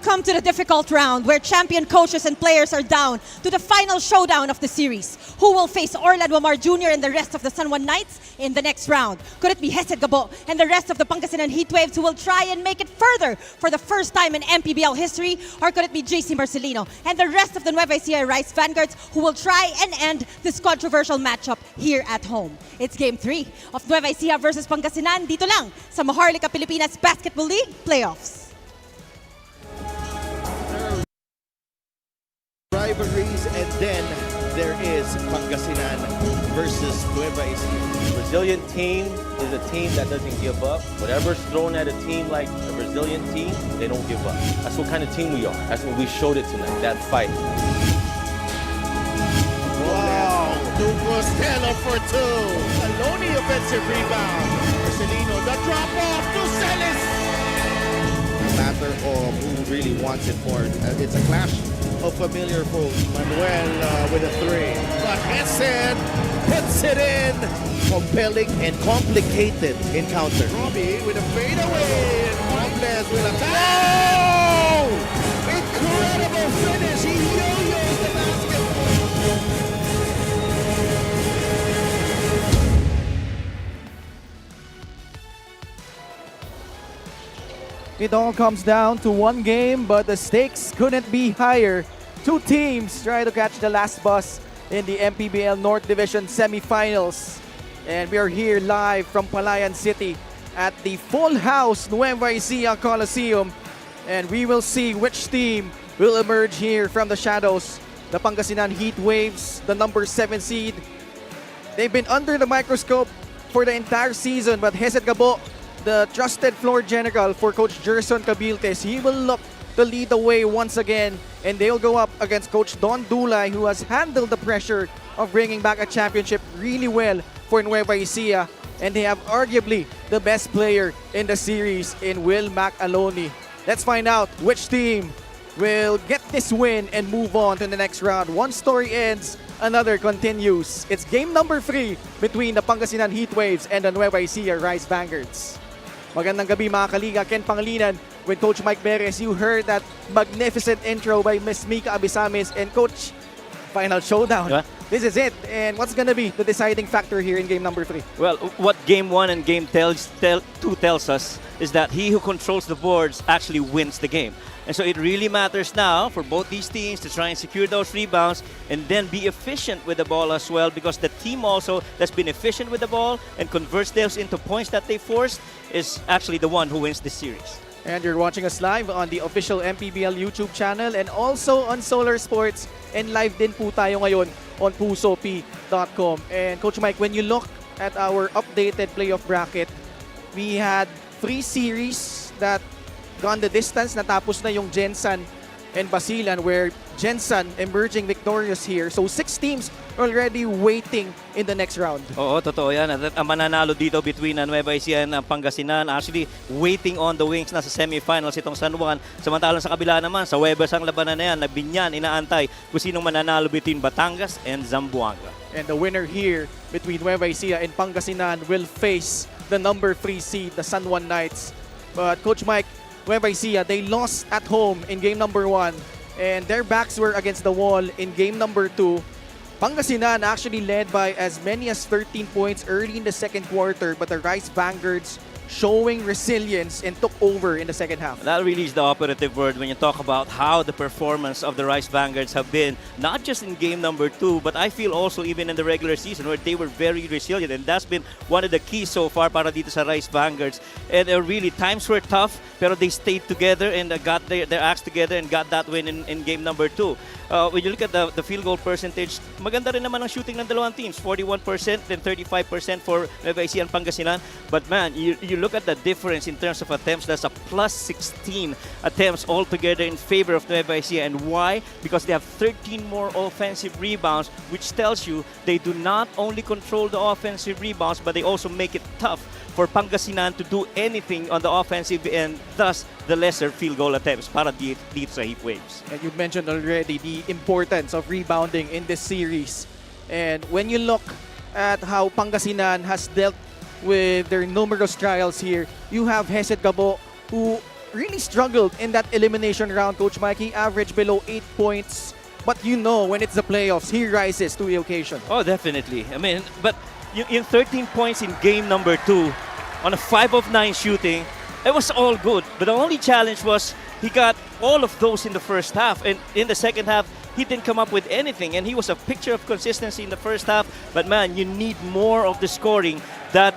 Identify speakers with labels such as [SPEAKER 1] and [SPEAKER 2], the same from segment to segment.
[SPEAKER 1] come to the difficult round where champion coaches and players are down to the final showdown of the series. Who will face Orlando Mar Jr. and the rest of the San Juan Knights in the next round? Could it be Hesed Gabo and the rest of the Pangasinan Heatwaves who will try and make it further for the first time in MPBL history? Or could it be JC Marcelino and the rest of the Nueva Ecija Rice Vanguards who will try and end this controversial matchup here at home? It's Game 3 of Nueva Ecija versus Pangasinan dito lang sa Maharlika Pilipinas Basketball League Playoffs.
[SPEAKER 2] Rivalries, and then there is Pangasinan versus Nueva Ecija.
[SPEAKER 3] Brazilian team is a team that doesn't give up. Whatever's thrown at a team like a Brazilian team, they don't give up. That's what kind of team we are. That's what we showed it tonight, that fight.
[SPEAKER 2] Wow, Ducos Stella for two. McAloney offensive rebound. Marcelino, the drop off to Celis. A matter of who really wants it more. It's a clash of familiar foes. Manuel with a three. But Hesed puts it in. Compelling and complicated encounter. Robbie with a fadeaway. And Robles with a oh! Incredible finish. He yo-yos the basket.
[SPEAKER 4] It all comes down to one game, but the stakes couldn't be higher. Two teams try to catch the last bus in the MPBL North Division semifinals. And we are here live from Palayan City at the Full House Nueva Ecija Coliseum. And we will see which team will emerge here from the shadows. The Pangasinan Heatwaves, the number 7 seed. They've been under the microscope for the entire season, but Hesed Gabo, the trusted floor general for Coach Gerson Cabiltes, he will look to lead the way once again, and they'll go up against Coach Don Dulay, who has handled the pressure of bringing back a championship really well for Nueva Ecija, and they have arguably the best player in the series in Will McAloney. Let's find out which team will get this win and move on to the next round. One story ends, another continues. It's game number 3 between the Pangasinan Heatwaves and the Nueva Ecija Rice Vanguards. Magandang gabi mga kaliga, Ken Pangilinan with Coach Mike Perez. You heard that magnificent intro by Ms. Mika Abisamis, and Coach, final showdown.
[SPEAKER 5] Yeah.
[SPEAKER 4] This is it, and what's gonna be the deciding factor here in game number 3?
[SPEAKER 5] Well, what Game 1 and Game 2 tells us is that he who controls the boards actually wins the game. And so it really matters now for both these teams to try and secure those rebounds and then be efficient with the ball as well, because the team also that's been efficient with the ball and converts those into points that they forced is actually the one who wins this series.
[SPEAKER 4] And you're watching us live on the official MPBL YouTube channel and also on Solar Sports, and live din po tayo ngayon on pusop.com. And Coach Mike, when you look at our updated playoff bracket, we had 3 series that gone the distance. Natapos na yung Gensan and Basilan, where Gensan emerging victorious here. So 6 teams already waiting in the next round.
[SPEAKER 5] Oo, totoo yan. At ang mananalo dito between Nueva Ecija and Pangasinan, actually waiting on the wings na sa semifinals itong San Juan. Samantalang sa kabila naman, sa Webers ang labanan na yan, na Binyan inaantay kung sinong mananalo between Batangas and Zamboanga.
[SPEAKER 4] And the winner here between Nueva Ecija and Pangasinan will face the number 3 seed, the San Juan Knights. But Coach Mike, Nueva Ecija, they lost at home in game number 1, and their backs were against the wall in game number 2. Pangasinan actually led by as many as 13 points early in the second quarter, but the Rice Vanguards showing resilience and took over in the second half.
[SPEAKER 5] That really is the operative word when you talk about how the performance of the Rice Vanguards have been, not just in game number 2, but I feel also even in the regular season where they were very resilient, and that's been one of the keys so far para dito sa Rice Vanguards. And really, times were tough, pero they stayed together and got their acts together and got that win in game number 2. When you look at the field goal percentage, maganda rin naman ang shooting ng dalawang teams, 41% and 35% for Nueva Ecija and Pangasinan. But man, you look at the difference in terms of attempts, that's a plus 16 attempts altogether in favor of Nueva Ecija. And why? Because they have 13 more offensive rebounds, which tells you they do not only control the offensive rebounds, but they also make it tough for Pangasinan to do anything on the offensive end, thus the lesser field goal attempts para dito sa Heatwaves.
[SPEAKER 4] And you mentioned already the importance of rebounding in this series. And when you look at how Pangasinan has dealt with their numerous trials here, you have Hesed Gabo, who really struggled in that elimination round, Coach Mike. He averaged below 8 points. But you know, when it's the playoffs, he rises to the occasion.
[SPEAKER 5] Oh, definitely. I mean, but in 13 points in game number 2, on a 5 of 9 shooting, it was all good. But the only challenge was he got all of those in the first half. And in the second half, he didn't come up with anything. And he was a picture of consistency in the first half. But man, you need more of the scoring that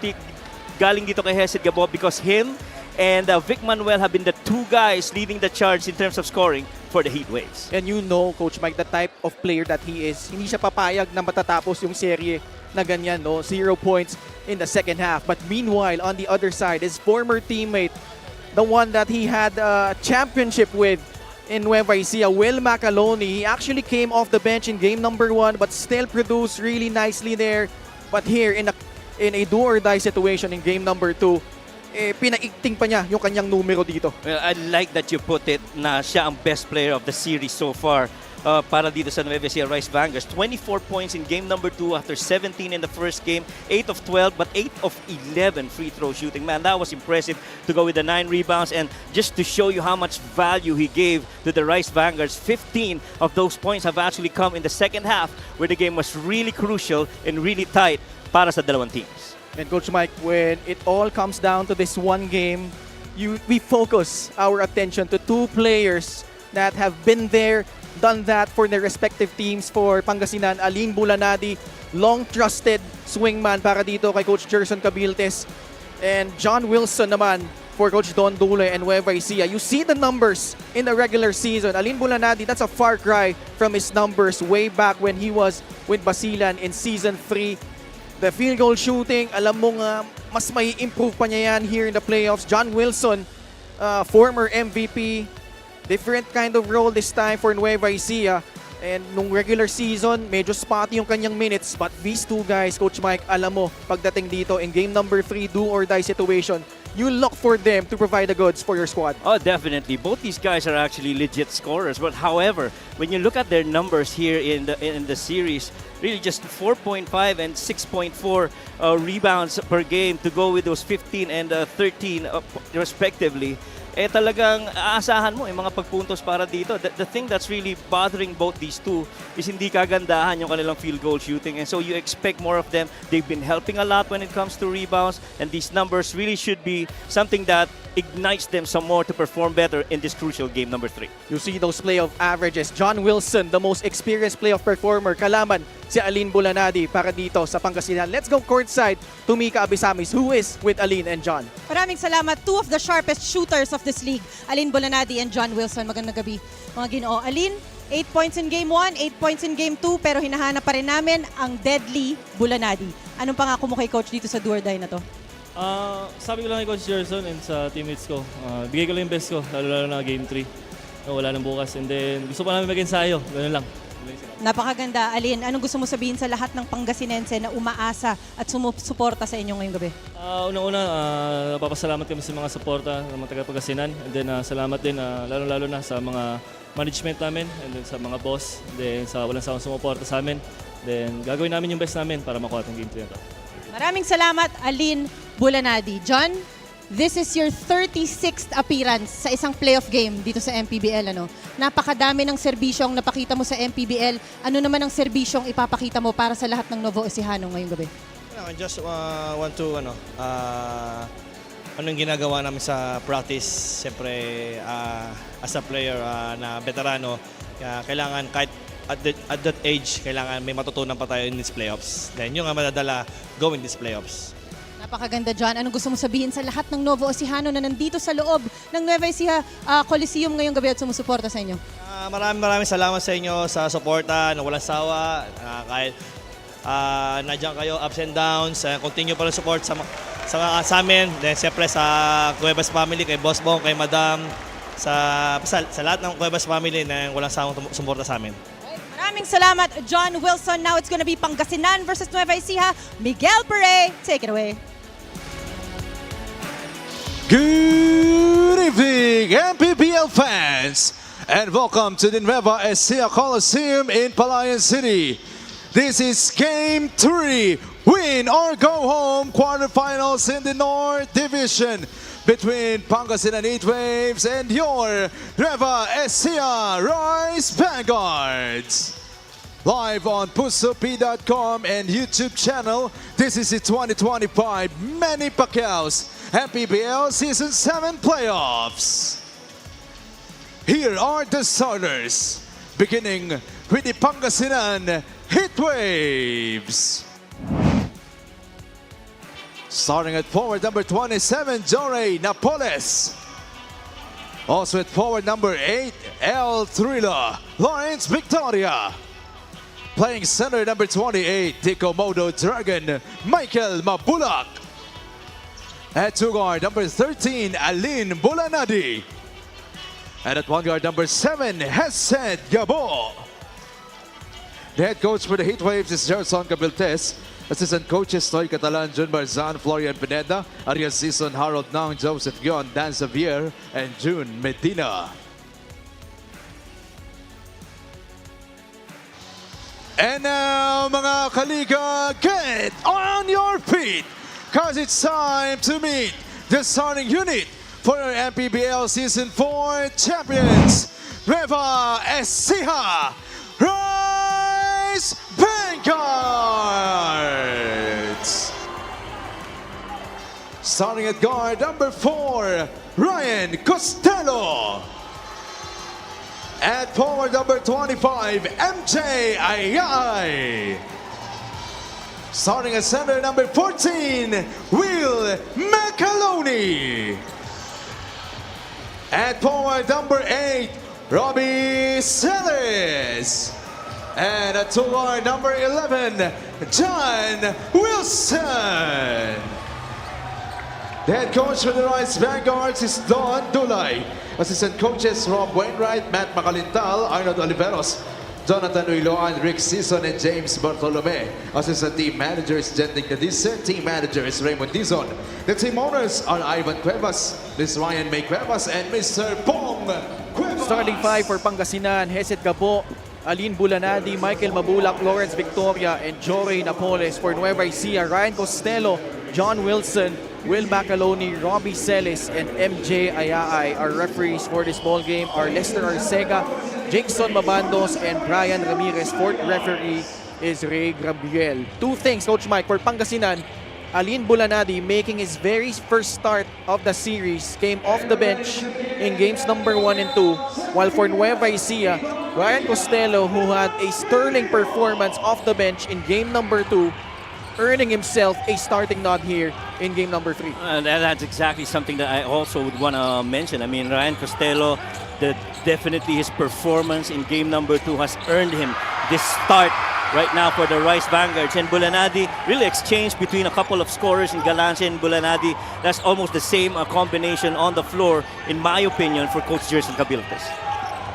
[SPEAKER 5] galing dito kay Hesed Gabo, because him and Vic Manuel have been the two guys leading the charge in terms of scoring for the Heatwaves.
[SPEAKER 4] And you know, Coach Mike, the type of player that he is, hindi siya papayag na matatapos yung serye na ganyan, no? 0 points in the second half. But meanwhile, on the other side, his former teammate, the one that he had a championship with in Nueva Ecija, Will McAloney, he actually came off the bench in game number 1 but still produced really nicely there. But here, in a do-or-die situation in game number 2, pinaikting pa niya yung kanyang numero dito.
[SPEAKER 5] Well, I like that you put it na siya ang best player of the series so far para dito sa Nueva Ecija Rice Vanguards. 24 points in game number 2 after 17 in the first game, 8 of 12 but 8 of 11 free throw shooting. Man, that was impressive to go with the 9 rebounds, and just to show you how much value he gave to the Rice Vanguards, 15 of those points have actually come in the second half where the game was really crucial and really tight para sa dalawang teams.
[SPEAKER 4] And Coach Mike, when it all comes down to this one game, we focus our attention to 2 players that have been there, done that for their respective teams. For Pangasinan, Aline Bulanadi, long trusted swingman para dito kay Coach Gerson Cabiltes, and John Wilson naman for Coach Don Dule and Nueva Ecija. You see the numbers in the regular season. Aline Bulanadi, that's a far cry from his numbers way back when he was with Basilan in Season 3. The field goal shooting, alam mo nga, mas may improve pa niya yan here in the playoffs. John Wilson, former MVP, different kind of role this time for Nueva Ecija. And nung regular season, medyo spotty yung kanyang minutes. But these 2 guys, Coach Mike, alam mo, pagdating dito in game number 3, do-or-die situation, you look for them to provide the goods for your squad.
[SPEAKER 5] Oh, definitely. Both these guys are actually legit scorers. But however, when you look at their numbers here in the series, really just 4.5 and 6.4 rebounds per game to go with those 15 and 13 respectively. Talagang aasahan mo yung mga pagpuntos para dito. The thing that's really bothering both these two is hindi kagandahan yung kanilang field goal shooting, and so you expect more of them. They've been helping a lot when it comes to rebounds, and these numbers really should be something that ignites them some more to perform better in this crucial game number 3.
[SPEAKER 4] You see those playoff averages. John Wilson, the most experienced playoff performer, kalaban si Aline Bulanadi para dito sa Pangasinan. Let's go courtside to Mika Abisamis, who is with Aline and John.
[SPEAKER 1] Maraming salamat. 2 of the sharpest shooters of this league, Aline Bulanadi and John Wilson. Magandang gabi, mga Ginoo. Aline, 8 points in game 1, 8 points in game 2, pero hinahanap pa rin namin ang deadly Bulanadi. Anong pangako mo kay coach dito sa do-or-die na to?
[SPEAKER 6] Sabi ko lang kay Coach Gerson and sa teammates ko, bigay ko lang yung best ko, lalo na game 3. Wala nang bukas, and then gusto pa namin mag-ensayo, ganoon lang.
[SPEAKER 1] Napakaganda. Aline, anong gusto mo sabihin sa lahat ng Pangasinense na umaasa at sumusuporta sa inyo ngayong gabi?
[SPEAKER 6] Unang-una, napapasalamat kami sa mga suporta ng mga taga-Pangasinan, and then salamat din lalo-lalo na sa mga management namin, and then sa mga boss, and then sa walang sawang sumuporta sa amin. Then gagawin namin yung best namin para makuha itong game 3 na to.
[SPEAKER 1] Maraming salamat, Aline Bulanadi. John, this is your 36th appearance sa isang playoff game dito sa MPBL. Napakadami ng serbisyong napakita mo sa MPBL. Ano naman ang serbisyong ipapakita mo para sa lahat ng Novo Ecijano ngayong gabi?
[SPEAKER 7] I just want to, anong ginagawa namin sa practice. Siyempre, as a player na veterano, kailangan kahit at that age, kailangan may matutunan pa tayo in these playoffs. Then yung madadala, go in these playoffs.
[SPEAKER 1] Napakaganda, John. Anong gusto mo sabihin sa lahat ng Novo Ecijano na nandito sa loob ng Nueva Ecija Coliseum ngayong gabi at sumusuporta sa inyo?
[SPEAKER 7] Maraming salamat sa inyo sa suporta na walang sawa. Kahit nandiyan kayo, ups and downs, continue pa rin support sa amin. Then siyempre sa Cuevas family, kay Boss Bong, kay Madam, sa lahat ng Cuevas family na walang sawang sumuporta sa amin.
[SPEAKER 1] Maraming salamat, John Wilson. Now it's gonna be Pangasinan versus Nueva Ecija. Miguel Pere, take it away.
[SPEAKER 8] Good evening, MPBL fans, and welcome to the Nueva Ecija Coliseum in Palayan City. This is Game 3, win or go home quarterfinals in the North Division. between Pangasinan Heatwaves and your Nueva Ecija Rise Vanguards. Live on pusop.com and YouTube channel, this is the 2025 Manny Pacquiao's MPBL Season 7 Playoffs. Here are the starters, beginning with the Pangasinan Heatwaves. Starting at forward number 27, Jorey Napoles. Also at forward number 8, El Thrilla, Lawrence Victoria. Playing center number 28, Komodo Dragon, Michael Mabulak. At 2 guard number 13, Aline Bulanadi. And at 1 guard number 7, Hesed Gabo. The head coach for the Heatwaves is Gerson Cabiltes. Assistant coaches Toy Catalan, Jun Barzan, Florian Pineda, Arias Season, Harold Nang, Joseph Gion, Dan Xavier, and June Medina. And now, mga kaliga, get on your feet, cause it's time to meet the starting unit for our MPBL Season 4 champions, Nueva Ecija Rise Vanguards. Starting at guard number 4, Ryan Costello. At forward number 25, MJ Ayay. Starting at center number 14, Will McAloney. At forward number 8, Robbie Sellers. And at 2 guard number 11, John Wilson. The head coach for the Rise Vanguards is Don Dulay. Assistant coaches Rob Wainwright, Matt Macalintal, Arnold Oliveros, Jonathan Uiloan, Rick Season, and James Bartolome. Assistant team managers Jending Cadice, team managers Raymond Dizon. The team owners are Ivan Cuevas, Ms. Ryan May Cuevas, and Mr. Pong Cuevas.
[SPEAKER 4] Starting 5 for Pangasinan, Hesed Gabo, Aline Bulanadi, Michael Mabulak, Lawrence Victoria, and Jorey Napoles. For Nueva Ecija, Ryan Costello, John Wilson, Will McAloney, Robbie Celis, and MJ Ayay. Our referees for this ball game are Lester Arcega, Jackson Mabandos, and Brian Ramirez. Fourth referee is Ray Gabriel. 2 things, Coach Mike, for Pangasinan. Aline Bulanadi, making his very first start of the series, came off the bench in games number 1 and 2. While for Nueva Ecija, Ryan Costello, who had a sterling performance off the bench in game number 2, earning himself a starting nod here in game number 3.
[SPEAKER 5] That's exactly something that I also would want to mention. I mean, Ryan Costello, definitely his performance in game number 2 has earned him this start right now for the Rise Vanguards. And Bulanadi really exchanged between a couple of scorers in Galance and Bulanadi. That's almost the same combination on the floor, in my opinion, for Coach Gerson Cabiltes.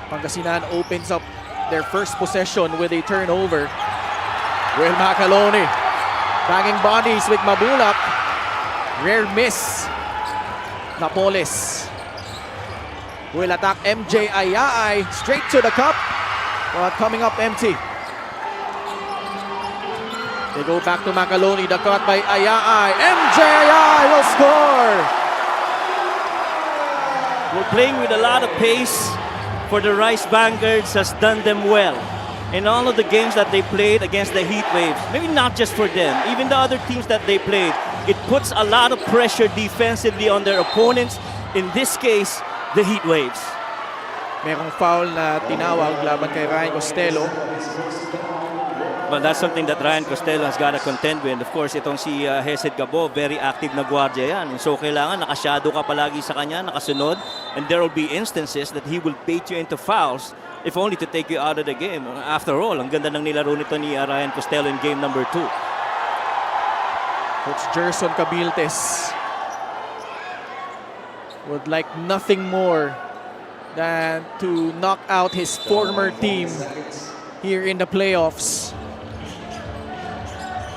[SPEAKER 4] Pangasinan opens up their first possession with a turnover. Will McAloney banging bodies with Mabulak. Rare miss. Napoles will attack MJ Ayay straight to the cup, but coming up empty. They go back to McAloney, the cut by Ayay. MJ Ayay will score!
[SPEAKER 5] We're playing with a lot of pace for the Rise Vanguards, has done them well in all of the games that they played against the Heatwaves. Maybe not just for them, even the other teams that they played. It puts a lot of pressure defensively on their opponents. In this case, the Heatwaves.
[SPEAKER 4] Merong foul na tinawag laban kay Ryan Costello.
[SPEAKER 5] But that's something that Ryan Costello has got to contend with. Of course, itong si Hesed Gabo, very active na gwardiya yan. So kailangan nakashadow ka palagi sa kanya, nakasunod. And there will be instances that he will bait you into fouls, if only to take you out of the game. After all, ang ganda ng nilaro nito ni Ryan Costello in game number 2.
[SPEAKER 4] Coach Gerson Cabiltes would like nothing more than to knock out his former team here in the playoffs.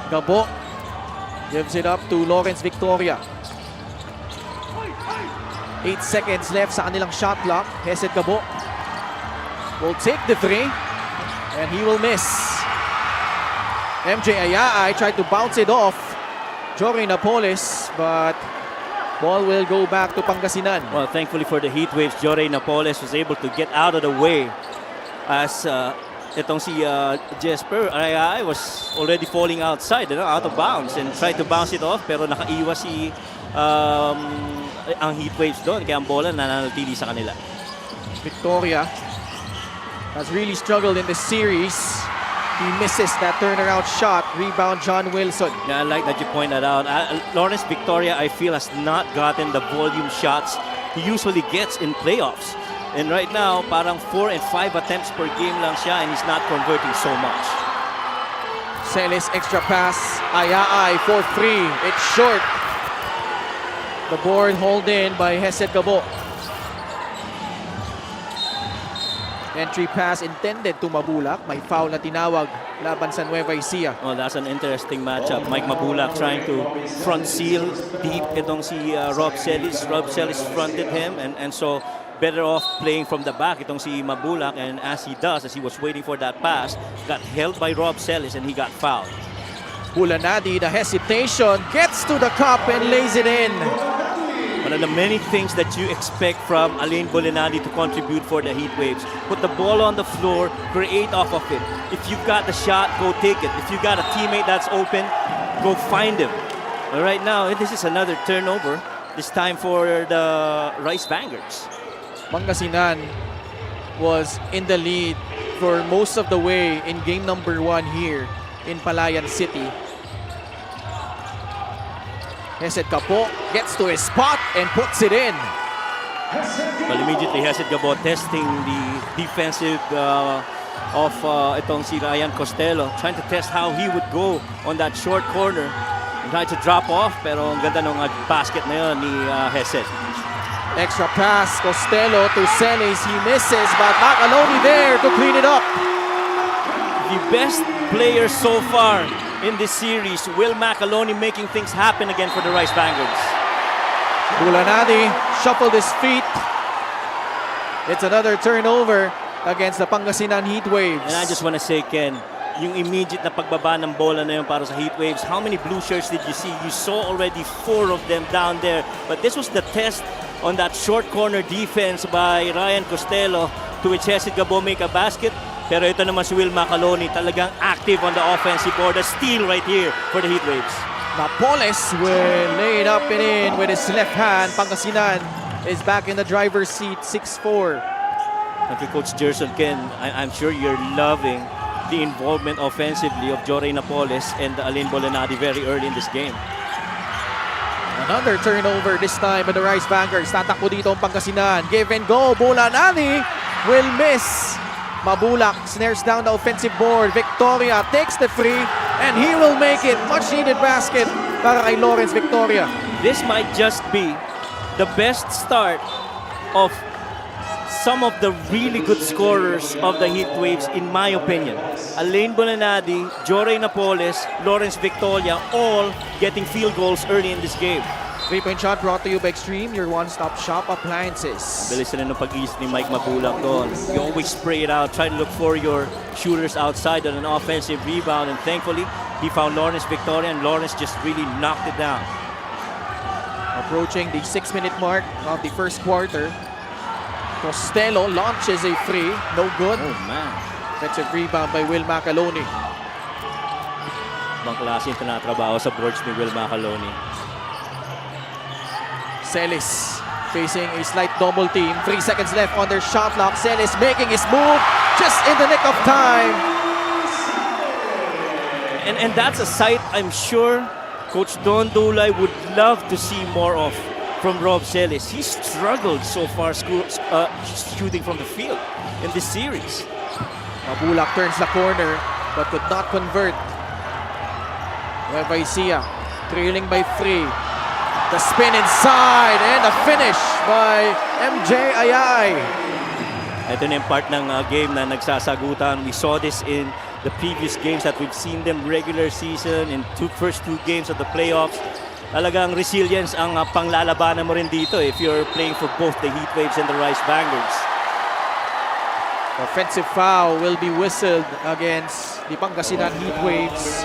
[SPEAKER 4] Gabo gives it up to Lawrence Victoria. 8 seconds left sa kanilang shot clock. Hesed Gabo will take the 3 and he will miss. MJ Ayay tried to bounce it off Jorey Napoles, but Ball will go back to Pangasinan.
[SPEAKER 5] Well, thankfully for the Heatwaves, Jorey Napoles was able to get out of the way as itong si Jesper Ayay was already falling outside, out of bounds, and tried to bounce it off pero nakaiwas si ang Heatwaves doon kaya ang bola nananatili sa kanila.
[SPEAKER 4] Victoria has really struggled in this series. He misses that turnaround shot. Rebound, John Wilson.
[SPEAKER 5] Yeah, I like that you pointed out. Lawrence Victoria, I feel, has not gotten the volume shots he usually gets in playoffs. And right now, parang 4 and 5 attempts per game lang siya and he's not converting so much.
[SPEAKER 4] Celis extra pass. Ayay for 3. It's short. The board hauled in by Hesed Gabo. Entry pass intended to Mabulak. May foul na tinawag laban sa Nueva Ecija.
[SPEAKER 5] Well, that's an interesting matchup. Mike Mabulak trying to front seal deep itong si Rob Celis. Rob Celis fronted him and so better off playing from the back itong si Mabulak, and as he does, as he was waiting for that pass, got held by Rob Celis and he got fouled.
[SPEAKER 4] Bulanadi, the hesitation, gets to the cup and lays it in.
[SPEAKER 5] One of the many things that you expect from Alain Bulanadi to contribute for the Heatwaves. Put the ball on the floor, create off of it. If you got the shot, go take it. If you got a teammate that's open, go find him. But right now, this is another turnover, this time for the Rice Vanguards.
[SPEAKER 4] Pangasinan was in the lead for most of the way in game number 1 here in Palayan City. Hesed Gabo gets to his spot and puts it in.
[SPEAKER 5] Well, immediately Hesed Gabo testing the defensive of itong si Ryan Costello, trying to test how he would go on that short corner. Tried to drop off, pero ang ganda ng basket na yun ni Hesed.
[SPEAKER 4] Extra pass, Costello to Celis. He misses, but McAloney there to clean it up.
[SPEAKER 5] The best player so far in this series, Will McAloney, making things happen again for the Rice Vanguards.
[SPEAKER 4] Bulanadi shuffled his feet. It's another turnover against the Pangasinan Heatwaves.
[SPEAKER 5] And I just want to say, Ken, yung immediate na pagbaba ng bola na yun para sa Heatwaves, how many blue shirts did you see? You saw already 4 of them down there. But this was the test on that short corner defense by Ryan Costello, to which Hesed Gabo make a basket. Pero ito naman si Will McAloney, talagang active on the offensive board. A steal right here for the Heatwaves.
[SPEAKER 4] Napoles will lay it up and in with his left hand. Pangasinan is back in the driver's seat, 6-4.
[SPEAKER 5] Thank you, Coach Gerson. Ken, I'm sure you're loving the involvement offensively of Jorey Napoles and Alain Bulanadi very early in this game.
[SPEAKER 4] Another turnover this time by the Rice Vanguards. Tatakbo dito ang Pangasinan. Give and go. Bulanadi will miss. Mabulak snares down the offensive board. Victoria takes the free and he will make it. Much needed basket para kay Lawrence Victoria.
[SPEAKER 5] This might just be the best start of some of the really good scorers of the Heatwaves, in my opinion. Alain Bulanadi, Jorey Napoles, Lawrence Victoria, all getting field goals early in this game.
[SPEAKER 4] 3-point shot brought to you by Extreme, your one-stop shop appliances.
[SPEAKER 5] Bilis na ng pag-isip ni Mike Mabulak doon. You always spray it out, try to look for your shooters outside on an offensive rebound, and thankfully, he found Lawrence Victoria, and Lawrence just really knocked it down.
[SPEAKER 4] Approaching the 6-minute mark of the first quarter. Costello launches a free, no good.
[SPEAKER 5] Oh man.
[SPEAKER 4] Defensive rebound by Will McAloney.
[SPEAKER 5] Ibang klase yung tinatrabaho sa boards ni Will McAloney.
[SPEAKER 4] Celis facing a slight double team. 3 seconds left on their shot clock. Celis making his move just in the nick of time.
[SPEAKER 5] And that's a sight I'm sure Coach Don Dulay would love to see more of from Rob Celis. He struggled so far shooting from the field in this series.
[SPEAKER 4] Mabulak turns the corner but could not convert. Nueva Ecija trailing by 3. The spin inside and a finish by MJ Ayay.
[SPEAKER 5] Ito na yung part ng game na nagsasagutan. We saw this in the previous games that we've seen them regular season, in first two games of the playoffs. Talagang resilience ang panglalabanan mo rin dito if you're playing for both the Heatwaves and the Rice Vanguards.
[SPEAKER 4] Offensive foul will be whistled against the Pangasinan Heatwaves.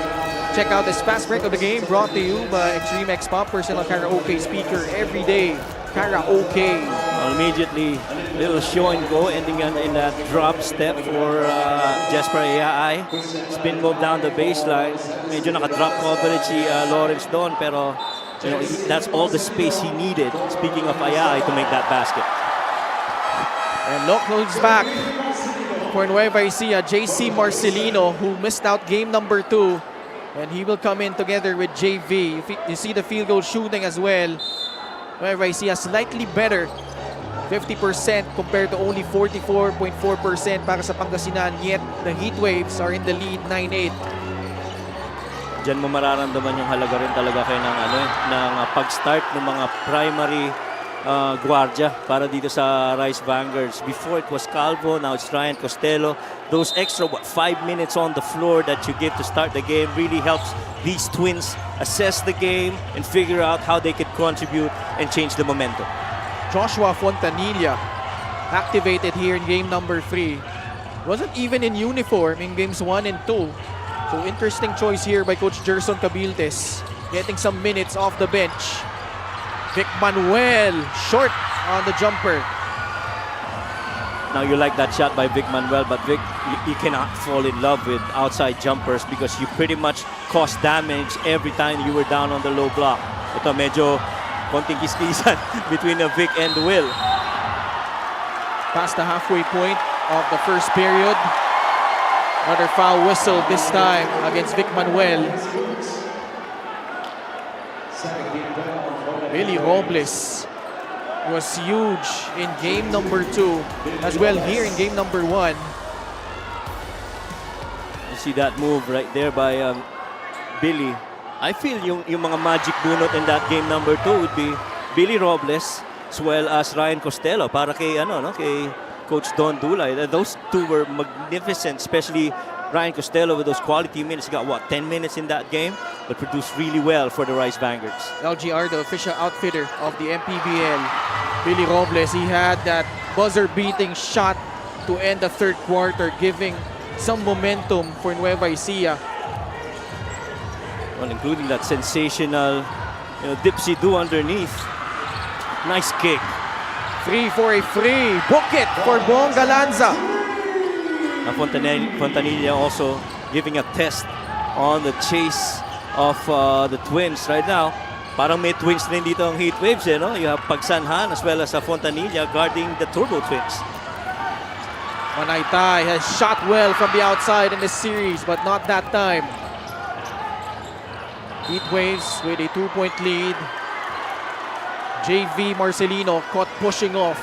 [SPEAKER 4] Check out this fast break of the game brought to you by Extreme X Pop personal karaoke speaker every day. Karaoke.
[SPEAKER 5] Well, immediately, little show and go, ending in that drop step for Jasper Ai. Spin move down the baseline. Medyo naka-drop coverage si Lawrence doon, pero you know, that's all the space he needed, speaking of Ai, to make that basket.
[SPEAKER 4] And look who's back for Nueva Ecija, JC Marcelino, who missed out game number 2. And he will come in together with JV. You see the field goal shooting as well. Nueva Ecija slightly better, 50% compared to only 44.4% para sa Pangasinan. Yet the Heatwaves are in the lead, 9-8.
[SPEAKER 5] Diyan mo mararamdaman yung halaga rin talaga kayo ng pag-start ng mga primary guardia para dito sa Rice Vanguards. Before it was Calvo, now it's Ryan Costello. Those extra 5 minutes on the floor that you give to start the game really helps these twins assess the game and figure out how they could contribute and change the momentum.
[SPEAKER 4] Joshua Fontanilla activated here in game number 3. Wasn't even in uniform in games 1 and 2. So interesting choice here by Coach Gerson Cabiltes, getting some minutes off the bench. Vic Manuel, short on the jumper.
[SPEAKER 5] Now you like that shot by Vic Manuel, but Vic, you cannot fall in love with outside jumpers because you pretty much cause damage every time you were down on the low block. Ito medyo konting kiskisan between Vic and Will.
[SPEAKER 4] Past the halfway point of the first period. Another foul whistle this time against Vic Manuel. Billy Robles was huge in game number 2, as well here in game number 1.
[SPEAKER 5] You see that move right there by Billy. I feel yung mga magic bunot in that game number 2 would be Billy Robles as well as Ryan Costello para kay kay Coach Don Dulay. Those two were magnificent, especially Ryan Costello with those quality minutes. He got, 10 minutes in that game, but produced really well for the Rice Vanguards.
[SPEAKER 4] LGR, the official outfitter of the MPBL. Billy Robles, he had that buzzer-beating shot to end the third quarter, giving some momentum for Nueva Ecija.
[SPEAKER 5] Well, including that sensational dipsy-do underneath. Nice kick.
[SPEAKER 4] 3 for a free. Book it for Bonga Lanza.
[SPEAKER 5] Fontanilla also giving a test on the chase of the Twins right now. Parang may Twins rin dito ang Heatwaves, no? You have Pagsanhan as well as Fontanilla guarding the Turbo Twins.
[SPEAKER 4] Manaytay has shot well from the outside in this series, but not that time. Heatwaves with a 2-point lead. JV Marcelino caught pushing off.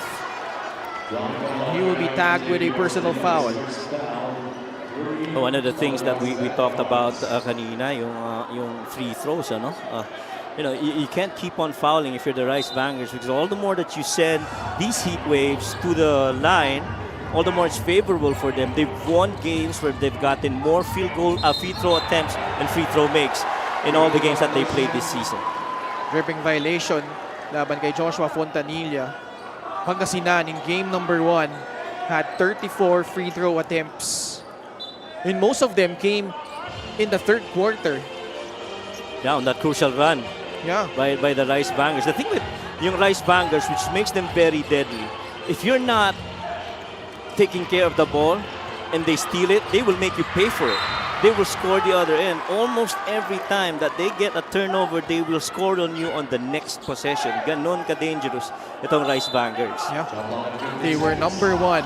[SPEAKER 4] He will be tagged with a personal foul.
[SPEAKER 5] One of the things that we talked about kanina, yung free throws, you can't keep on fouling if you're the Rice Vanguards because all the more that you send these Heatwaves to the line, all the more it's favorable for them. They've won games where they've gotten more free throw attempts and free throw makes in all the games that they played this season.
[SPEAKER 4] Dribbling violation laban kay Joshua Fontanilla. Pangasinan in game number 1 had 34 free throw attempts. And most of them came in the third quarter.
[SPEAKER 5] Yeah, on that crucial run by the Rice Vanguards. The thing with yung Rice Vanguards, which makes them very deadly, if you're not taking care of the ball and they steal it, they will make you pay for it. They will score the other end. Almost every time that they get a turnover, they will score on you on the next possession. Ganon ka-dangerous itong Rice Vanguards.
[SPEAKER 4] Yeah. They were number 1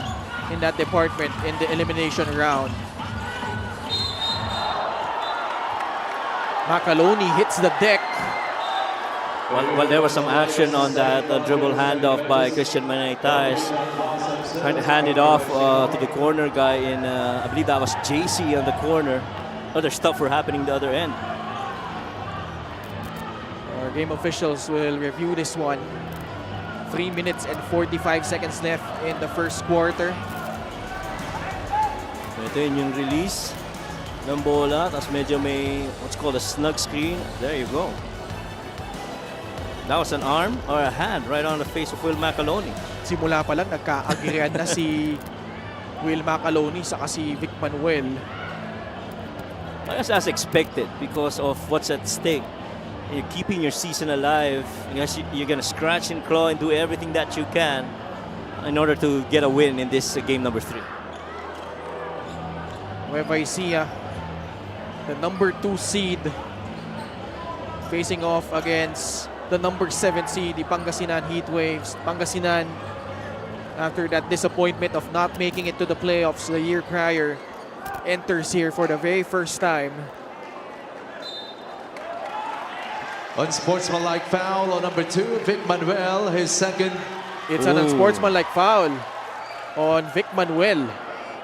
[SPEAKER 4] in that department in the elimination round. McAloney hits the deck.
[SPEAKER 5] Well, there was some action on that dribble handoff by Christian Manaytay. Trying to hand it off to the corner guy in, I believe that was JC on the corner. Other stuff were happening the other end.
[SPEAKER 4] Our game officials will review this one. 3 minutes and 45 seconds left in the first quarter.
[SPEAKER 5] So ito yung release ng bola. Tapos medyo may what's called a snug screen. There you go. That was an arm or a hand right on the face of Will McAloney.
[SPEAKER 4] Simula pa lang nagka-agreean na si Will McAloney saka si Vic Manuel.
[SPEAKER 5] I guess as expected because of what's at stake. You're keeping your season alive. I guess you're going to scratch and claw and do everything that you can in order to get a win in this game number 3.
[SPEAKER 4] Nueva Ecija, the number 2 seed, facing off against the number 7 seed, the Pangasinan Heatwaves. Pangasinan, after that disappointment of not making it to the playoffs the year prior, enters here for the very first time.
[SPEAKER 8] Unsportsmanlike foul on number 2, Vic Manuel, his second.
[SPEAKER 4] It's an unsportsmanlike foul on Vic Manuel.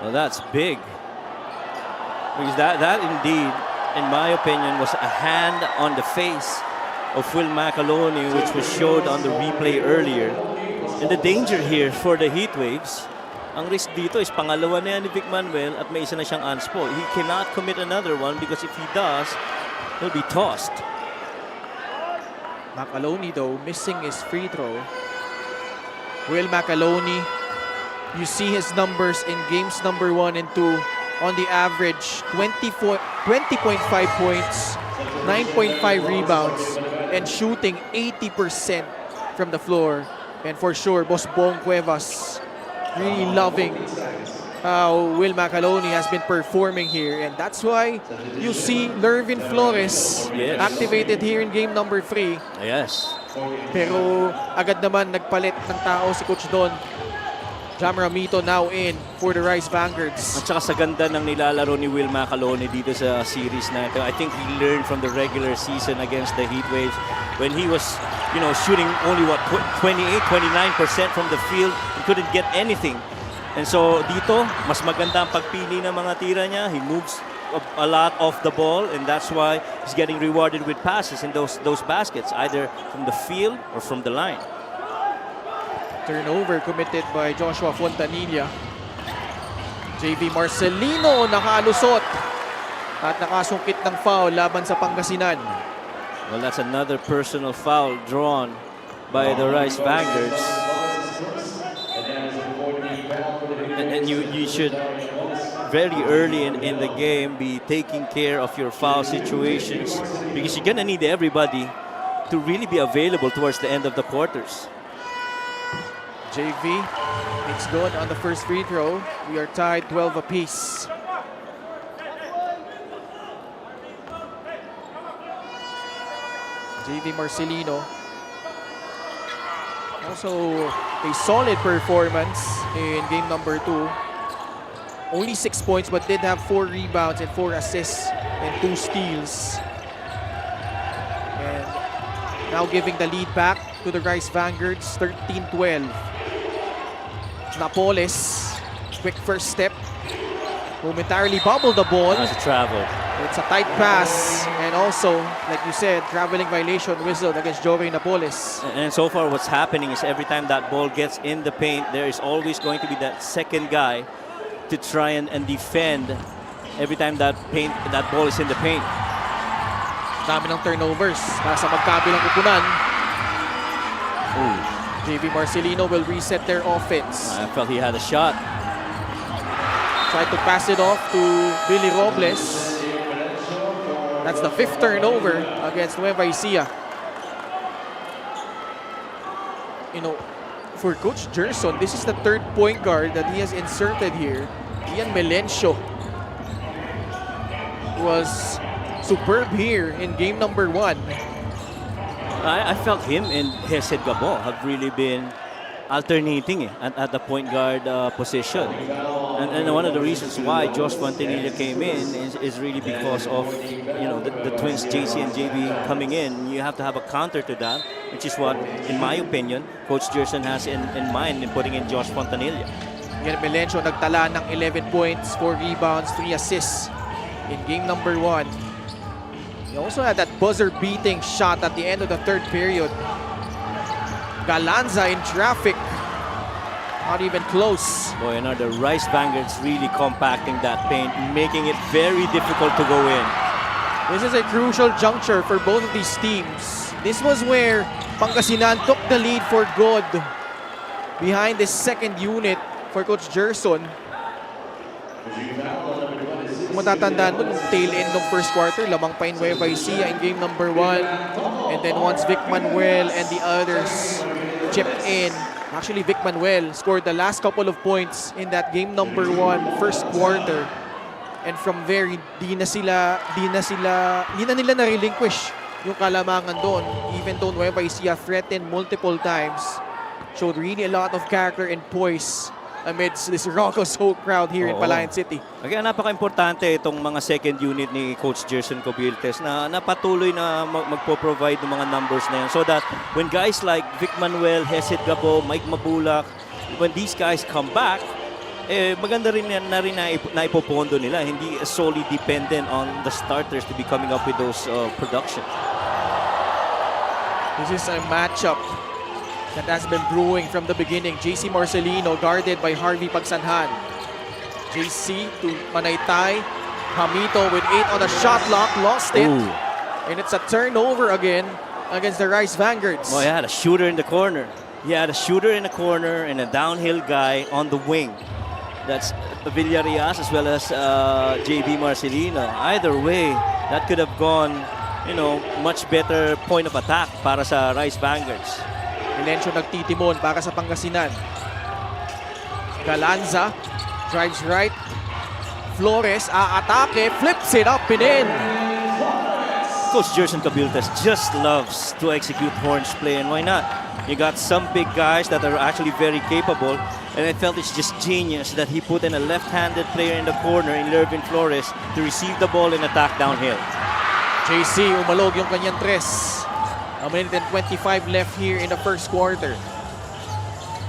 [SPEAKER 5] Well, that's big. Because that indeed, in my opinion, was a hand on the face of Will McAloney, which was showed on the replay earlier. And the danger here for the Heatwaves, ang risk dito is pangalawa na yan ni Vic Manuel at may isa na siyang unspo. He cannot commit another one because if he does, he'll be tossed.
[SPEAKER 4] McAloney though, missing his free throw. Will McAloney, you see his numbers in games number 1 and 2. On the average, 20.5 points, 9.5 rebounds, and shooting 80% from the floor. And for sure, Boss Bong Cuevas really loving how Will McAloney has been performing here. And that's why you see Lervin Flores activated here in game number 3.
[SPEAKER 5] Yes.
[SPEAKER 4] Pero agad naman nagpalit ng tao si Coach Don. Jam Ramito now in for the Rice Vanguards.
[SPEAKER 5] At saka sa ganda ng nilalaro ni Will McAloney dito sa series na ito. I think he learned from the regular season against the Heatwaves when he was, shooting only 28-29% from the field. He couldn't get anything. And so dito, mas maganda ang pagpili ng mga tira niya. He moves a lot off the ball and that's why he's getting rewarded with passes in those baskets, either from the field or from the line.
[SPEAKER 4] Turnover committed by Joshua Fontanilla. JV Marcelino nakalusot at nakasungkit ng foul laban sa Pangasinan.
[SPEAKER 5] Well, that's another personal foul drawn by the Rice Vanguards. And you should very early in the game be taking care of your foul situations because you're gonna need everybody to really be available towards the end of the quarters.
[SPEAKER 4] JV makes good on the first free throw. We are tied 12 apiece. JV Marcelino. Also a solid performance in game number 2. Only 6 points but did have 4 rebounds and 4 assists and 2 steals. And now giving the lead back to the Rice Vanguards, 13-12. Napoles, quick first step, momentarily bobbled the ball.
[SPEAKER 5] That's a travel.
[SPEAKER 4] It's a tight pass, and also, like you said, traveling violation whistled against Joey Napoles.
[SPEAKER 5] And so far what's happening is every time that ball gets in the paint, there is always going to be that second guy to try and defend every time that ball is in the paint.
[SPEAKER 4] Dami ng turnovers para sa magkabilang kupunan. JV Marcelino will reset their offense.
[SPEAKER 5] I felt he had a shot.
[SPEAKER 4] Tried to pass it off to Billy Robles. That's the 5th turnover against Nueva Ecija. For Coach Gerson, this is the 3rd point guard that he has inserted here. Ian Melencio was superb here in game number 1.
[SPEAKER 5] I felt him and Hesed Gabo have really been alternating at the point guard position. And one of the reasons why Josh Fontanilla came in is really because of the twins JC and JB coming in. You have to have a counter to that, which is what, in my opinion, Coach Gerson has in mind in putting in Josh Fontanilla.
[SPEAKER 4] Ian Melencio nagtala ng 11 points, 4 rebounds, 3 assists in game number 1. He also had that buzzer-beating shot at the end of the 3rd period. Galanza in traffic. Not even close.
[SPEAKER 5] Boy, and the Rice Vanguards really compacting that paint, making it very difficult to go in.
[SPEAKER 4] This is a crucial juncture for both of these teams. This was where Pangasinan took the lead for good behind this second unit for Coach Gerson. Kung matatandaan mo, nung tail end ng first quarter, lamang pa in Nueva Ecija in game number 1. And then once Vic Manuel and the others chipped in, actually Vic Manuel scored the last couple of points in that game number 1 first quarter. And from there, hindi na nila na-relinquish yung kalamangan doon. Even though Nueva Ecija threatened multiple times, showed really a lot of character and poise amidst this raucous whole crowd here in Palayan City.
[SPEAKER 5] Kaya napaka-importante itong mga second unit ni Coach Gerson Cobiltes na napatuloy na magpo-provide ng mga numbers na yan so that when guys like Vic Manuel, Heset Gabo, Mike Mabulak, when these guys come back, maganda rin na ipopondo nila. Hindi solely dependent on the starters to be coming up with those production.
[SPEAKER 4] This is a matchup that has been brewing from the beginning. JC Marcelino guarded by Harvey Pagsanhan. JC to Manaytay. Hamito with 8 on the shot clock, lost it.
[SPEAKER 5] Ooh.
[SPEAKER 4] And it's a turnover again against the Rice Vanguards.
[SPEAKER 5] Oh, he had a shooter in the corner. He had a shooter in the corner and a downhill guy on the wing. That's Villarias as well as JB Marcelino. Either way, that could have gone, much better point of attack para sa Rice Vanguards.
[SPEAKER 4] Milencio nagtitimon para sa Pangasinan. Galanza drives right. Flores aatake, flips it up and in.
[SPEAKER 5] Coach Gerson Cobiltes just loves to execute horns play, and why not? You got some big guys that are actually very capable, and I felt it's just genius that he put in a left-handed player in the corner in Lervin Flores to receive the ball and attack downhill.
[SPEAKER 4] JC umalog yung kanyang tres. A minute and 25 left here in the first quarter.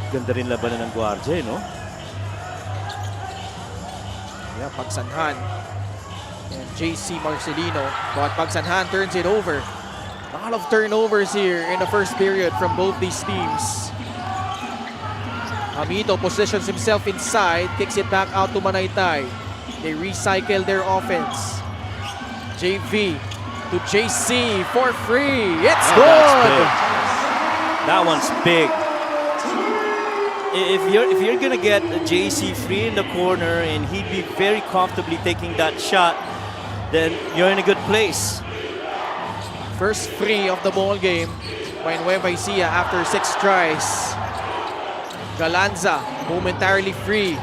[SPEAKER 5] Ganda rin labanan ng Guardia, no?
[SPEAKER 4] Yeah, Pagsanhan and JC Marcelino. But Pagsanhan turns it over. A lot of turnovers here in the first period from both these teams. Hamito positions himself inside, kicks it back out to Manaytay. They recycle their offense. JV to JC for free. It's good.
[SPEAKER 5] That one's big. If you're gonna get JC free in the corner and he'd be very comfortably taking that shot, then you're in a good place.
[SPEAKER 4] First free of the ball game by Nueva Ecija after 6 tries. Galanza momentarily free,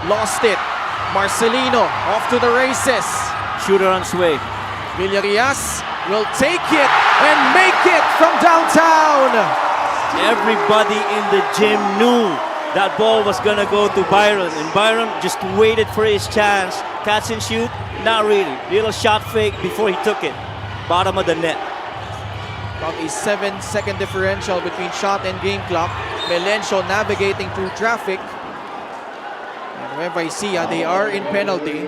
[SPEAKER 4] lost it. Marcelino off to the races.
[SPEAKER 5] Shooter on his way.
[SPEAKER 4] Villarias will take it and make it from downtown.
[SPEAKER 5] Everybody in the gym knew that ball was gonna go to Byron, and Byron just waited for his chance. Catch and shoot? Not really. Little shot fake before he took it. Bottom of the net.
[SPEAKER 4] About a 7-second differential between shot and game clock. Melencio navigating through traffic. Nueva Ecija, they are in penalty.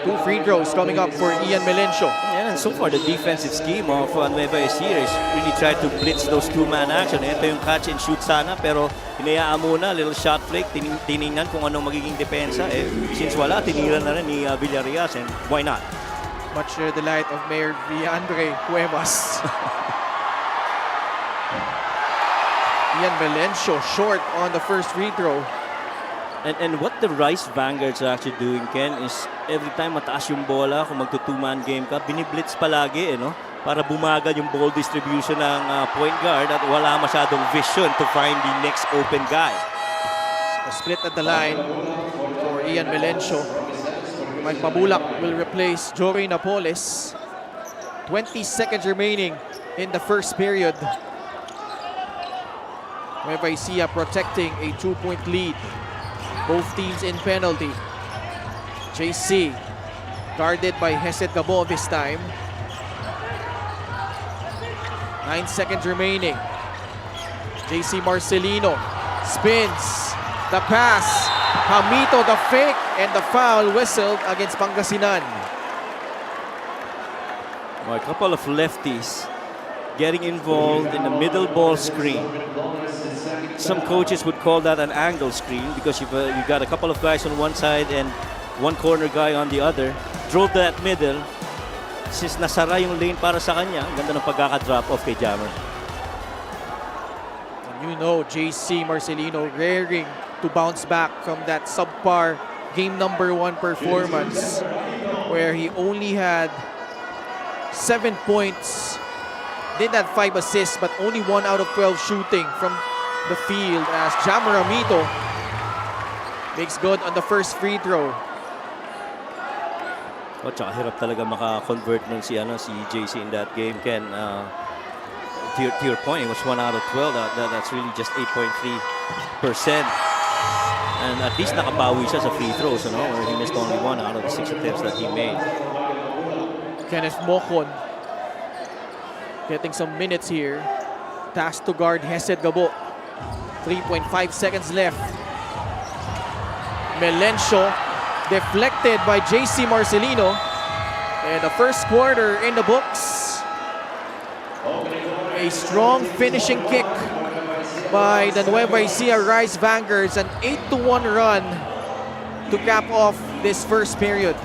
[SPEAKER 4] 2 free throws coming up for Ian Melencio.
[SPEAKER 5] And so far, the defensive scheme of Nueva Ecija is really try to blitz those two-man action. Ito yung catch and shoot sana, pero hinayaan muna, little shot flick, tiningnan kung anong magiging depensa. Since wala, tinira na rin ni Villarias, and why not?
[SPEAKER 4] Much to the delight of Mayor Viandre Cuevas. Ian Melencio short on the first free throw.
[SPEAKER 5] And what the Rice Vanguards are actually doing, Ken, is every time mataas yung bola, kung magto-two-man game ka, biniblitz palagi, para bumagal yung ball distribution ng point guard at wala masyadong vision to find the next open guy.
[SPEAKER 4] A split at the line for Ian Melencio. Mike Mabulak will replace Jory Napoles. 20 seconds remaining in the first period. Nueva Ecija protecting a 2-point lead. Both teams in penalty. JC guarded by Heset Gabo this time. 9 seconds remaining. JC Marcelino spins the pass. Hamito the fake and the foul whistled against Pangasinan.
[SPEAKER 5] A couple of lefties getting involved in the middle ball screen. Some coaches would call that an angle screen because you've got a couple of guys on one side and one corner guy on the other. Drove that middle. Since nasara yung lane para sa kanya, ang ganda ng pagkaka-drop off kay Jammer.
[SPEAKER 4] And JC Marcelino raring to bounce back from that subpar game number 1 performance where he only had 7 points, did have 5 assists, but only 1 out of 12 shooting from the field as Jamaramito makes good on the first free throw.
[SPEAKER 5] O, tsaka hirap talaga maka-convert nun si JC in that game, Ken. To your point, it was 1 out of 12. That's really just 8.3%. And at least nakabawi siya sa free throws, where he missed only 1 out of the 6 attempts that he made.
[SPEAKER 4] Kenneth Mocon getting some minutes here. Tasked to guard Hesed Gabo. 3.5 seconds left. Melencio deflected by JC Marcelino. And the first quarter in the books. A strong finishing kick by the Nueva Ecija Rice Vanguards. An 8-1 run to cap off this first period.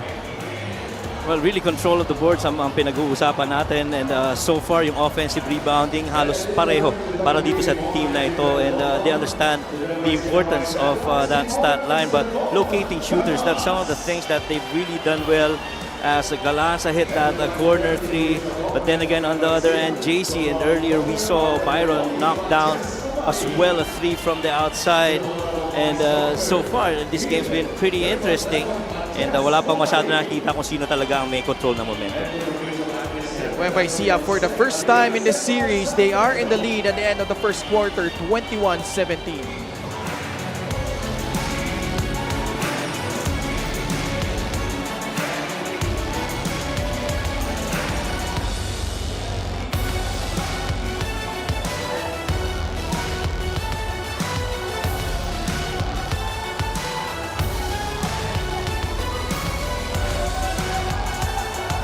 [SPEAKER 5] Well, really control of the boards ang pinag-uusapan natin, and so far yung offensive rebounding halos pareho para dito sa team na ito, and they understand the importance of that stat line, but locating shooters, that's some of the things that they've really done well, as Galanza hit that corner 3, but then again on the other end JC, and earlier we saw Byron knock down as well a 3 from the outside, and so far this game's been pretty interesting. And wala pang masyado nakita kung sino talaga ang may control ng momentum.
[SPEAKER 4] Nueva Ecija, for the first time in this series, they are in the lead at the end of the first quarter, 21-17.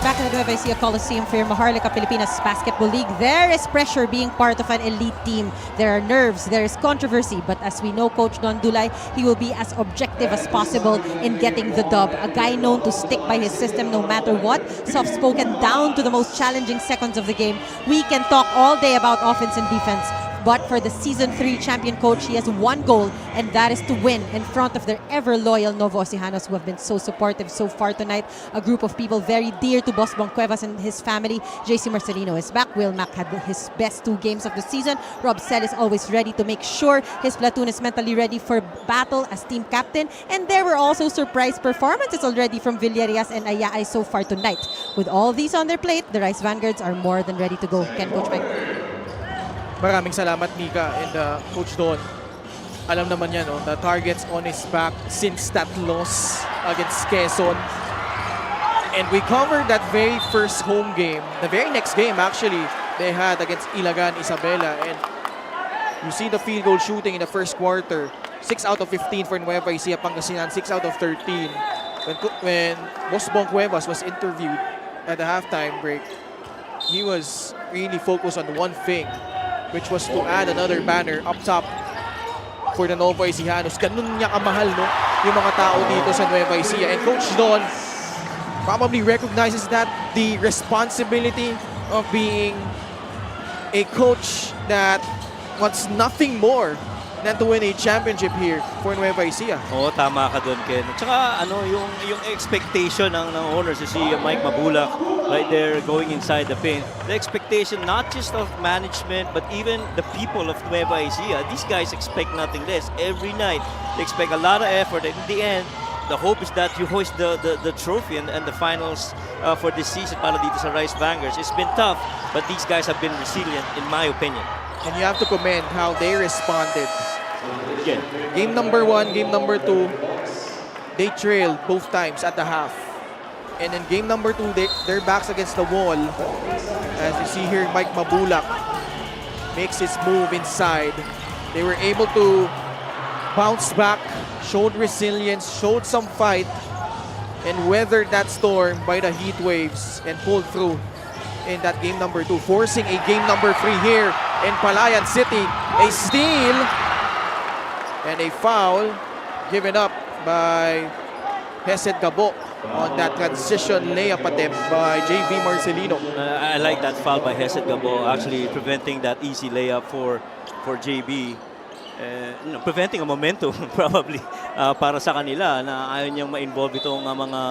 [SPEAKER 1] Back in the Nueva Ecija Coliseum for your Maharlika Pilipinas Basketball League, there is pressure being part of an elite team. There are nerves, there is controversy, but as we know, Coach Don Dulay, he will be as objective as possible in getting the dub. A guy known to stick by his system no matter what, soft-spoken down to the most challenging seconds of the game. We can talk all day about offense and defense, but for the Season 3 champion coach, he has one goal, and that is to win in front of their ever-loyal Novo Ecijanos who have been so supportive so far tonight. A group of people very dear to Boss Bong Cuevas and his family. JC Marcelino is back. Will Mac had his best 2 games of the season. Rob Sell is always ready to make sure his platoon is mentally ready for battle as team captain. And there were also surprise performances already from Villarias and Ayaay so far tonight. With all these on their plate, the Rice Vanguards are more than ready to go. Ken, Coach Mike.
[SPEAKER 4] Maraming salamat, Mika, and Coach Don. Alam naman yan, the targets on his back since that loss against Quezon. And we covered that very first home game. The very next game, actually, they had against Ilagan, Isabela. And you see the field goal shooting in the first quarter. 6 out of 15 for Nueva Ecija, Pangasinan, 6 out of 13. When Boss Bong Cuevas was interviewed at the halftime break, he was really focused on one thing, which was to add another banner up top for the Nueva Ecijanos. Ganun niya kamahal, no? Yung mga tao dito sa Nueva Ecija. And Coach Don probably recognizes that the responsibility of being a coach that wants nothing more than to win a championship here for Nueva Ecija.
[SPEAKER 5] Oo, tama ka doon, Ken. Tsaka yung expectation ng owners, si Mike Mabulak right there going inside the paint. The expectation not just of management but even the people of Nueva Ecija. These guys expect nothing less. Every night they expect a lot of effort, and in the end the hope is that you hoist the trophy and the finals for this season para dito sa Rice Vanguards. It's been tough, but these guys have been resilient in my opinion.
[SPEAKER 4] And you have to commend how they responded.
[SPEAKER 5] Yeah.
[SPEAKER 4] Game number 1, game number 2, they trailed both times at the half. And in game number 2, their backs against the wall. As you see here, Mike Mabulak makes his move inside. They were able to bounce back, showed resilience, showed some fight, and weathered that storm by the Heatwaves and pulled through in that game number 2, forcing a game number 3 here in Palayan City. A steal and a foul given up by Hesed Gabo on that transition layup attempt by JV Marcelino.
[SPEAKER 5] I like that foul by Hesed Gabo, actually preventing that easy layup for JB. preventing a momentum probably para sa kanila na ayaw niyang ma-involve itong mga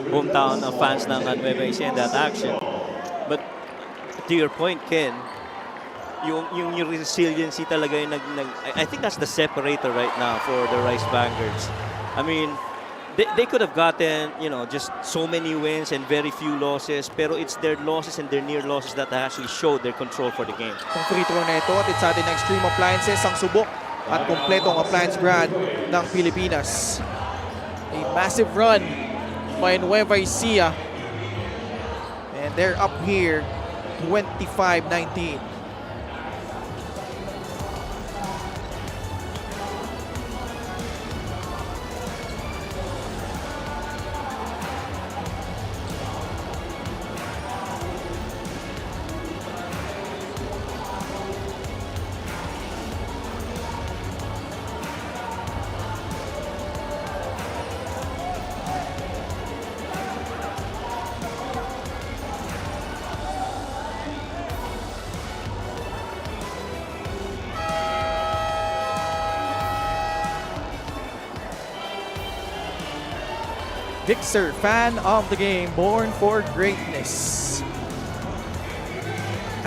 [SPEAKER 5] hometown fans ng Nueva Ecija in that action. But to your point, Ken, yung resiliency talaga yung I think that's the separator right now for the Rice Vanguards. I mean, they could have gotten, just so many wins and very few losses, pero it's their losses and their near losses that actually showed their control for the game.
[SPEAKER 4] Ang free throw na ito at it's atin ng Extreme Appliances, ang subok at kompletong appliance brand ng Pilipinas. A massive run by Nueva Ecija. And they're up here 25-19. Dixer, fan of the game, born for greatness.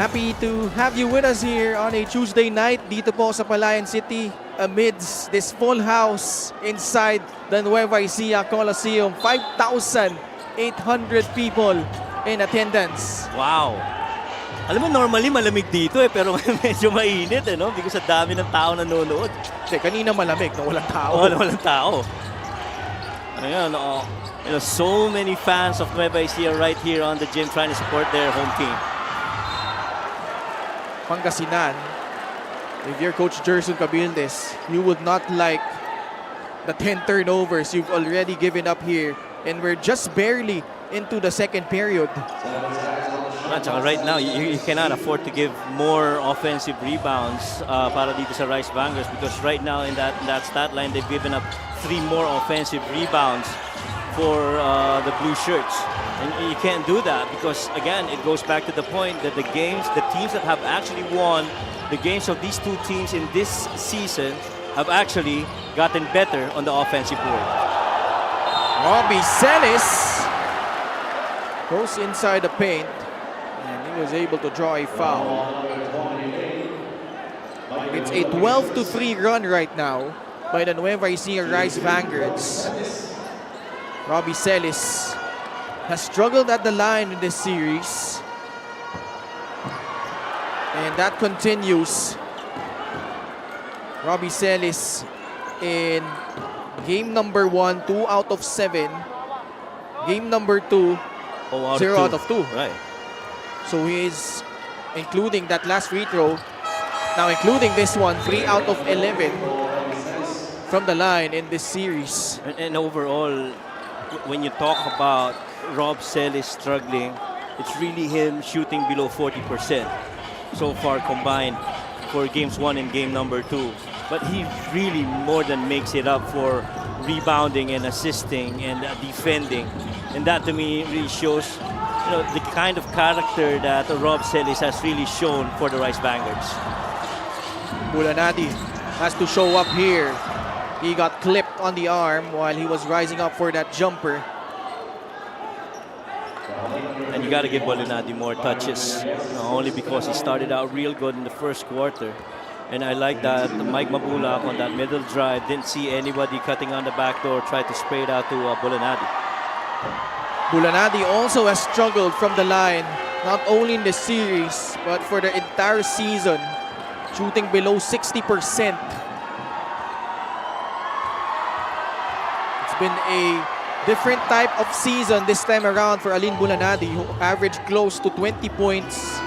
[SPEAKER 4] Happy to have you with us here on a Tuesday night dito po sa Palayan City amidst this full house inside the Nueva Ecija Coliseum. 5,800 people in attendance.
[SPEAKER 5] Wow! Alam mo, normally malamig dito pero medyo mainit no? Because sa dami ng tao nanonood.
[SPEAKER 4] Kasi kanina malamig, walang tao.
[SPEAKER 5] Walang tao. Ayan, so many fans of Nueva Ecija right here on the gym trying to support their home team.
[SPEAKER 4] Pangasinan, if you're Coach Jerson Cabildes, you would not like the 10 turnovers you've already given up here. And we're just barely into the second period.
[SPEAKER 5] Right now, you cannot afford to give more offensive rebounds para dito sa Rice Vanguards because right now in that stat line, they've given up 3 more offensive rebounds for the blue shirts. And you can't do that because, again, it goes back to the point that the teams that have actually won the games of these two teams in this season have actually gotten better on the offensive board.
[SPEAKER 4] Robbie Celis goes inside the paint and he was able to draw a foul. It's a 12-3 run right now by the Nueva Ecija Rice Vanguards. Robbie Celis has struggled at the line in this series. And that continues. Robbie Celis in game number 1, 2 out of 7. Game number 2, 0 out of 2.
[SPEAKER 5] Right.
[SPEAKER 4] So he is including that last free throw. Now including this one, 3 out of 11 from the line in this series.
[SPEAKER 5] And overall, when you talk about Rob Celis struggling, it's really him shooting below 40% so far combined for games 1 and game number 2. But he really more than makes it up for rebounding and assisting and defending. And that to me really shows the kind of character that Rob Celis has really shown for the Rice Vanguards.
[SPEAKER 4] Bulanadi has to show up here. He got clipped on the arm while he was rising up for that jumper.
[SPEAKER 5] And you got to give Bulanadi more touches, only because he started out real good in the first quarter. And I like that Mike Mabulak on that middle drive didn't see anybody cutting on the back door, tried to spray it out to Bulanadi.
[SPEAKER 4] Bulanadi also has struggled from the line, not only in the series, but for the entire season, shooting below 60%. It's been a different type of season this time around for Alin Bulanadi, who averaged close to 20 points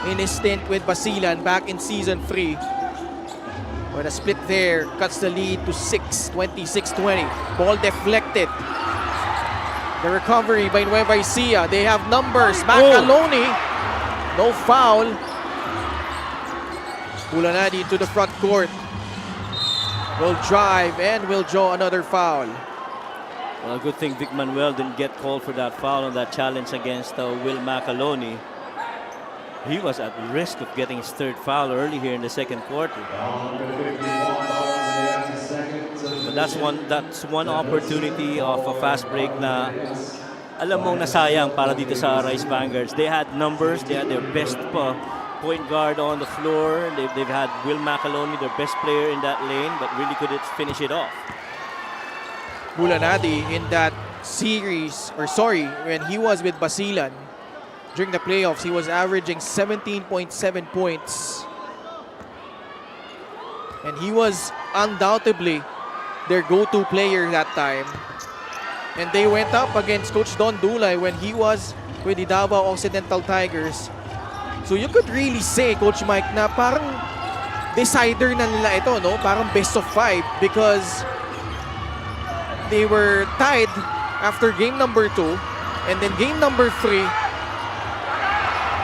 [SPEAKER 4] in his stint with Basilan back in season 3. But a split there cuts the lead to 6, 26-20. Ball deflected. The recovery by Nueva Ecija. They have numbers. McAloney, no foul. Bulanadi to the front court. Will drive and will draw another foul.
[SPEAKER 5] Well, good thing Vic Manuel didn't get called for that foul on that challenge against Will McAloney. He was at risk of getting his third foul early here in the second quarter. But that's one opportunity of a fast break na alam mong nasayang para dito sa Rice Vanguards. They had numbers, they had their best point guard on the floor. They've had Will McAloney, their best player in that lane, but really couldn't finish it off.
[SPEAKER 4] Bulanadi in that series, when he was with Basilan during the playoffs, he was averaging 17.7 points. And he was undoubtedly their go-to player that time. And they went up against Coach Don Dulay when he was with the Davao Occidental Tigers. So you could really say, Coach Mike, na parang decider na nila ito, no? Parang best of 5 because they were tied after game number 2 and then game number 3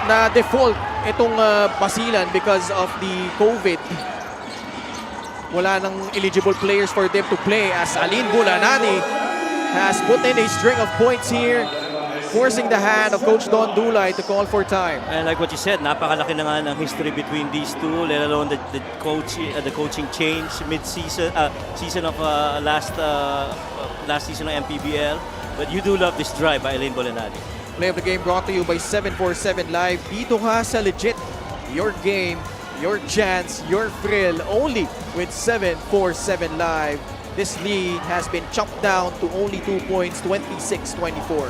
[SPEAKER 4] na default itong Basilan because of the COVID. Wala nang eligible players for them to play as Alin Bulanadi has put in a string of points here, forcing the hand of Coach Don Dulay to call for time.
[SPEAKER 5] And like what you said, napakalaki na nga ng history between these two, let alone the coaching change mid-season, season of last season of MPBL. But you do love this drive by Alin Bulanadi.
[SPEAKER 4] Play of the game brought to you by 747 Live. Dito ka sa legit, your game, your chance, your thrill, only with 747 Live. This lead has been chopped down to only 2 points, 26-24.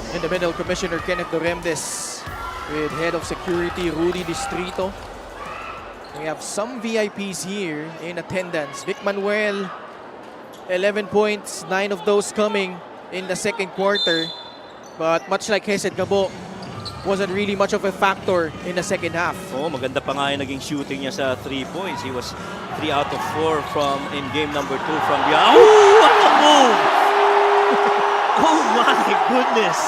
[SPEAKER 4] In the middle, Commissioner Kenneth Doremdes with Head of Security Rudy Distrito. We have some VIPs here in attendance. Vic Manuel, 11 points, 9 of those coming in the second quarter. But much like Hesed Gabo, wasn't really much of a factor in the second half.
[SPEAKER 5] Oh, maganda pa nga yung naging shooting niya sa 3 points. He was 3 out of 4 in game number 2 from the... Oh, what a move! Oh my goodness!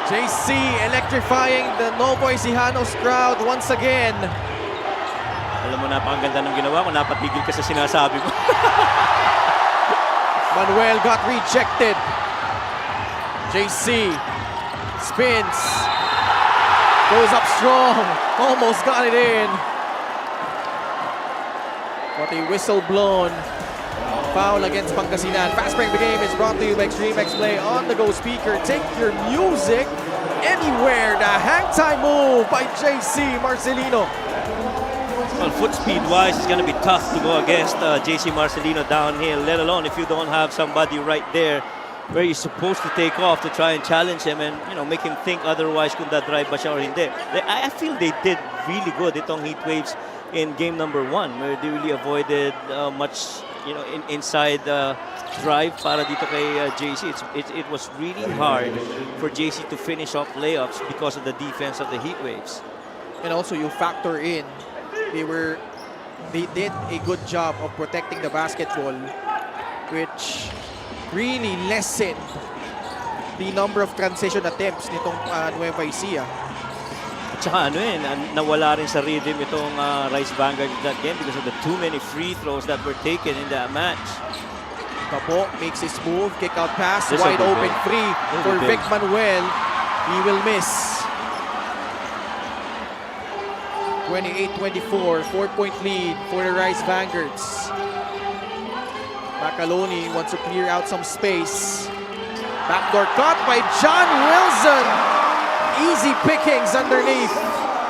[SPEAKER 4] JC electrifying the Novo Ecijanos crowd once again.
[SPEAKER 5] Alam mo, napakaganda ng ginawa ko. Napatigil ka sa sinasabi mo.
[SPEAKER 4] Manuel got rejected. JC spins. Goes up strong. Almost got it in. But a whistle blown. Foul against Pangasinan. Fast break the game is brought to you by Extreme X Play on the go speaker. Take your music anywhere. The hang time move by JC Marcelino.
[SPEAKER 5] Well, foot speed wise, it's going to be tough to go against JC Marcelino downhill, let alone if you don't have somebody right there where you're supposed to take off to try and challenge him and, you know, make him think otherwise kung da-drive ba siya or hindi. I feel they did really good itong Heatwaves in game number 1 where they really avoided much, you know, inside drive para dito kay JC. It was really hard for JC to finish off layups because of the defense of the Heatwaves.
[SPEAKER 4] And also you factor in, they did a good job of protecting the basketball, which really lessened the number of transition attempts nitong Nueva Ecija.
[SPEAKER 5] At saka nawala rin sa rhythm itong Rice Vanguard in that game because of the too many free throws that were taken in that match.
[SPEAKER 4] Gabo makes his move, kick out pass,
[SPEAKER 5] This
[SPEAKER 4] wide
[SPEAKER 5] will be
[SPEAKER 4] open
[SPEAKER 5] big.
[SPEAKER 4] free for
[SPEAKER 5] Big.
[SPEAKER 4] Vic Manuel. He will miss. 28-24, 4-point lead for the Rice Vanguards. McAloney wants to clear out some space. Backdoor cut by John Wilson. Easy pickings underneath.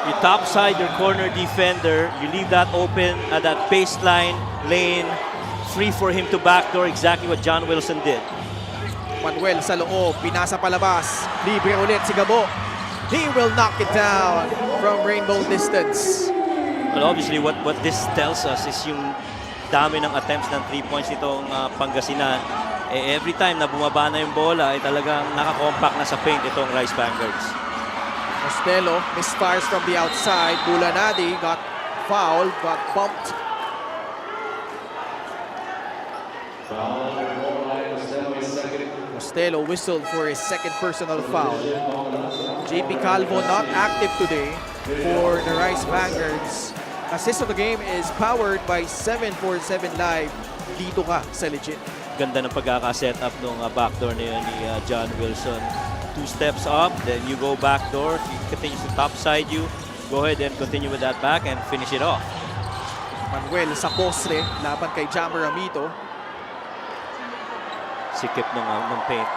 [SPEAKER 5] You topside your corner defender, you leave that open at that baseline lane, free for him to backdoor, exactly what John Wilson did.
[SPEAKER 4] Manuel sa loob, pinasa palabas. Libre ulit si Gabo. He will knock it down from rainbow distance.
[SPEAKER 5] Well, obviously, what this tells us is yung dami ng attempts ng 3 points nitong Pangasinan. Every time na bumaba na yung bola, talagang nakakompact na sa paint itong Rice Vanguards.
[SPEAKER 4] Costello misfires from the outside. Bulanadi got fouled, got bumped. Costello whistled for his second personal foul. JP Calvo not active today for the Rice Vanguards. Assist of the game is powered by 747 Live. Dito ka sa legit.
[SPEAKER 5] Ganda ng pagkaka-set up ng backdoor na yun ni John Wilson. 2 steps up, then you go backdoor. He continues to topside you. Go ahead and continue with that back and finish it off.
[SPEAKER 4] Manuel sa postre, laban kay Jammer Amito.
[SPEAKER 5] Sikip ng paint.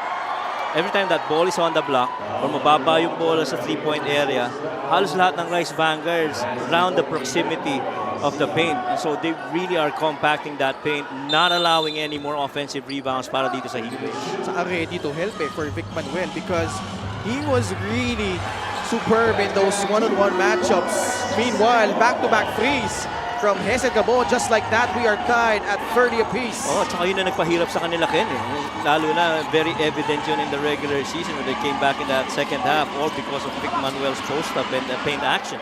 [SPEAKER 5] Every time that ball is on the block or mababa yung ball sa 3-point area, halos lahat ng Rice Vanguards around the proximity of the paint. And so they really are compacting that paint, not allowing any more offensive rebounds para dito sa Heatwaves.
[SPEAKER 4] Saka ready to help for Vic Manuel because he was really superb in those one-on-one matchups. Meanwhile, back-to-back threes from Hesed Gabo. Just like that, we are tied at 30 apiece.
[SPEAKER 5] Oh, tsaka yun na nagpahirap sa kanila, Ken. Lalo na, very evident yun in the regular season when they came back in that second half, all because of Vic Manuel's post-up and paint action.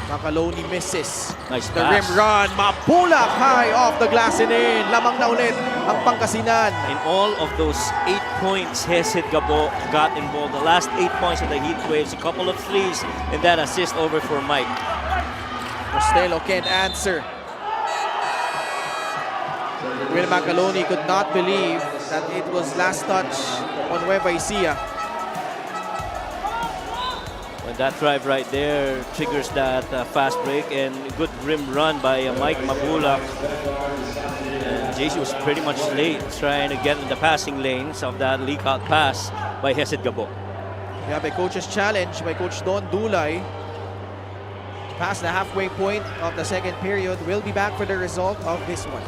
[SPEAKER 4] McAloney misses.
[SPEAKER 5] Nice
[SPEAKER 4] The
[SPEAKER 5] pass.
[SPEAKER 4] rim run. Mapulak high off the glass and in. Lamang na ulit ang Pangasinan.
[SPEAKER 5] In all of those 8 points, Hesed Gabo got involved. The last 8 points of the Heatwaves, a couple of threes, and that assist over for Mike.
[SPEAKER 4] Costello can't answer. Will McAloney could not believe that it was last touch on Nueva Ecija.
[SPEAKER 5] And that drive right there triggers that fast break and good rim run by Mike Mabulak. And JC was pretty much late trying to get in the passing lanes of that leak out pass by Hesed Gabo.
[SPEAKER 4] We have a coach's challenge by Coach Don Dulay. Past the halfway point of the second period. We'll be back for the result of this one.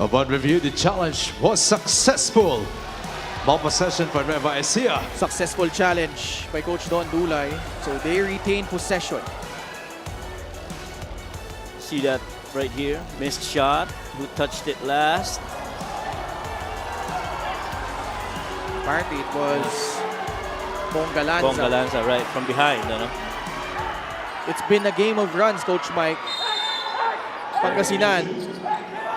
[SPEAKER 8] Upon review, the challenge was successful. Ball possession for Nueva Ecija.
[SPEAKER 4] Successful challenge by Coach Don Dulay. So they retain possession.
[SPEAKER 5] See that right here? Missed shot. Who touched it last?
[SPEAKER 4] Apparently it was Bongalanza.
[SPEAKER 5] Bongalanza, right from behind.
[SPEAKER 4] It's been a game of runs, Coach Mike. Pangasinan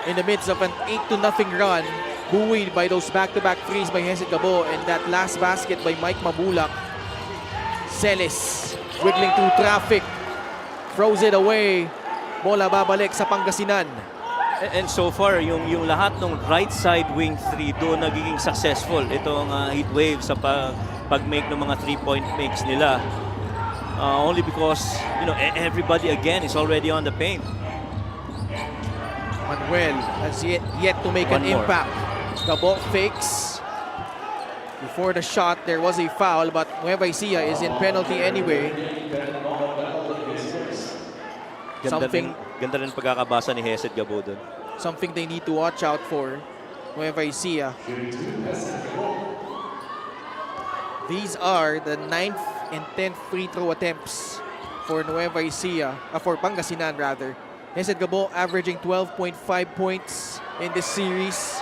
[SPEAKER 4] in the midst of an 8-0 run, buoyed by those back-to-back threes by Hesed Gabo and that last basket by Mike Mabulak. Celis wiggling through traffic, throws it away. Bola babalik sa Pangasinan.
[SPEAKER 5] And so far, yung lahat ng right side wing 3 doon nagiging successful. Itong Heatwaves sa pag-make ng mga 3-point makes nila. Only because, everybody again is already on the paint.
[SPEAKER 4] Manuel has yet to make an impact. Gabo fakes. Before the shot, there was a foul, but Nueva Ecija is in penalty anyway.
[SPEAKER 5] Ganda rin pagkakabasa ni Hesed Gabo doon.
[SPEAKER 4] Something they need to watch out for, Nueva Ecija. These are the 9th and 10th free throw attempts for Nueva Ecija, for Pangasinan rather. Hesed Gabo averaging 12.5 points in this series.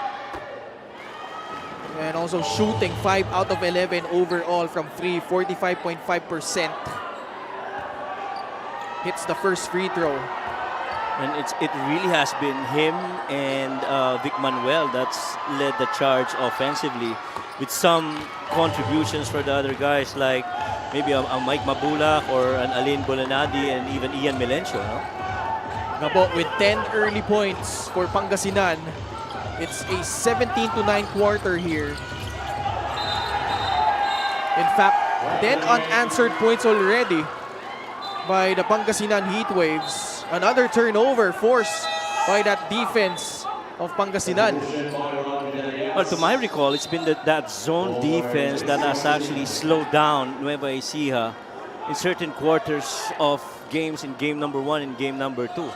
[SPEAKER 4] And also shooting 5 out of 11 overall from 3, 45.5%. Hits the first free throw.
[SPEAKER 5] And it really has been him and Vic Manuel that's led the charge offensively, with some contributions for the other guys like maybe a Mike Mabulak or an Alin Bolanadi and even Ian Melencio.
[SPEAKER 4] Gabo with 10 early points for Pangasinan. It's a 17-9 quarter here. In fact, 10 unanswered points already by the Pangasinan Heatwaves. Another turnover forced by that defense of Pangasinan.
[SPEAKER 5] Well, to my recall, it's been that zone defense that has actually slowed down Nueva Ecija in certain quarters of games in game number 1 and game number 2.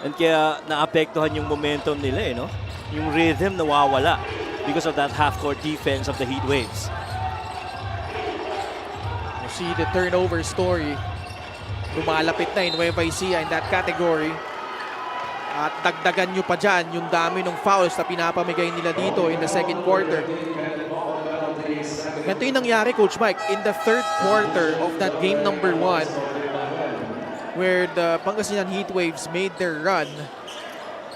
[SPEAKER 5] And kaya naapektuhan yung momentum nila, no? Yung rhythm nawawala because of that half-court defense of the Heatwaves.
[SPEAKER 4] You see the turnover story. Lumalapit na in Nueva Ecija in that category. At dagdagan nyo pa dyan yung dami ng fouls na pinapamigay nila dito in the second quarter. Ganito yung nangyari, Coach Mike, in the third quarter of that game number 1 where the Pangasinan Heatwaves made their run.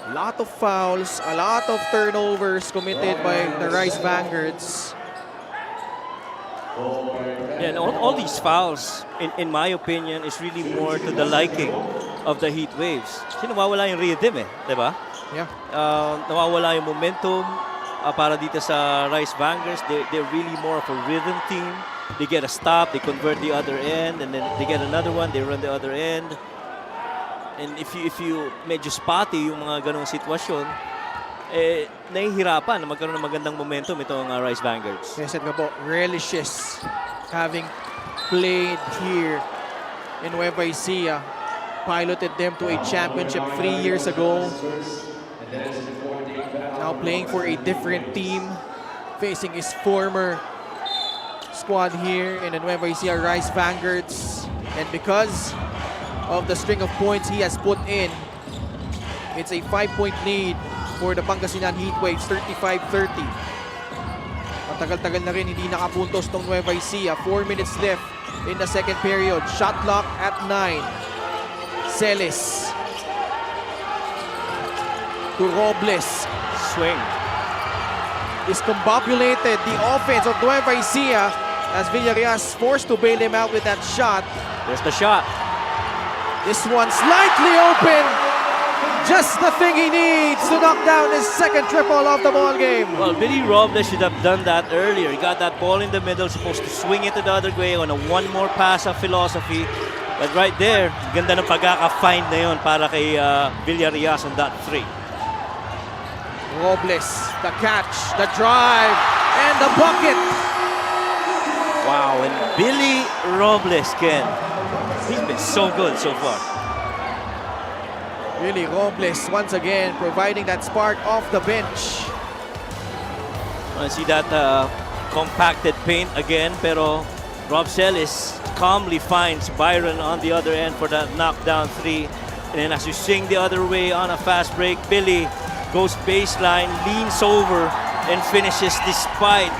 [SPEAKER 4] A lot of fouls, a lot of turnovers committed by the Rice Vanguards.
[SPEAKER 5] Yeah, and all these fouls, in my opinion, is really more to the liking of the Heatwaves. Kasi nawawala yung rhythm di ba?
[SPEAKER 4] Yeah.
[SPEAKER 5] Nawawala yung momentum para dito sa Rice Vanguards. They're really more of a rhythm team. They get a stop, they convert the other end, and then they get another one, they run the other end. And if you medyo spotty yung mga ganong sitwasyon, nahihirapan na magkaroon ng magandang momentum itong Rice Vanguards.
[SPEAKER 4] Yes, at po, relishes having played here in Nueva Ecija. Piloted them to a championship 3 years ago. Now playing for a different team, facing his former squad here in the Nueva Ecija Rice Vanguards. And because of the string of points he has put in, it's a 5-point lead for the Pangasinan Heatwaves, 35-30. Matagal-tagal na rin hindi nakapuntos tong Nueva Ecija. 4 minutes left in the second period. Shot clock at 9. Celis to Robles.
[SPEAKER 5] Swing.
[SPEAKER 4] Discombobulated the offense of Nueva Ecija as Villarreal forced to bail him out with that shot.
[SPEAKER 5] There's the shot.
[SPEAKER 4] This one slightly open. Just the thing he needs to knock down his second triple of the ball game.
[SPEAKER 5] Well, Billy Robles should have done that earlier. He got that ball in the middle, supposed to swing it to the other way on a one more pass of philosophy. But right there, ganda ng pagkaka-find na yun para kay Villarreal on that 3.
[SPEAKER 4] Robles, the catch, the drive, and the bucket.
[SPEAKER 5] Wow, and Billy Robles, Ken, he's been so good so far.
[SPEAKER 4] Really, Robles once again providing that spark off the bench.
[SPEAKER 5] I see that compacted paint again, pero Rob Celis calmly finds Byron on the other end for that knockdown 3. And then as you swing the other way on a fast break, Billy goes baseline, leans over, and finishes despite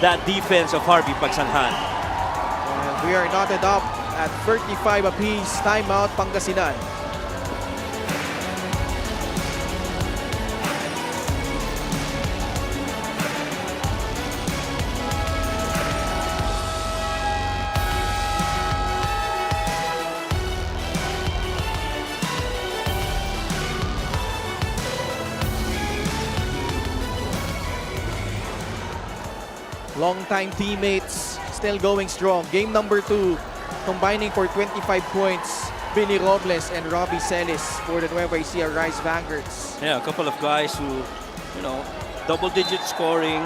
[SPEAKER 5] that defense of Harvey Pagsanhan.
[SPEAKER 4] And we are knotted up at 35 apiece. Timeout, Pangasinan. Long-time teammates, still going strong. Game number 2, combining for 25 points. Billy Robles and Robbie Celis for the Nueva Ecija Rice Vanguards.
[SPEAKER 5] Yeah, a couple of guys who, double-digit scoring,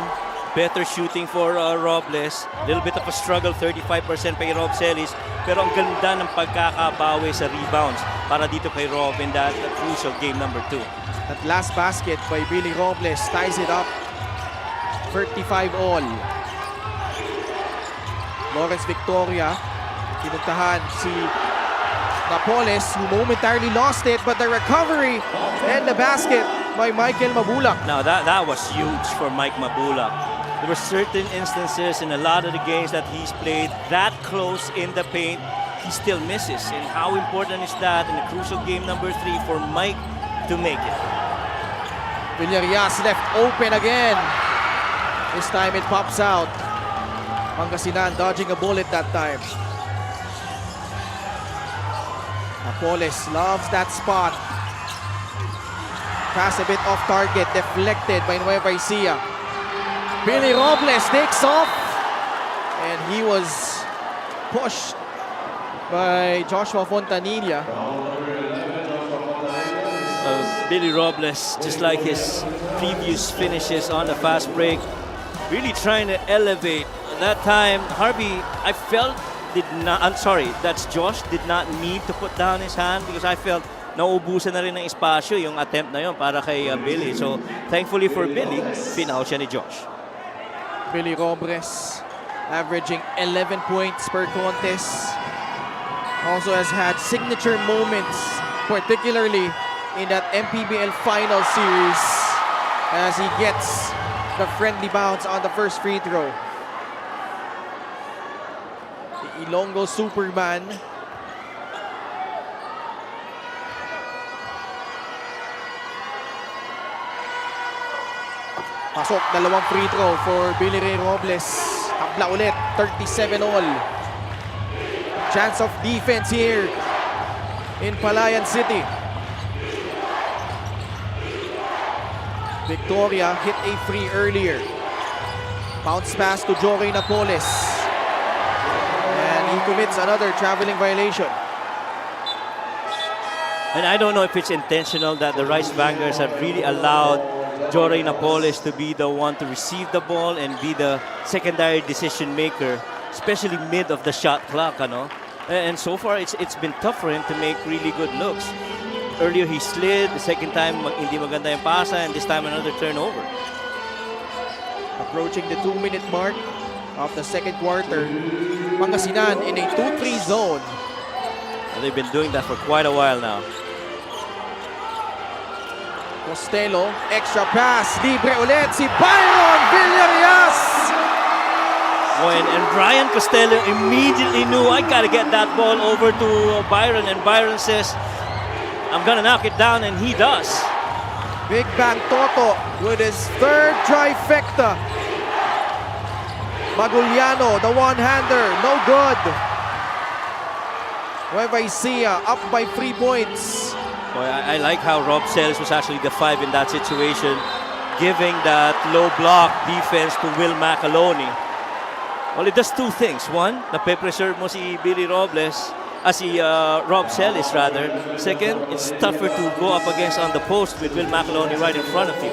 [SPEAKER 5] better shooting for Robles. A little bit of a struggle, 35% kay Rob Celis. Pero ang ganda ng pagkakabawi sa rebounds para dito kay Rob in that crucial game number 2.
[SPEAKER 4] That last basket by Billy Robles ties it up. 35 all. Lawrence Victoria, pinuntahan si Napoles, who momentarily lost it, but the recovery and the basket by Michael Mabulak.
[SPEAKER 5] Now that was huge for Mike Mabulak. There were certain instances in a lot of the games that he's played that close in the paint, he still misses. And how important is that in a crucial game number 3 for Mike to make it?
[SPEAKER 4] Villarreal left open again. This time it pops out. Pangasinan dodging a bullet that time. Napoles loves that spot. Pass a bit off target, deflected by Nueva Ecija. Billy Robles takes off, and he was pushed by Joshua Fontanilla.
[SPEAKER 5] Billy Robles, just like his previous finishes on the fast break, really trying to elevate. That time, Harvey, I felt that's Josh, did not need to put down his hand because I felt nauubusan na rin ng espasyo yung attempt na yun para kay Billy. So, thankfully for Billy, final siya ni Josh.
[SPEAKER 4] Billy Robles averaging 11 points per contest. Also has had signature moments, particularly in that MPBL final series as he gets the friendly bounce on the first free throw. The Ilonggo Superman pasok, dalawang free throw for Billy Ray Robles. Tabla ulit, 37 all. Chance of defense here in Palayan City. Victoria hit a free earlier. Bounce pass to Jory Napoles. And he commits another traveling violation.
[SPEAKER 5] And I don't know if it's intentional that the Rice Vanguards have really allowed Jory Napoles to be the one to receive the ball and be the secondary decision maker, especially mid of the shot clock, ano? And so far, it's been tough for him to make really good looks. Earlier, he slid. The second time, hindi maganda yung pasa, and this time, another turnover.
[SPEAKER 4] Approaching the 2-minute mark of the second quarter. Pangasinan in a 2-3 zone.
[SPEAKER 5] And they've been doing that for quite a while now.
[SPEAKER 4] Costello, extra pass, libre ulit si Byron Villarias.
[SPEAKER 5] And Brian Costello immediately knew, I got to get that ball over to Byron. And Byron says, I'm going to knock it down, and he does.
[SPEAKER 4] Big Bang Toto with his third trifecta. Maguliano, the one-hander, no good. Nueva Ecija up by 3 points.
[SPEAKER 5] Boy, I like how Rob Sells was actually the 5 in that situation, giving that low block defense to Will McAloney. Well, it does two things. One, nape-preserve mo si Billy Robles, si Rob Sells rather. Second, it's tougher to go up against on the post with Will McAloney right in front of you.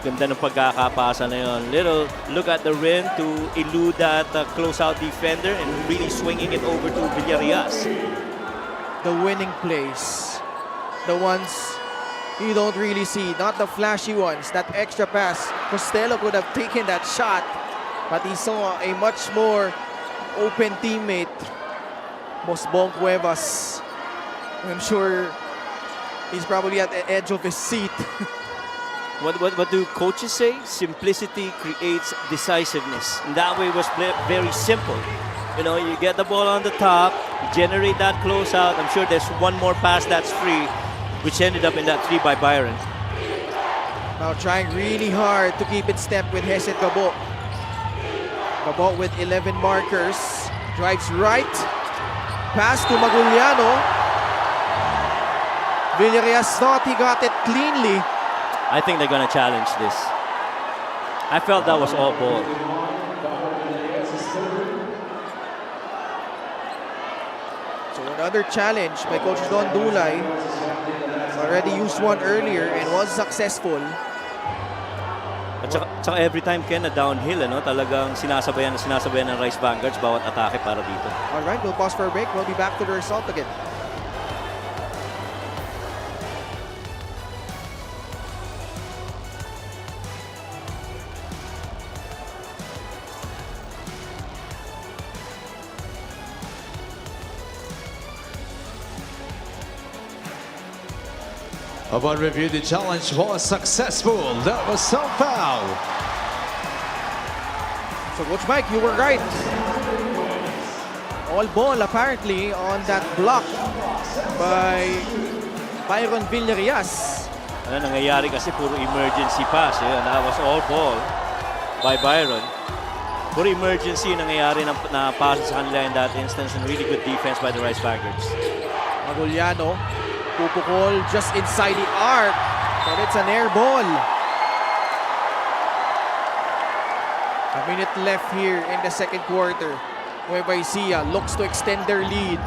[SPEAKER 5] Ganda ng pagkakapasa na yun. Little look at the rim to elude that close-out defender and really swinging it over to Villarias.
[SPEAKER 4] The winning plays, the ones you don't really see, not the flashy ones. That extra pass, Costello could have taken that shot, but he saw a much more open teammate, Mosbong Cuevas. I'm sure he's probably at the edge of his seat.
[SPEAKER 5] What do coaches say? Simplicity creates decisiveness. And that way was very simple. You know, you get the ball on the top, you generate that closeout. I'm sure there's one more pass that's free, which ended up in that 3 by Byron.
[SPEAKER 4] Now trying really hard to keep in step with Heset Gabo. Gabo with 11 markers. Drives right. Pass to Maguliano. Villarias thought he got it cleanly.
[SPEAKER 5] I think they're going to challenge this. I felt that was all ball.
[SPEAKER 4] So another challenge by Coach Don Dulay. Already used one earlier and was successful.
[SPEAKER 5] At saka every time Ken na downhill, ano, talagang sinasabayan ng Rice Vanguards bawat atake para dito.
[SPEAKER 4] Alright, we'll pause for a break. We'll be back to the result again.
[SPEAKER 8] Upon review, the challenge was successful. That was some foul.
[SPEAKER 4] So Coach Mike, you were right. All ball apparently on that block by Byron Villarias.
[SPEAKER 5] Ano nangyayari kasi puro emergency pass. Yun, that was all ball by Byron. Puro emergency nangyayari na pass sa kanila in that instance, and really good defense by the Rice Vanguards.
[SPEAKER 4] Maguliano, pupukol just inside the arc, but it's an air ball. A minute left here in the second quarter. Nueva Ecija looks to extend their lead.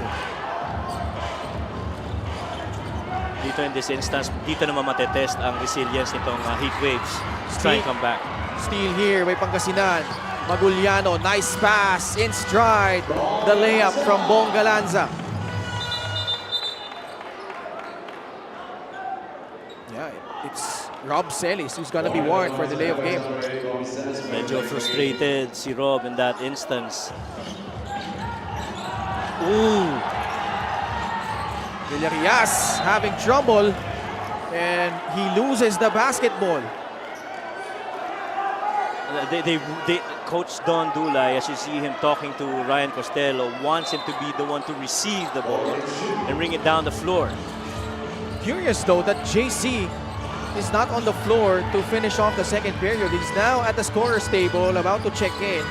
[SPEAKER 4] The
[SPEAKER 5] dito in this instance, dito naman matetest ang resilience nitong Heatwaves. Try and come back.
[SPEAKER 4] Steal here by Pangasinan. Maguliano, nice pass in stride. The layup from Bong Galanza. Yeah, it's Rob Celis who's gonna be warned for delay of game.
[SPEAKER 5] Medyo frustrated si Rob in that instance. Ooh!
[SPEAKER 4] Villarias having trouble and he loses the basketball.
[SPEAKER 5] Coach Don Dulay, as you see him talking to Ryan Costello, wants him to be the one to receive the ball and bring it down the floor.
[SPEAKER 4] Curious though that JC is not on the floor to finish off the second period. He's now at the scorer's table about to check in.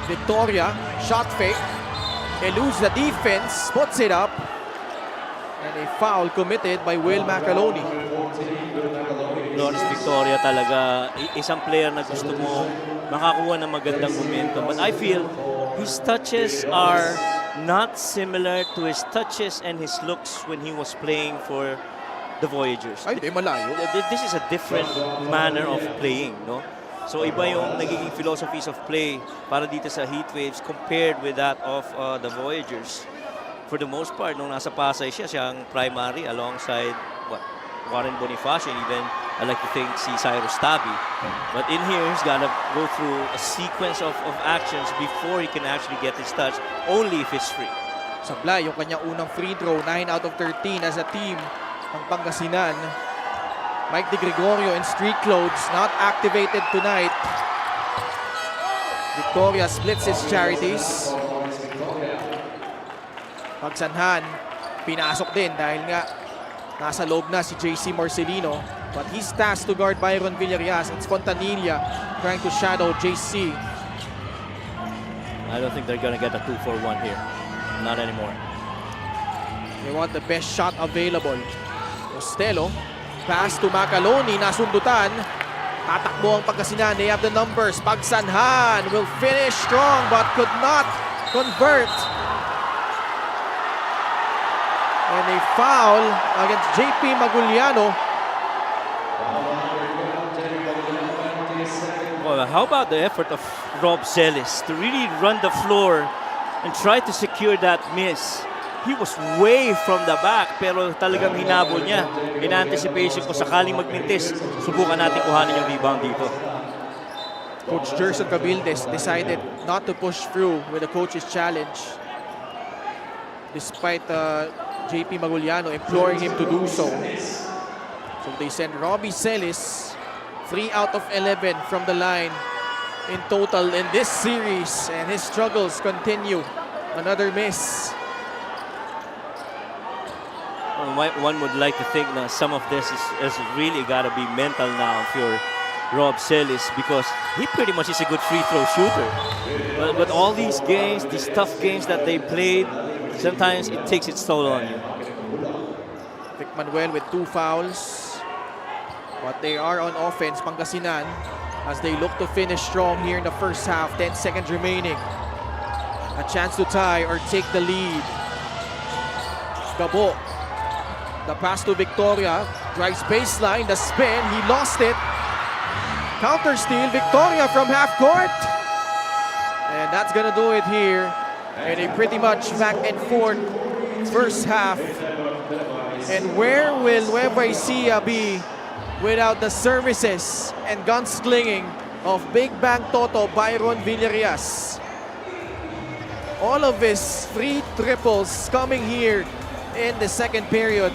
[SPEAKER 4] Victoria, shot fake, eludes the defense, puts it up, and a foul committed by Will McAloney.
[SPEAKER 5] Lawrence Victoria talaga, isang player na gusto mo makakuha ng magandang momentum. But I feel his touches are not similar to his touches and his looks when he was playing for the Voyagers.
[SPEAKER 4] Ay, di malayo.
[SPEAKER 5] This is a different manner of playing, no? So iba yung nagiging philosophies of play para dito sa Heatwaves compared with that of the Voyagers. For the most part, nung nasa Pasay siya ang primary alongside Warren Bonifacio, and even I like to think si Cyrus Tabi. But in here, he's got to go through a sequence of actions before he can actually get his touch, only if it's free.
[SPEAKER 4] Sablay, yung kanyang unang free throw, 9 out of 13 as a team ng Pangasinan. Mike De Gregorio in street clothes, not activated tonight. Victoria splits his charities. Pagsanhan, pinasok din dahil nga nasa loob na si JC Marcelino. But he's tasked to guard Byron Villarias. It's Fontanilla trying to shadow JC.
[SPEAKER 5] I don't think they're going to get a 2-4-1 here. Not anymore.
[SPEAKER 4] They want the best shot available. Costello, pass to McAloney, nasundutan. Tatakbo ang Pangasinan, they have the numbers. Pagsanhan will finish strong but could not convert. And a foul against JP Maguliano.
[SPEAKER 5] Well, how about the effort of Rob Celis to really run the floor and try to secure that miss? He was way from the back pero talagang hinabol niya. In anticipation ko sakaling magmintis, subukan natin kuhanin yung rebound dito.
[SPEAKER 4] Coach Gerson Cabildes decided not to push through with the coach's challenge. Despite JP Maguliano imploring him to do so. So they send Robbie Celis 3 out of 11 from the line in total in this series, and his struggles continue. Another miss.
[SPEAKER 5] One would like to think that some of this is really got to be mental now if you're Rob Celis, because he pretty much is a good free throw shooter. But all these games, these tough games that they played, sometimes it takes its toll on you.
[SPEAKER 4] Vic Manuel with 2 fouls. But they are on offense, Pangasinan, as they look to finish strong here in the first half. 10 seconds remaining. A chance to tie or take the lead. Gabo. The pass to Victoria. Drives baseline, the spin. He lost it. Counter steal, Victoria from half court. And that's gonna do it here. And a pretty much back and forth first half. And where will Nueva Ecija be without the services and gunslinging of Big Bang Toto Byron Villarias? All of his free triples coming here in the second period.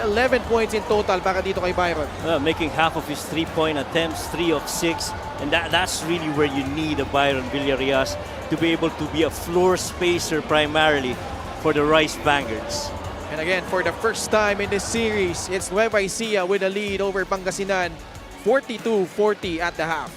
[SPEAKER 4] 11 points in total para dito kay Byron.
[SPEAKER 5] Making half of his three-point attempts, 3 of 6. And that's really where you need a Byron Villarias to be able to be a floor spacer primarily for the Rice Vanguards.
[SPEAKER 4] And again, for the first time in this series, it's Nueva Ecija with a lead over Pangasinan, 42-40 at the half.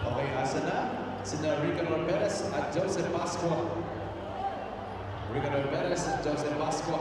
[SPEAKER 9] Okay, asa na? Sina Ricardo Perez at Joseph Pascua. Ricardo Perez at Joseph Pascua.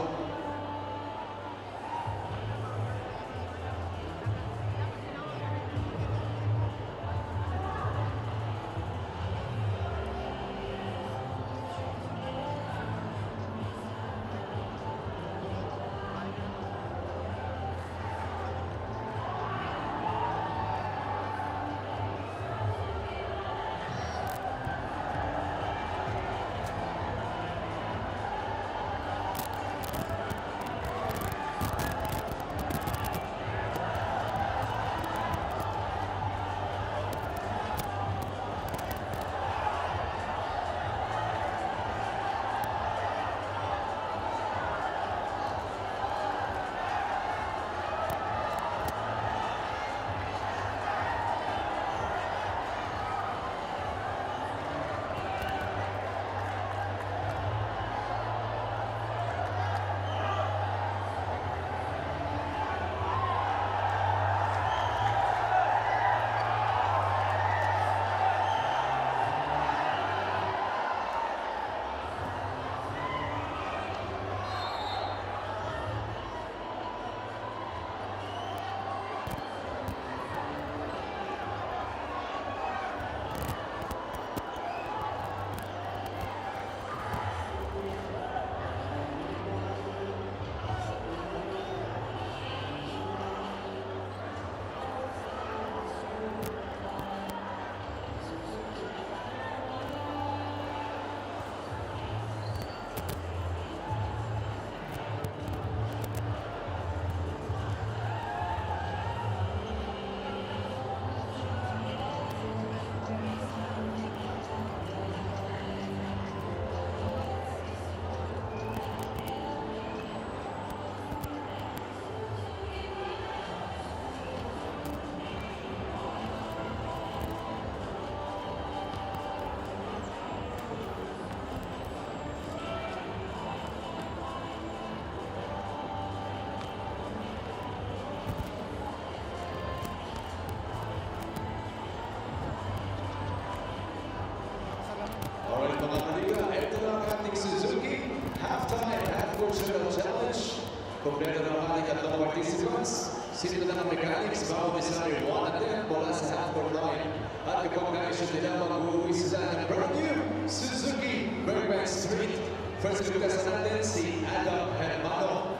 [SPEAKER 9] Kompleto ng ating tatlong participants. Sinundan ng mechanics, bawat isa ay 1 attempt mula sa half-court line. At kapag-naisyon nila mag-uwi sila ng brand new Suzuki Burbank Street. First contestant natin si Adam Hermano.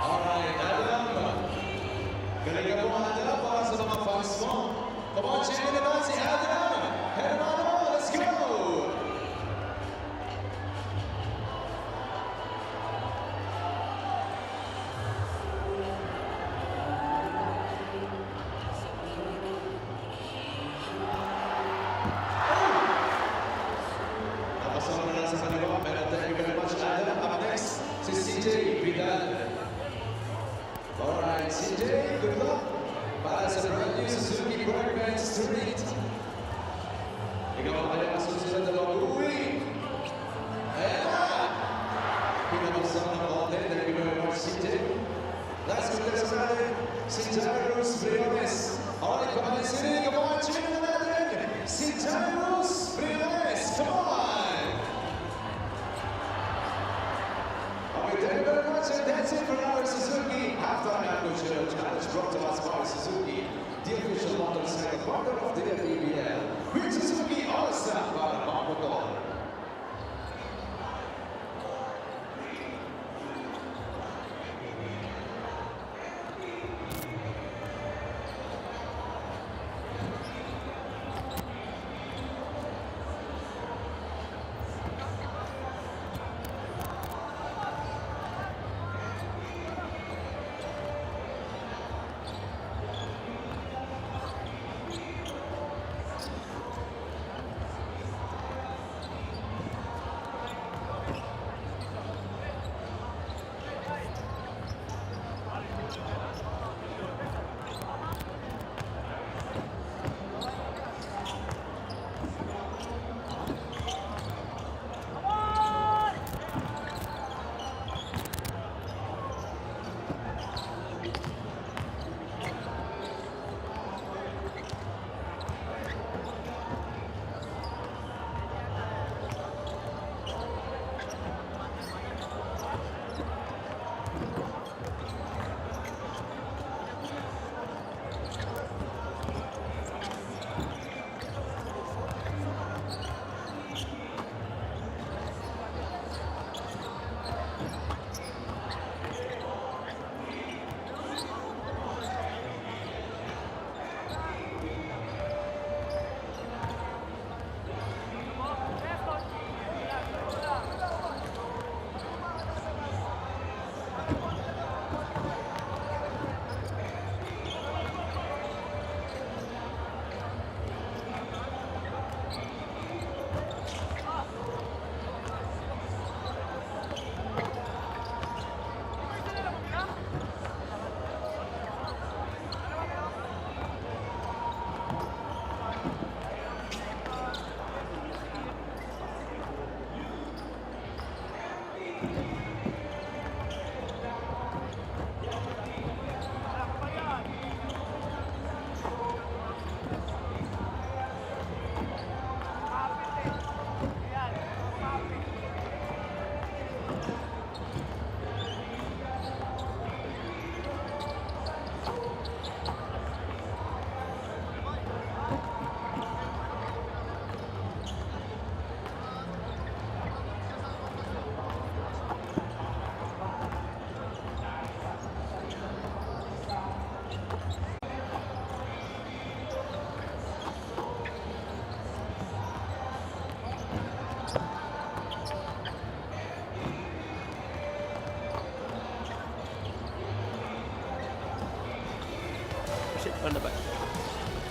[SPEAKER 9] Alright, Adam. Galing ka po Adam para sa mga fans mo. Come on, check in naman si Adam Hermano. Let's go! CJ Vidal. Alright, CJ, good luck. Para sa brand new Suzuki Vanguards Street. Ikaw ang kanyang susunod na mag-uwi. Ayan na! Pinabagsak ng konti. Thank you very much, CJ. Last contestant natin, si Jairus Briones. Alright, Pangasinan, come on, cheer na natin. Si Jairus Briones, come on! Okay, thank you very much, and that's it for our Suzuki halftime amateur challenge brought to us by Suzuki, the official motorcycle partner of the MPBL. We're Suzuki All-Star para Mamotor.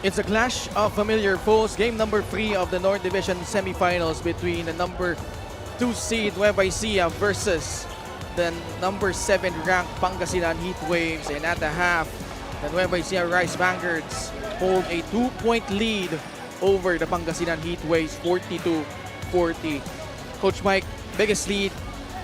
[SPEAKER 4] It's a clash of familiar foes. Game number 3 of the North Division semifinals between the number 2 seed Nueva Ecija versus the number 7 ranked Pangasinan Heatwaves. And at the half, the Nueva Ecija Vanguards hold a 2-point lead over the Pangasinan Heatwaves, 42-40. Coach Mike, biggest lead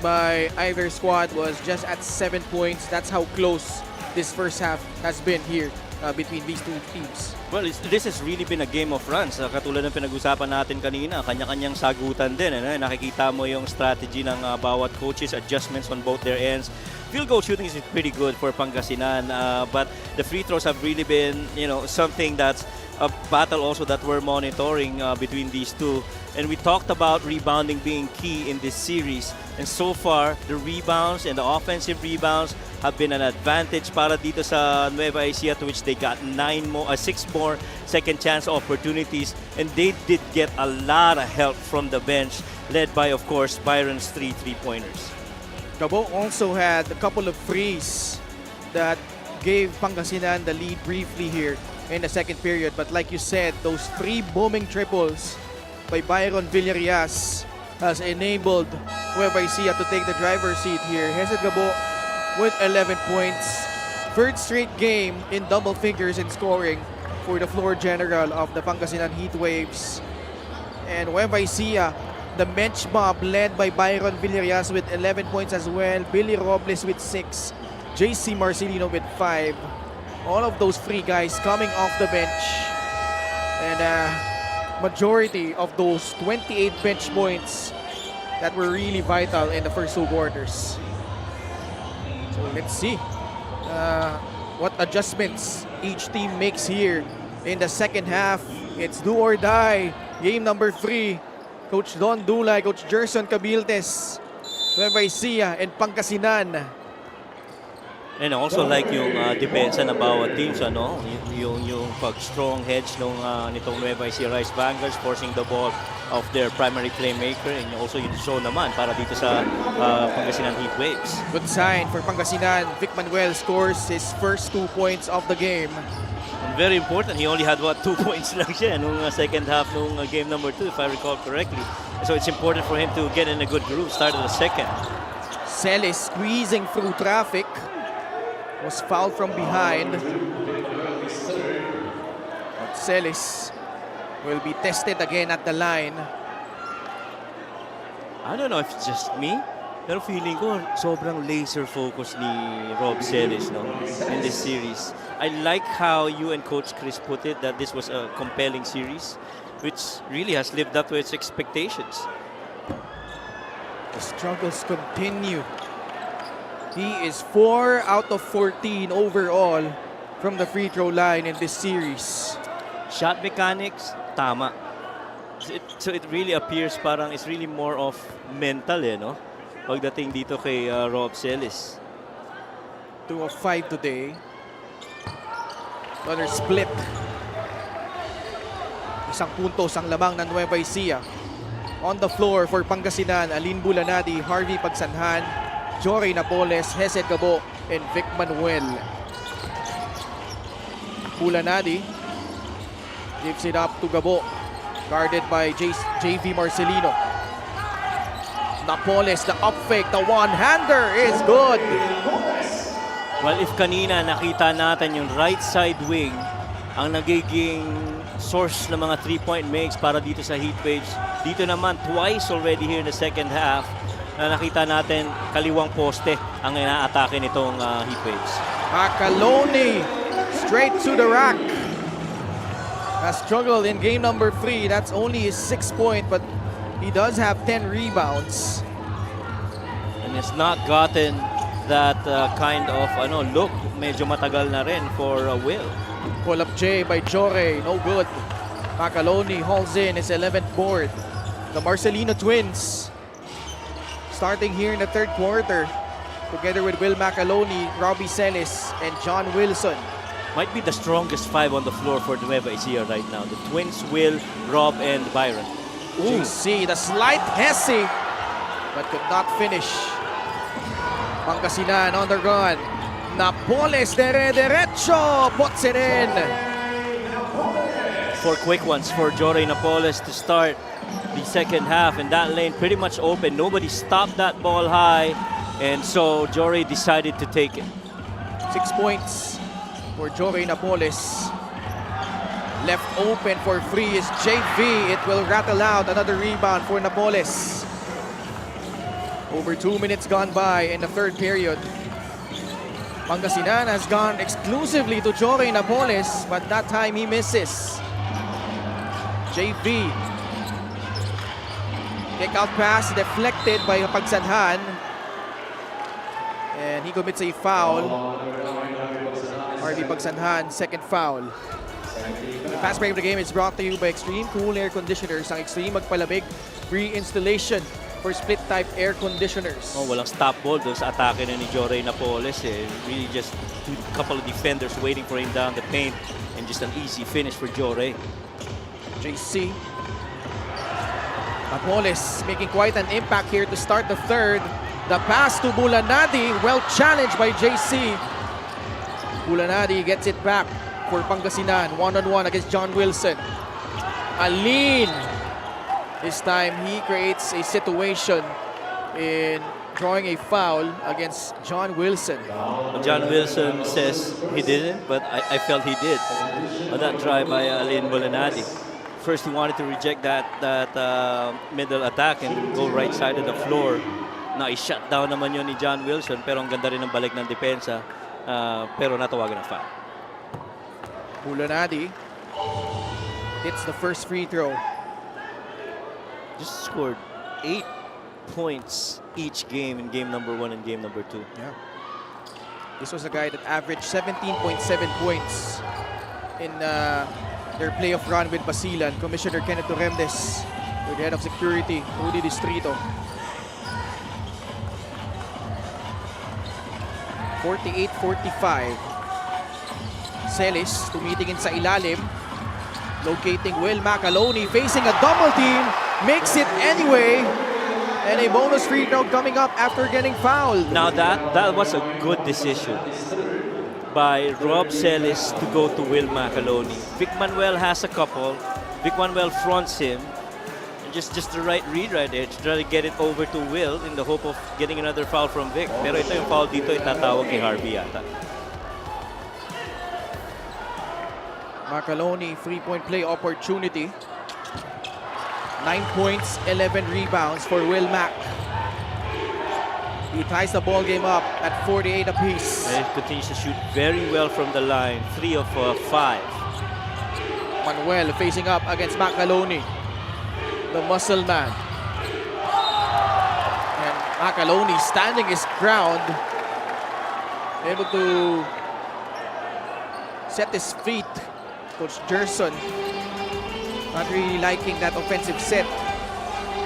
[SPEAKER 4] by either squad was just at 7 points. That's how close this first half has been here between these two teams.
[SPEAKER 5] Well, this has really been a game of runs. Katulad ng pinag-usapan natin kanina, kanya-kanyang sagutan din. Nakikita mo yung strategy ng bawat coaches, adjustments on both their ends. Field goal shooting is pretty good for Pangasinan, but the free throws have really been, something that's a battle also that we're monitoring between these two. And we talked about rebounding being key in this series. And so far, the rebounds and the offensive rebounds have been an advantage para dito sa Nueva Ecija, to which they got 6 more second chance opportunities. And they did get a lot of help from the bench, led by, of course, Byron's 3 3-pointers.
[SPEAKER 4] Gabo also had a couple of frees that gave Pangasinan the lead briefly here in the second period. But like you said, those 3 booming triples by Byron Villarias has enabled Nueva Ecija to take the driver's seat here. Hesed Gabo with 11 points. Third straight game in double figures in scoring for the floor general of the Pangasinan Heatwaves. And Nueva Ecija, the bench mob led by Byron Villarias with 11 points as well. Billy Robles with 6. JC Marcelino with 5. All of those three guys coming off the bench. And majority of those 28 bench points that were really vital in the first two quarters. So let's see what adjustments each team makes here in the second half. It's do or die. Game number 3. Coach Don Dulay, Coach Gerson Cabiltes, Nueva Ecija, and Pangasinan.
[SPEAKER 5] And also like yung depensa ng bawat teams, ano, yung pag-strong hedge nitong Nueva Ecija Rice Vanguards, forcing the ball of their primary playmaker, and also yung zone naman para dito sa Pangasinan Heatwaves.
[SPEAKER 4] Good sign for Pangasinan. Vic Manuel scores his first 2 points of the game.
[SPEAKER 5] And very important, he only had 2 points lang siya nung second half nung game number 2, if I recall correctly. So it's important for him to get in a good groove, start of the second.
[SPEAKER 4] Celis squeezing through traffic. Was fouled from behind. But Celis will be tested again at the line.
[SPEAKER 5] I don't know if it's just me, pero feeling ko sobrang laser focus ni Rob Celis, no, in this series. I like how you and Coach Chris put it, that this was a compelling series, which really has lived up to its expectations.
[SPEAKER 4] The struggles continue. He is 4 out of 14 overall from the free throw line in this series.
[SPEAKER 5] Shot mechanics, tama. So it really appears parang it's really more of mental, no? Pagdating dito kay Rob Celis.
[SPEAKER 4] 2 of 5 today. Another split. Isang puntos ang lamang ng Nueva Ecija. On the floor for Pangasinan, Alin Bulanadi, Harvey Pagsanhan, Jory Napoles, Hesed Gabo, and Vic Manuel. Bulanadi gives it up to Gabo, guarded by JV Marcelino. Napoles, the up fake, the one-hander is good.
[SPEAKER 5] Well, if kanina nakita natin yung right side wing ang nagiging source ng mga 3-point makes para dito sa Heatwaves, dito naman twice already here in the second half na nakita natin kaliwang poste ang inaatake nitong Heatwaves.
[SPEAKER 4] McAloney straight to the rack. Has struggled in game number 3. That's only his 6th point, but he does have 10 rebounds.
[SPEAKER 5] And has not gotten that kind of look. Medyo matagal na rin for Will.
[SPEAKER 4] Pull up J by Jore, no good. McAloney hauls in his 11th board. The Marcelino twins starting here in the third quarter, together with Will McAloney, Robbie Celis, and John Wilson.
[SPEAKER 5] Might be the strongest 5 on the floor for Nueva Ecija right now. The twins, Will, Rob, and Byron.
[SPEAKER 4] JC, the slight Hesse, but could not finish. Pangasinan on the run. Napoles, derecho, puts it in.
[SPEAKER 5] 4 quick ones for Jory Napoles to start the second half, and that lane pretty much open. Nobody stopped that ball high, and so Jory decided to take it.
[SPEAKER 4] 6 points for Jory Napoles. Left open for free is JV. It will rattle out another rebound for Napoles. Over 2 minutes gone by in the third period. Pangasinan has gone exclusively to Jory Napoles, but that time he misses. JV. Kick out pass deflected by Pagsanhan. And he commits a foul. Harvey Pagsanhan, second foul. The fast break of the game is brought to you by Extreme Cool Air Conditioners. Ang Extreme Magpalamig, free installation for split-type air conditioners.
[SPEAKER 5] Oh, walang stop ball doon sa atake na ni Jory Napoles. Really just a couple of defenders waiting for him down the paint, and just an easy finish for Jory.
[SPEAKER 4] JC. Napoles making quite an impact here to start the third. The pass to Bulanadi, well challenged by JC. Bulanadi gets it back for Pangasinan, one-on-one against John Wilson. Alin. This time he creates a situation in drawing a foul against John Wilson.
[SPEAKER 5] John Wilson says he didn't, but I felt he did on that drive by Lynn Bolanadi. First, he wanted to reject that middle attack and go right side of the floor. Na i-shut down naman yun ni John Wilson, pero ang ganda rin ng balik ng depensa, pero natawagan ng foul.
[SPEAKER 4] Bolanadi hits the first free throw.
[SPEAKER 5] Just scored 8 points each game in game number 1 and game number 2.
[SPEAKER 4] Yeah. This was a guy that averaged 17.7 points in their playoff run with Basilan. Commissioner Kenneth Torremdes with the head of security, Rudy Distrito. 48-45. Celis tumitingin sa ilalim. Locating Will McAloney, facing a double team. Makes it anyway. And a bonus free throw coming up after getting fouled.
[SPEAKER 5] Now that was a good decision by Rob Celis to go to Will McAloney. Vic Manuel has a couple. Vic Manuel fronts him. And just the right read right there to try to get it over to Will in the hope of getting another foul from Vic. Pero ito yung foul dito, itatawag kay Harvey yata.
[SPEAKER 4] McAloney, three-point play opportunity. 9 points, 11 rebounds for Will Mac. He ties the ball game up at 48 apiece.
[SPEAKER 5] And he continues to shoot very well from the line. 3 of 5.
[SPEAKER 4] Manuel facing up against McAloney, the muscle man. And McAloney standing his ground, able to set his feet. Coach Gerson not really liking that offensive set.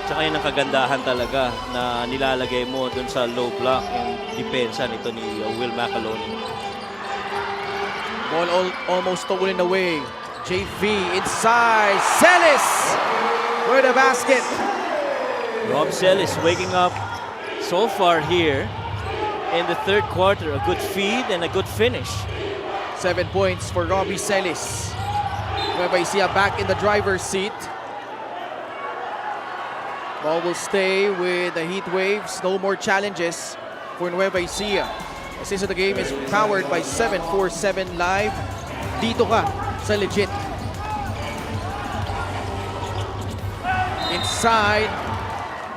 [SPEAKER 5] Tsaka yun ang kagandahan talaga na nilalagay mo dun sa low block yung depensa nito ni Will McAloney.
[SPEAKER 4] Ball almost stolen away. JV inside. Celis for the basket.
[SPEAKER 5] Rob Celis waking up so far here in the third quarter. A good feed and a good finish.
[SPEAKER 4] 7 points for Robbie Celis. Nueva Ecija back in the driver's seat. Ball will stay with the Heatwaves. No more challenges for Nueva Ecija. Assist of the game is powered by 747 Live. Dito ka sa legit. Inside,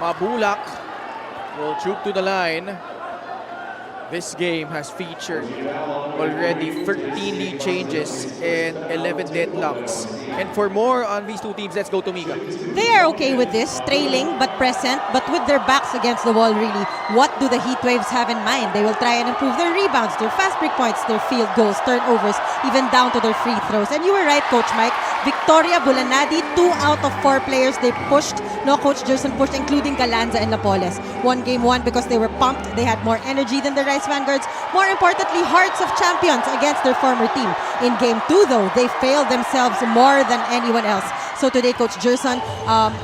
[SPEAKER 4] Mabulak will troop to the line. This game has featured already 13 lead changes and 11 deadlocks. And for more on these two teams, let's go to Mika.
[SPEAKER 1] They are okay with this, trailing but present, but with their backs against the wall really. What do the Heatwaves have in mind? They will try and improve their rebounds, their fast break points, their field goals, turnovers, even down to their free throws. And you were right, Coach Mike. Victoria, Bulanadi, 2 out of 4 players they pushed. No, Coach Gerson pushed, including Galanza and Napoles. Won game 1 because they were pumped. They had more energy than the Rice Vanguards. More importantly, hearts of champions against their former team. In game 2, though, they failed themselves more than anyone else. So today, Coach Gerson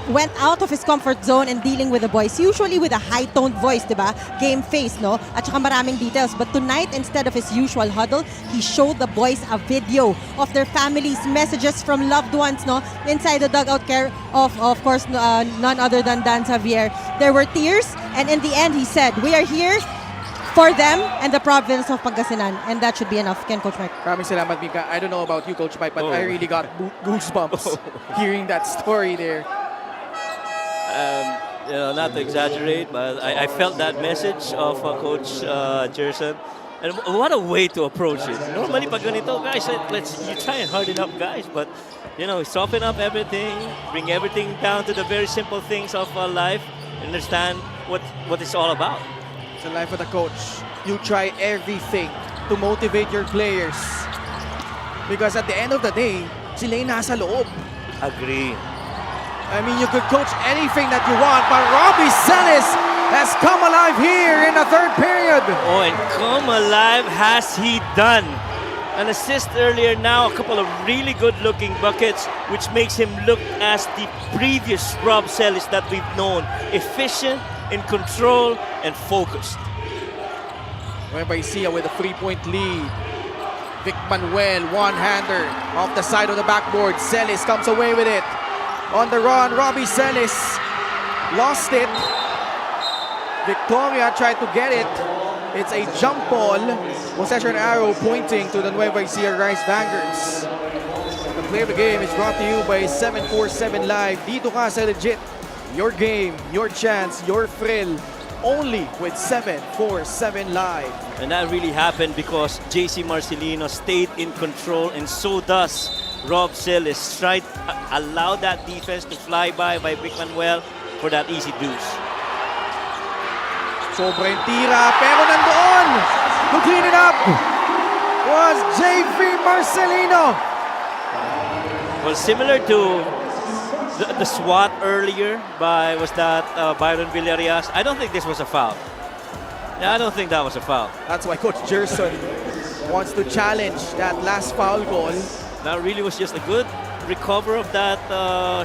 [SPEAKER 1] went out of his comfort zone and dealing with the boys, usually with a high-toned voice, diba? Game face, no? At saka maraming details. But tonight, instead of his usual huddle, he showed the boys a video of their families' messages from loved ones, no? Inside the dugout care of course, none other than Dan Xavier. There were tears, and in the end, he said, "We are here for them and the province of Pangasinan," and that should be enough. Ken, Coach Mike.
[SPEAKER 4] Maraming salamat, Mika. I don't know about you, Coach Mike, but I really got goosebumps hearing that story there.
[SPEAKER 5] You know, not to exaggerate, but I felt that message of Coach Gerson. And what a way to approach it. Normally, pag ganito, guys, you try and harden up, guys. But, you know, soften up everything, bring everything down to the very simple things of life, understand what it's all about.
[SPEAKER 4] It's the life of the coach. You try everything to motivate your players. Because at the end of the day, sila yung nasa loob.
[SPEAKER 5] Agree.
[SPEAKER 4] I mean, you could coach anything that you want, but Robbie Celis has come alive here in the third period.
[SPEAKER 5] Oh, and come alive has he done. An assist earlier, now a couple of really good-looking buckets, which makes him look as the previous Rob Celis that we've known. Efficient, in control, and focused.
[SPEAKER 4] Nueva Ecija with a 3-point lead. Vic Manuel, one-hander off the side of the backboard. Celis comes away with it. On the run, Robbie Celis lost it. Victoria tried to get it. It's a jump ball. Possession arrow pointing to the Nueva Ecija Rice Vanguards. The play of the game is brought to you by 747 Live. Dito ka sa legit. Your game, your chance, your thrill. Only with 747 Live.
[SPEAKER 5] And that really happened because JC Marcelino stayed in control, and so does Rob Celis. Tried allow that defense to fly by Vic Manuel for that easy deuce.
[SPEAKER 4] Sobra yung tira, pero nandoon! To clean it up was JV Marcelino.
[SPEAKER 5] Well, similar to the swat earlier by, was that Byron Villarias? I don't think this was a foul. Yeah, I don't think that was a foul.
[SPEAKER 4] That's why Coach Gerson wants to challenge that last foul call.
[SPEAKER 5] That really was just a good recover of that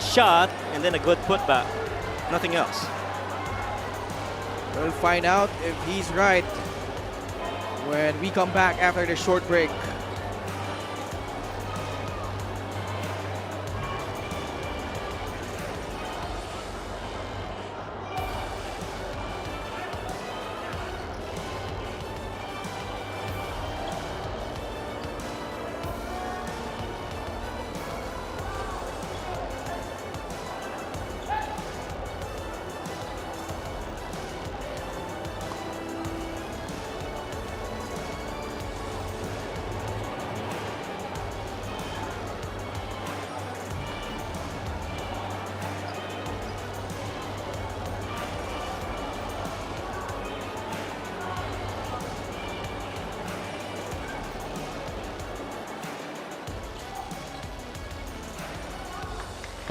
[SPEAKER 5] shot and then a good putback. Nothing else.
[SPEAKER 4] We'll find out if he's right when we come back after the short break.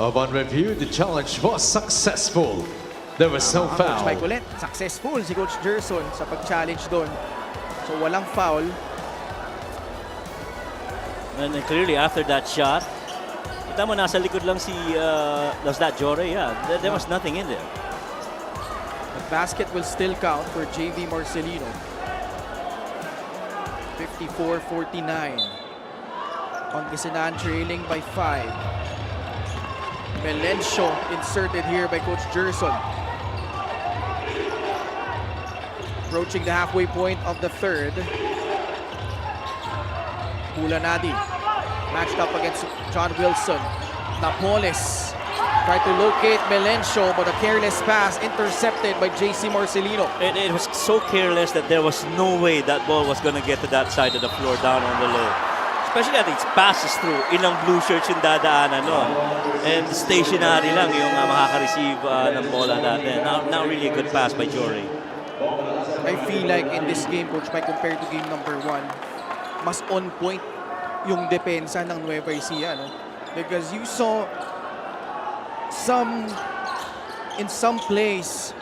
[SPEAKER 8] Upon review, the challenge was successful. There was no
[SPEAKER 4] Coach
[SPEAKER 8] foul.
[SPEAKER 4] Mike ulit, successful si Coach Gerson sa pag-challenge doon. So walang foul.
[SPEAKER 5] And then clearly after that shot, kita mo nasa likod lang si, was that Jore? Yeah, there was nothing in there.
[SPEAKER 4] The basket will still count for JV Marcelino. 54-49. Pangasinan trailing by 5. Melencio inserted here by Coach Gerson. Approaching the halfway point of the third. Pulanadi matched up against John Wilson. Napoles tried to locate Melencio, but a careless pass intercepted by JC Marcelino.
[SPEAKER 5] It was so careless that there was no way that ball was going to get to that side of the floor down on the low. Especially that it passes through. Ilang blue shirts yung dadaanan nun. And stationary lang yung makaka-receive ng bola natin. Not really a good pass by Jory.
[SPEAKER 4] I feel like in this game, Coach Mike, compared to game number 1, mas on point yung depensa ng Nueva Ecija, no? Because you saw in some plays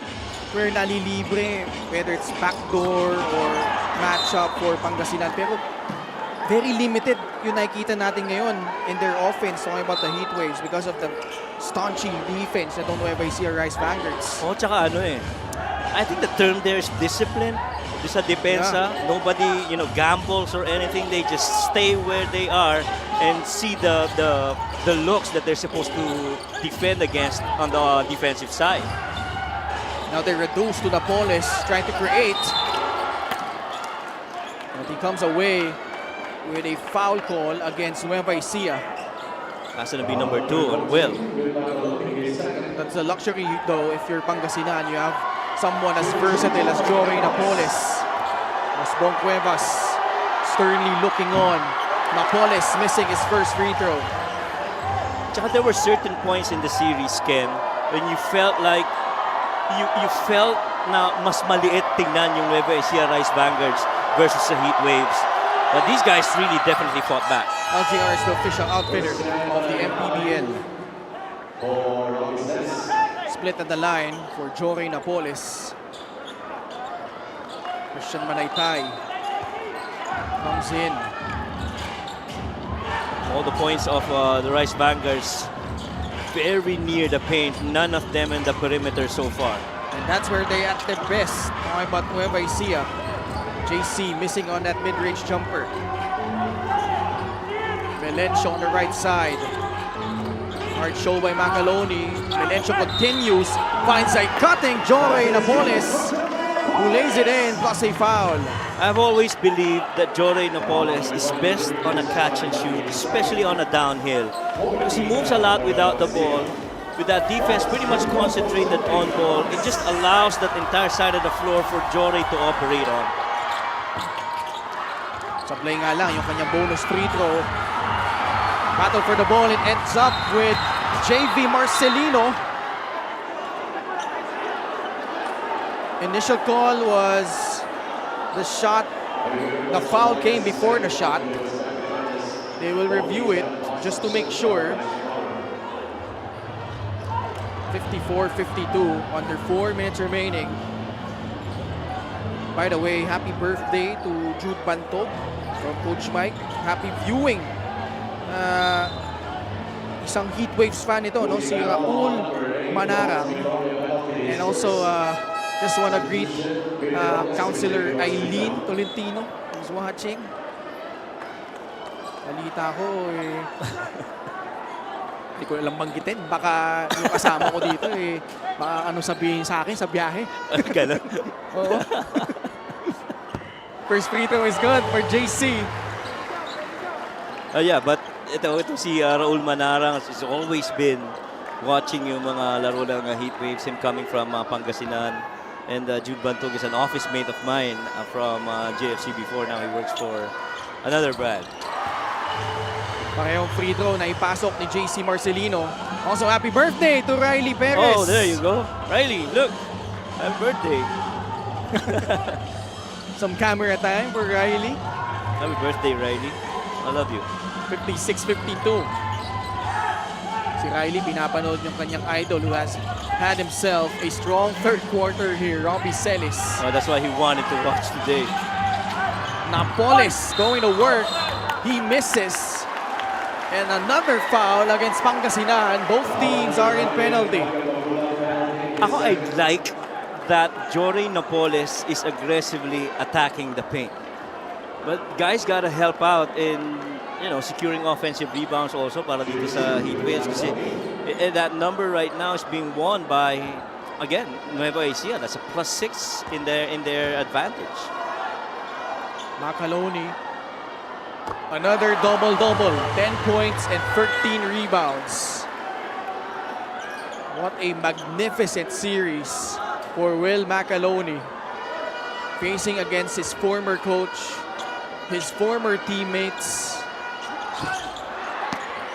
[SPEAKER 4] where nalilibre, whether it's backdoor or matchup for Pangasinan, pero very limited yung nakikita natin ngayon in their offense, talking about the Heatwaves, because of the staunching defense na itong Nueva Ecija Rice Vanguards.
[SPEAKER 5] Oh, tsaka I think the term there is discipline. Just sa depensa, nobody, gambles or anything. They just stay where they are and see the looks that they're supposed to defend against on the defensive side.
[SPEAKER 4] Now they're reduced to Napoles, trying to create. But he comes away with a foul call against Nueva Ecija.
[SPEAKER 5] That's going to be number 2 on Will.
[SPEAKER 4] That's a luxury though if you're Pangasinan. You have someone as versatile as Jory Napoles. Bong Cuevas sternly looking on. Napoles missing his first free throw.
[SPEAKER 5] Tsaka there were certain points in the series, Ken, when you felt like you felt na mas maliit tingnan yung Nueva Ecija Rice Vanguards versus the Heatwaves. But these guys really definitely fought back.
[SPEAKER 4] LGR is the official outfitter of the MPBL. Split at the line for Jory Napoles. Christian Manaytay comes in.
[SPEAKER 5] All the points of the Rice Vanguards very near the paint. None of them in the perimeter so far.
[SPEAKER 4] And that's where they at their best. Talking about Nueva Ecija. JC missing on that mid-range jumper. Melencio on the right side. Hard show by McAloney. Melencio continues. Finds a cutting Jory Napoles. who lays it in plus a foul.
[SPEAKER 5] I've always believed that Jorey Napoles is best on a catch and shoot, especially on a downhill. Because he moves a lot without the ball. With that defense pretty much concentrated on ball, it just allows that entire side of the floor for Jorey to operate on.
[SPEAKER 4] Sablay nga lang yung kanyang bonus free throw. Battle for the ball, it ends up with JV Marcelino. Initial call was the shot. The foul came before the shot. They will review it just to make sure. 54-52, under 4 minutes remaining. By the way, happy birthday to Jude Bantog from Coach Mike. Happy viewing. Isang Heatwaves fan ito, no? Si Raul Manara. And also, just want to greet Councilor Eileen Tolentino who's watching. Balita ko hindi ko alam banggitin. Baka yung kasama ko dito baka ano sabihin sa akin sa biyahe.
[SPEAKER 5] Ganun.
[SPEAKER 4] Oo. First free throw is good for JC.
[SPEAKER 5] Yeah, but ito si Raul Manara has always been watching yung mga laro ng Heatwaves, him coming from Pangasinan. And Jude Bantog is an office mate of mine from JFC before. Now he works for another brand.
[SPEAKER 4] Parehong free throw na ipasok ni JC Marcelino. Also, happy birthday to Riley Perez.
[SPEAKER 5] Oh, there you go. Riley, look. Happy birthday.
[SPEAKER 4] Some camera time for Riley.
[SPEAKER 5] Happy birthday, Riley. I love you.
[SPEAKER 4] 56-52. Si Riley, pinapanood yung kanyang idol who has had himself a strong third quarter here, Robbie Celis.
[SPEAKER 5] Oh, that's why he wanted to watch today.
[SPEAKER 4] Napoles going to work. He misses. And another foul against Pangasinan. Both teams are in penalty.
[SPEAKER 5] Ako, I like that Jorey Napoles is aggressively attacking the paint. But guys gotta help out in securing offensive rebounds also para dito sa Heatwaves kasi that number right now is being won by, again, Nueva Ecija. That's a +6 in their advantage.
[SPEAKER 4] McAloney, another double-double, 10 points and 13 rebounds. What a magnificent series for Will McAloney, facing against his former coach, his former teammates.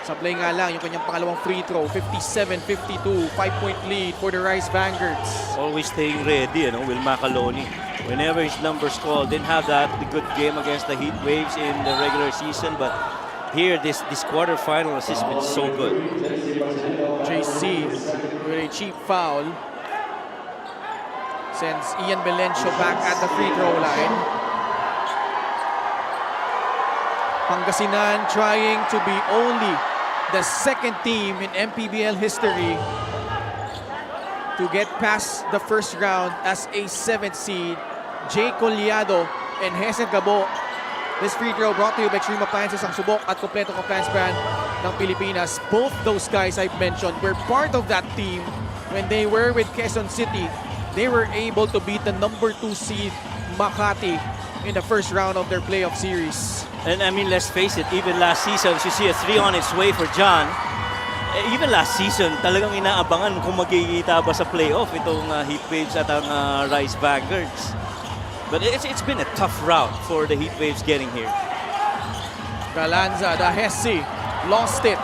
[SPEAKER 4] Sablay nga lang yung kanyang pangalawang free throw, 57-52, 5-point lead for the Rice Vanguards.
[SPEAKER 5] Always staying ready, Will McAloney. Whenever his numbers called, didn't have that good game against the Heatwaves in the regular season, but here, this quarterfinals has been so good.
[SPEAKER 4] JC with a cheap foul sends Ian Belencio back at the free throw line. Pangasinan trying to be only the second team in MPBL history to get past the first round as a 7th seed. Jay Collado and Hesed Gabo. This free throw brought to you by Extreme Appliances, ang subok at kompletong appliance brand ng Pilipinas. Both those guys I've mentioned were part of that team when they were with Quezon City. They were able to beat the number 2 seed Makati in the first round of their playoff series.
[SPEAKER 5] And I mean, let's face it, even last season, you see a 3 on its way for John. Even last season, talagang inaabangan kung magkikita ba sa playoff itong Heatwaves at ang Rice Vanguards. But it's been a tough route for the Heatwaves getting here.
[SPEAKER 4] Galanza, the Hesse, lost it.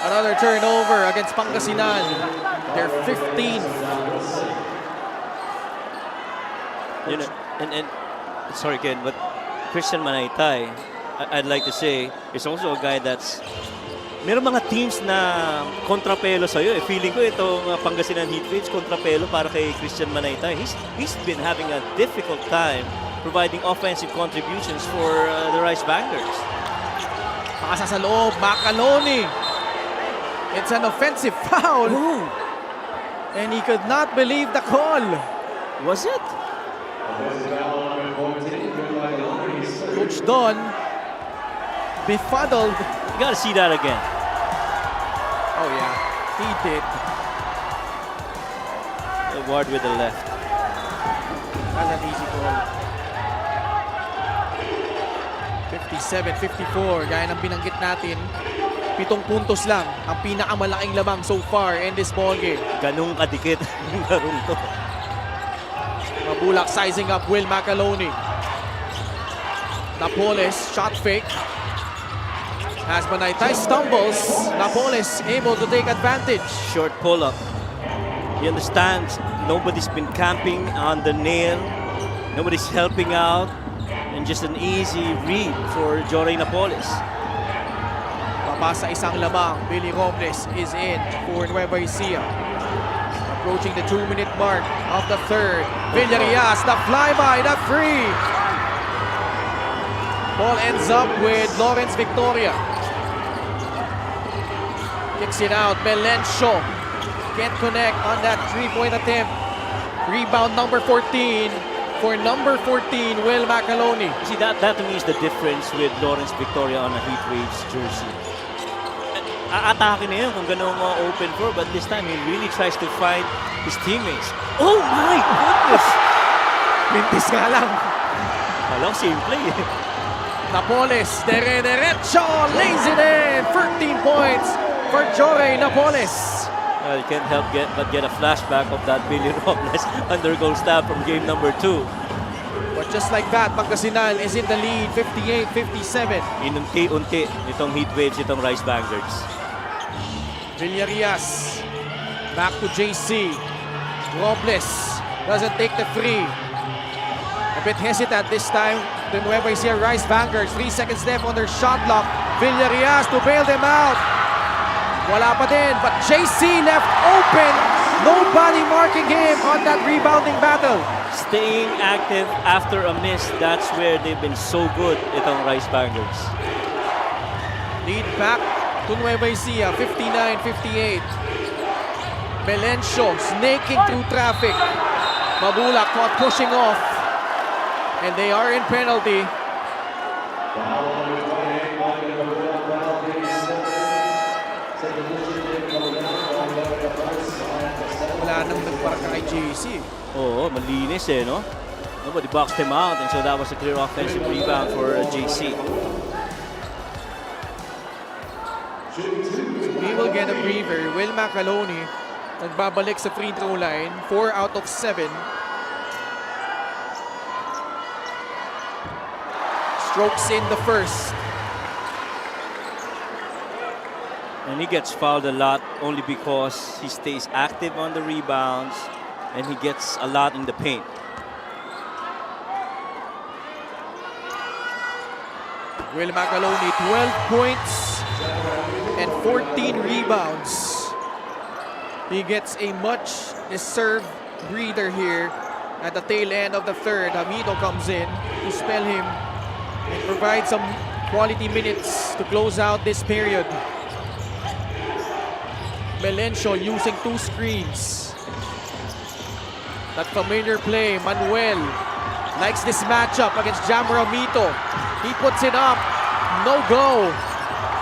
[SPEAKER 4] Another turnover against Pangasinan. They're 15th.
[SPEAKER 5] And sorry, Ken, but Christian Manaytay, I'd like to say, is also a guy that's meron mga teams na kontrapelo sa'yo. Feeling ko itong Pangasinan Heatwaves kontrapelo para kay Christian Manaytay. He's been having a difficult time providing offensive contributions for the Rice Vanguards.
[SPEAKER 4] Pakasa sa loob, McAloney. It's an offensive foul.
[SPEAKER 5] Ooh.
[SPEAKER 4] And he could not believe the call.
[SPEAKER 5] Was it?
[SPEAKER 4] Coach Don, befuddled.
[SPEAKER 5] You gotta see that again.
[SPEAKER 4] Oh yeah, he did.
[SPEAKER 5] The ward with the left.
[SPEAKER 4] That's an easy goal. 57-54, gaya ng binanggit natin. 7 puntos lang ang pinakamalaking lamang so far in this ball game.
[SPEAKER 5] Ganung kadikit yung larong to.
[SPEAKER 4] Mabulak sizing up Will McAloney. Napoles, shot fake. As Manaytay stumbles, Napoles able to take advantage.
[SPEAKER 5] Short pull-up. He understands nobody's been camping on the nail. Nobody's helping out. And just an easy read for Jory Napoles.
[SPEAKER 4] Papasa isang lamang. Billy Robles is in for Nueva Ecija. Approaching the 2-minute mark of the third. Villarias, the flyby, the free. Ball ends up with Lawrence Victoria. Kicks it out. Melencio can't connect on that 3-point attempt. Rebound number 14 for number 14, Will McAloney.
[SPEAKER 5] See, that to me is the difference with Lawrence Victoria on a Heatwaves jersey. Aatake na yun kung gano'ng open floor, but this time he really tries to find his teammates. Oh my goodness!
[SPEAKER 4] Mintis nga lang.
[SPEAKER 5] Alam, simple eh.
[SPEAKER 4] Napoles, derecho, lays it in. 13 points for Jory Napoles.
[SPEAKER 5] You can't help but get a flashback of that Billy Robles undergoal stab from game number 2.
[SPEAKER 4] But just like that, Pangasinan is in the lead, 58-57.
[SPEAKER 5] Inunti-unti itong Heatwaves, itong Rice Vanguards.
[SPEAKER 4] Villarias, back to JC. Robles doesn't take the free. A bit hesitant this time. The Nueva Ecija Rice Vanguards, 3 seconds left on their shot clock. Villarias to bail them out. Wala pa din, but JC left open. Nobody marking him on that rebounding battle.
[SPEAKER 5] Staying active after a miss, that's where they've been so good, itong Rice Vanguards.
[SPEAKER 4] Lead back to Nueva Ecija, 59-58. Melencio snaking through traffic. Mabulak caught pushing off. And they are in penalty. Wala nang nagparaka kay JC.
[SPEAKER 5] Oo, malinis eh, no? Nobody boxed him out, and so that was a clear offensive rebound for JC.
[SPEAKER 4] We will get a breather. Will McAloney nagbabalik sa free throw line. 4 out of 7. Strokes in the first.
[SPEAKER 5] And he gets fouled a lot only because he stays active on the rebounds and he gets a lot in the paint.
[SPEAKER 4] Will McAloney, 12 points and 14 rebounds. He gets a much-deserved breather here at the tail end of the third. Hamido comes in to spell him and provide some quality minutes to close out this period. Melencio using 2 screens. That familiar play, Manuel likes this matchup against Jamramito. He puts it up, no go.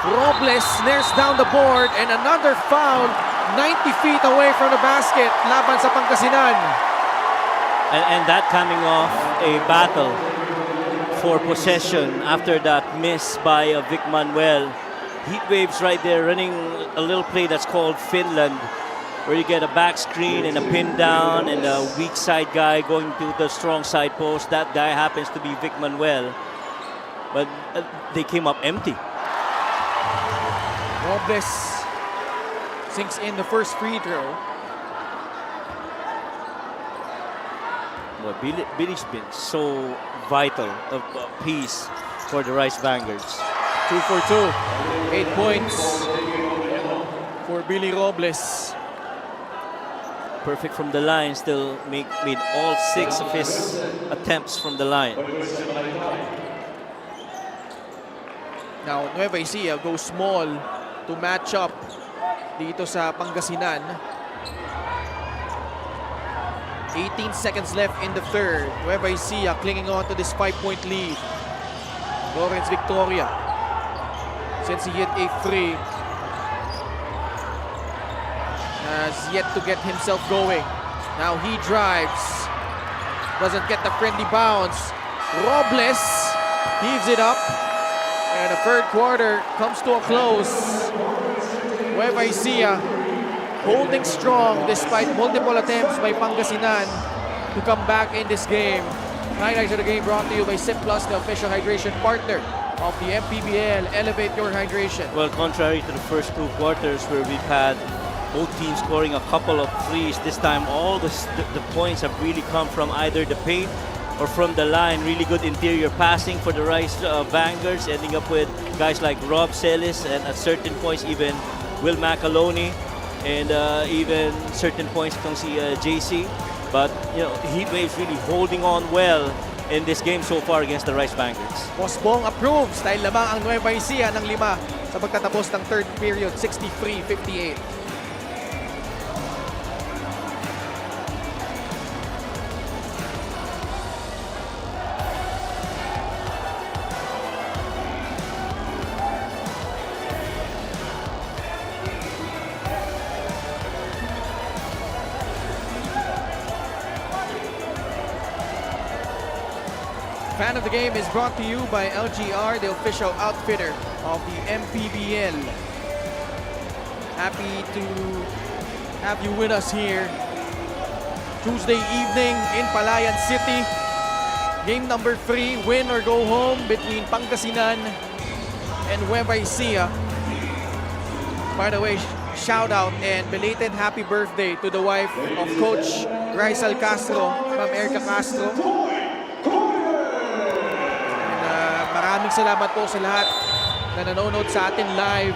[SPEAKER 4] Robles snares down the board and another foul 90 feet away from the basket. Laban sa Pangasinan.
[SPEAKER 5] And that coming off a battle for possession after that miss by Vic Manuel. Heatwaves right there running a little play that's called Finland, where you get a back screen and a pin down and a weak side guy going to the strong side post. That guy happens to be Vic Manuel, but they came up empty.
[SPEAKER 4] Robles sinks in the first free throw.
[SPEAKER 5] Well, Billy's been so vital, a piece for the Rice Vanguards.
[SPEAKER 4] 2 for 2. 8 points for Billy Robles.
[SPEAKER 5] Perfect from the line, still made all 6 of his attempts from the line.
[SPEAKER 4] Now, Nueva Ecija goes small to match up dito sa Pangasinan. 18 seconds left in the third. Nueva Ecija clinging on to this 5-point lead. Lawrence Victoria, since he hit a free, has yet to get himself going. Now he drives. doesn't get the friendly bounce. Robles heaves it up. And the third quarter comes to a close. Nueva Ecija holding strong despite multiple attempts by Pangasinan to come back in this game. Highlights of the game brought to you by Sip Plus, the official hydration partner of the MPBL. Elevate your hydration.
[SPEAKER 5] Well, contrary to the first two quarters where we've had both teams scoring a couple of threes, this time all the points have really come from either the paint or from the line. Really good interior passing for the Rice Vanguards, ending up with guys like Rob Celis and at certain points even Will McAloney, and even certain points itong si JC. But you know, Heatwaves really holding on well in this game so far against the Rice Vanguards.
[SPEAKER 4] Bosbong approves dahil lamang ang Nueva Ecija ng 5 sa pagtatapos ng third period, 63-58. Fan of the Game is brought to you by LGR, the official outfitter of the MPBL. Happy to have you with us here Tuesday evening in Palayan City. Game number 3, win or go home between Pangasinan and Nueva Ecija. By the way, shout out and belated happy birthday to the wife of Coach Rizal Castro, Ma'am Erica Castro. Maraming salamat po sa lahat na nanonood sa atin live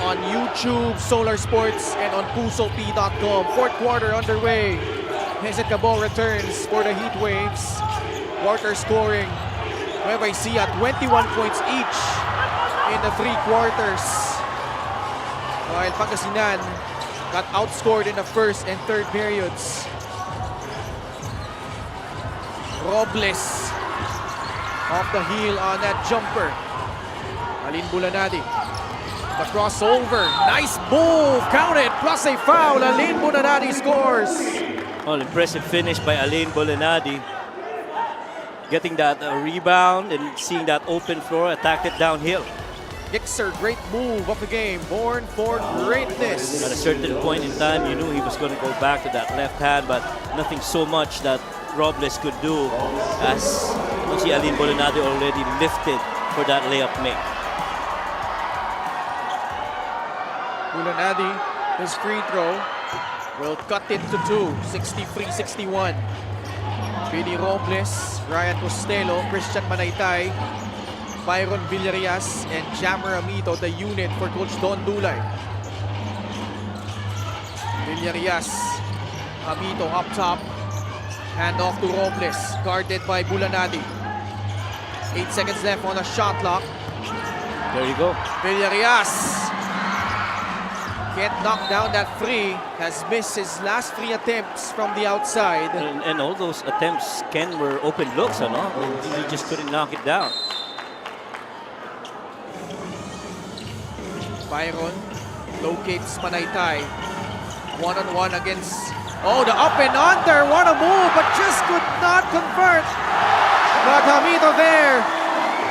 [SPEAKER 4] on YouTube, Solar Sports, and on PusoP.com. Fourth quarter underway. Hesed Cabo returns for the Heatwaves. Quarter scoring. Nueva Ecija 21 points each in the 3 quarters. While Pangasinan got outscored in the first and third periods. Robles off the heel on that jumper. Alin Bulanadi. The crossover. Nice move. Counted. Plus a foul. Alin Bulanadi scores.
[SPEAKER 5] Well, impressive finish by Alin Bulanadi. Getting that rebound and seeing that open floor, attacked it downhill.
[SPEAKER 4] Gixer, great move of the game. Born for greatness.
[SPEAKER 5] At a certain point in time, you knew he was going to go back to that left hand, but nothing so much that Robles could do as si Alin Bulanadi already lifted for that layup make.
[SPEAKER 4] Bulanadi, his free throw, will cut it to 2, 63-61. Billy Robles, Ryan Costello, Christian Manaytay, Byron Villarias, and Jammer Amito, the unit for Coach Don Dulay. Villarias, Amito up top. Hand off to Robles, guarded by Bulanadi. 8 seconds left on the shot clock.
[SPEAKER 5] There you go.
[SPEAKER 4] Villarias can't knock down that three. Has missed his last 3 attempts from the outside.
[SPEAKER 5] And all those attempts, Ken, were open looks, no? He just couldn't knock it down.
[SPEAKER 4] Byron locates Manaytay. One-on-one against... Oh, the up and under. What a move, but just could not convert. But Hamito there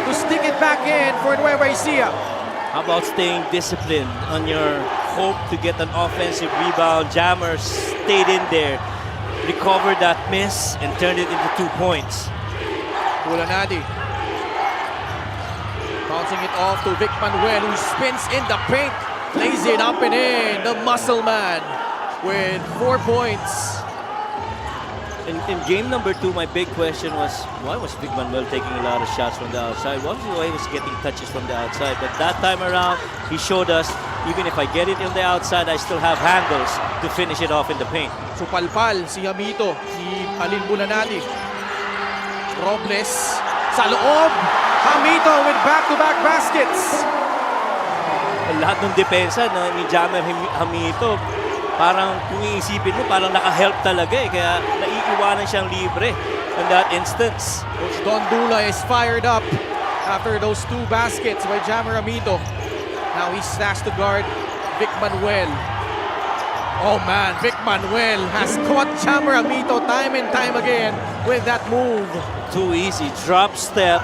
[SPEAKER 4] to stick it back in for Nueva Ecija.
[SPEAKER 5] How about staying disciplined on your hope to get an offensive rebound? Jammer stayed in there, recovered that miss, and turned it into 2 points.
[SPEAKER 4] Bulanadi bouncing it off to Vic Manuel, who spins in the paint, lays it up and in. The muscle man with 4 points.
[SPEAKER 5] In game number 2, my big question was, why was Vic Manuel taking a lot of shots from the outside? Why was he getting touches from the outside? But that time around, he showed us, even if I get it on the outside, I still have handles to finish it off in the paint.
[SPEAKER 4] So palpal si Hamito, si Alin Bulanadi. Robles sa loob. Hamito with back-to-back baskets.
[SPEAKER 5] Lahat ng depensa ni Jammer Hamito, parang kung iisipin mo, parang naka-help talaga eh. Kaya naiiwanan siyang libre in that instance.
[SPEAKER 4] Coach Don Dula is fired up after those 2 baskets by Jammer Amito. Now he's tasked to guard Vic Manuel. Oh man, Vic Manuel has caught Chamramito time and time again with that move.
[SPEAKER 5] Too easy. Drop step,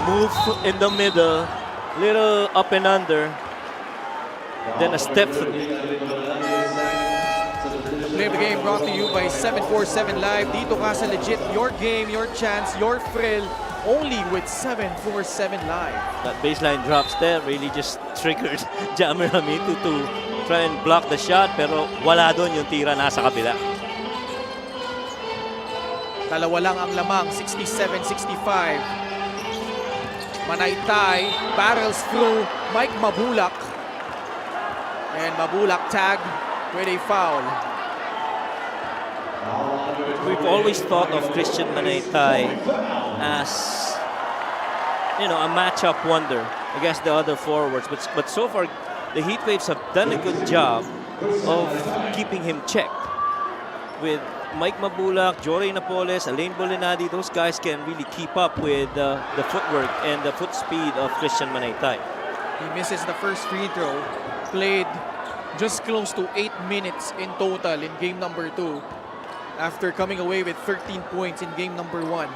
[SPEAKER 5] move in the middle, little up and under, then a step through.
[SPEAKER 4] Play of the game brought to you by 747 Live. Dito ka sa legit, your game, your chance, your thrill, only with 747 Live.
[SPEAKER 5] That baseline drop step really just triggered Jammer Hamito to try and block the shot, pero wala doon yung tira, nasa kabila.
[SPEAKER 4] Dalawa lang ang lamang, 67-65. Manaytay barrels through Mike Mabulak. And Mabulak tag with a foul.
[SPEAKER 5] We've always thought of Christian Manaytay as, you know, a matchup wonder against the other forwards. But so far, the Heatwaves have done a good job of keeping him checked. With Mike Mabulak, Jory Napoles, Alain Bolinadi, those guys can really keep up with the footwork and the foot speed of Christian Manaytay.
[SPEAKER 4] He misses the first free throw. Played just close to 8 minutes in total in game number 2. After coming away with 13 points in game number 1.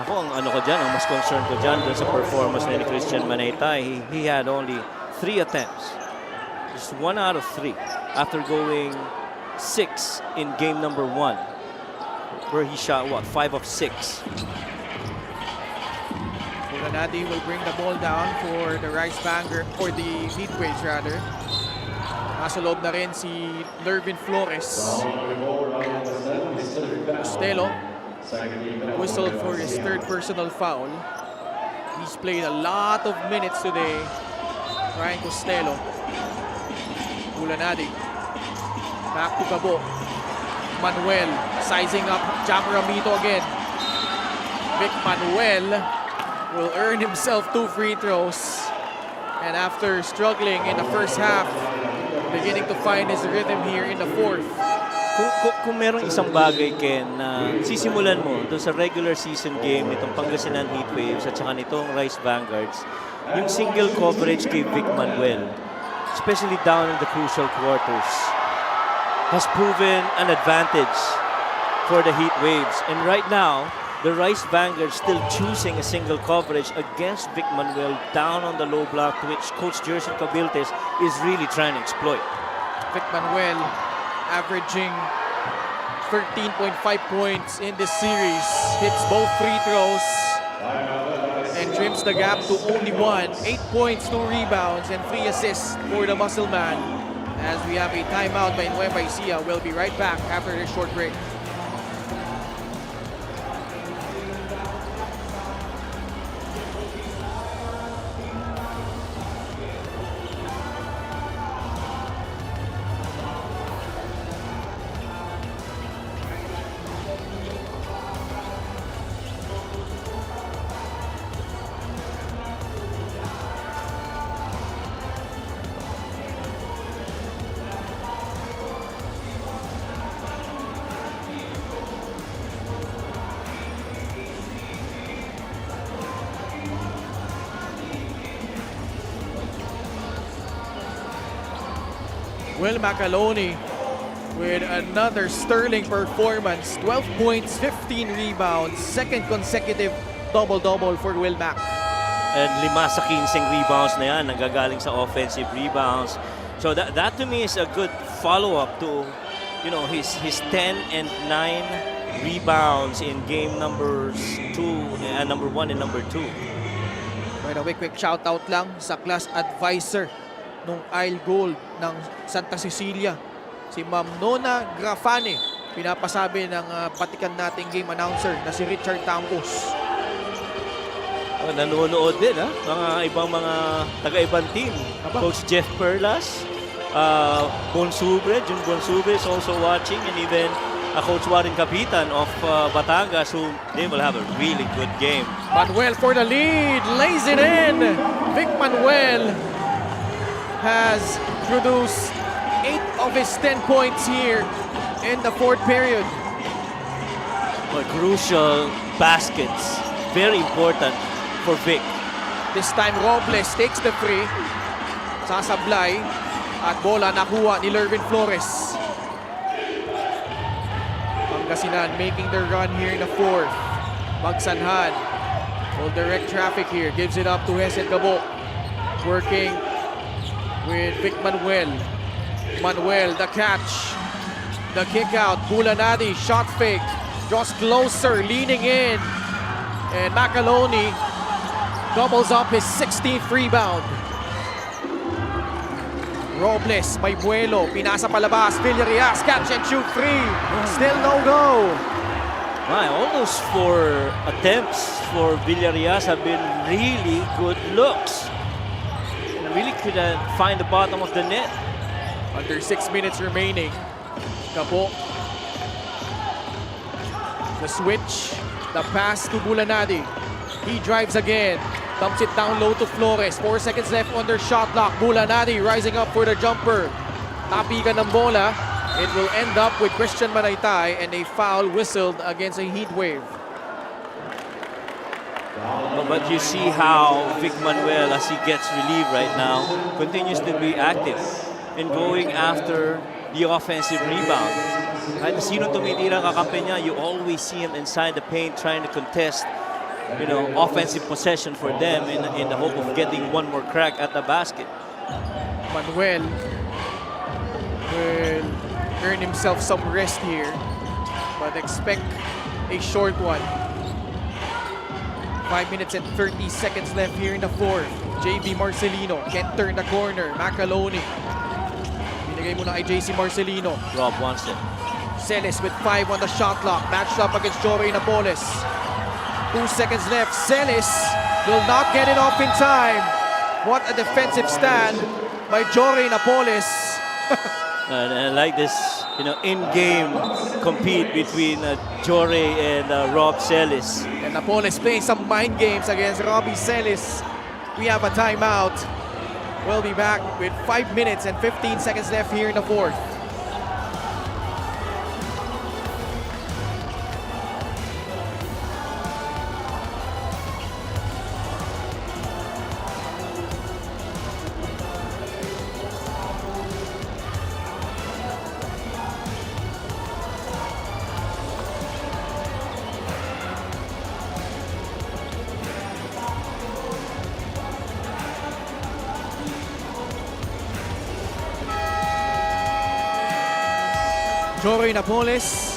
[SPEAKER 5] Ako, ang mas concerned ko dyan dun sa performance ni Christian Manaytay. He had only 3 attempts. Just 1 out of 3 after going 6 in game number 1, where he shot, 5 of 6.
[SPEAKER 4] Bolinadi will bring the ball down for the Heatwaves rather. Nasa loob na rin si Lervin Flores. Costello whistled for his 3rd personal foul. He's played a lot of minutes today. Ryan Costello. Bolinadi. Back to Gabo. Manuel sizing up Chamramito again. Vic Manuel will earn himself 2 free throws. And after struggling in the first half, beginning to find his rhythm here in the 4th.
[SPEAKER 5] Kung merong isang bagay, Ken, na sisimulan mo doon sa regular season game nitong Pangasinan Heatwaves at saka nitong Rice Vanguards, yung single coverage kay Vic Manuel, especially down in the crucial quarters, has proven an advantage for the Heatwaves. And right now, the Rice Vanguards still choosing a single coverage against Vic Manuel down on the low block, which Coach Jerson Cabiltes is really trying to exploit.
[SPEAKER 4] Vic Manuel averaging 13.5 points in this series. Hits both free throws and trims the gap to only 1. 8 points, 2 rebounds, and 3 assists for the muscle man. As we have a timeout by Nueva Ecija. We'll be right back after this short break. Will McAloney with another sterling performance. 12 points, 15 rebounds. 2nd consecutive double-double for Will Mac.
[SPEAKER 5] And 5 sa 15 rebounds na yan, nanggagaling sa offensive rebounds. So that to me is a good follow-up to, you know, his 10 and 9 rebounds in game number 1 and number 2.
[SPEAKER 4] By the way, quick shout-out lang sa class advisor nung Isle Gold ng Santa Cecilia, si Ma'am Nona Grafane. Pinapasabi ng patikan nating game announcer na si Richard Tampos.
[SPEAKER 5] Nanonood din, ha? Mga ibang mga taga-ibang team. Coach Jeff Perlas, Bonsubre, Jun Bonsubre is also watching, and even Coach Warren Capitan of Batangas, who they will have a really good game.
[SPEAKER 4] Manuel for the lead, lays it in. Vic Manuel has produced 8 of his 10 points here in the 4th period.
[SPEAKER 5] But crucial baskets, very important for Vic.
[SPEAKER 4] This time Robles takes the free. Sasablay. At bola nakuha ni Lervin Flores. Pangasinan making their run here in the fourth. Magsanhan will direct traffic here. Gives it up to Hesed Gabo. Working with Vic Manuel. Manuel, the catch. The kick out. Bulanadi, shot fake. Draws closer, leaning in. And McAloney doubles up his 16th rebound. Robles, may buelo. Pinasa palabas. Villarias, catch and shoot free. Still no go.
[SPEAKER 5] My, all those 4 attempts for Villarias have been really good looks. Really couldn't find the bottom of the net.
[SPEAKER 4] Under 6 minutes remaining. Gabo. The switch. The pass to Bulanadi. He drives again. Dumps it down low to Flores. 4 seconds left under shot clock. Bulanadi rising up for the jumper. Tapigan ng bola. It will end up with Christian Manaytay and a foul whistled against a Heatwave.
[SPEAKER 5] But you see how Vic Manuel, as he gets relief right now, continues to be active in going after the offensive rebound. Kahit sino tumitira ang kakampi niya, you always see him inside the paint trying to contest, you know, offensive possession for them in the hope of getting one more crack at the basket.
[SPEAKER 4] Manuel will earn himself some rest here, but expect a short one. 5 minutes and 30 seconds left here in the fourth. JV Marcelino can't turn the corner. McAloney. Binigay muna kay JC Marcelino.
[SPEAKER 5] Rob wants it.
[SPEAKER 4] Celis with 5 on the shot clock. Matched up against Jory Napoles. 2 seconds left. Celis will not get it off in time. What a defensive stand by Jory Napoles.
[SPEAKER 5] And I like this, you know, in-game compete between Jore and Rob Celis.
[SPEAKER 4] And Napoles playing some mind games against Robbie Celis. We have a timeout. We'll be back with 5 minutes and 15 seconds left here in the fourth. Jory Napoles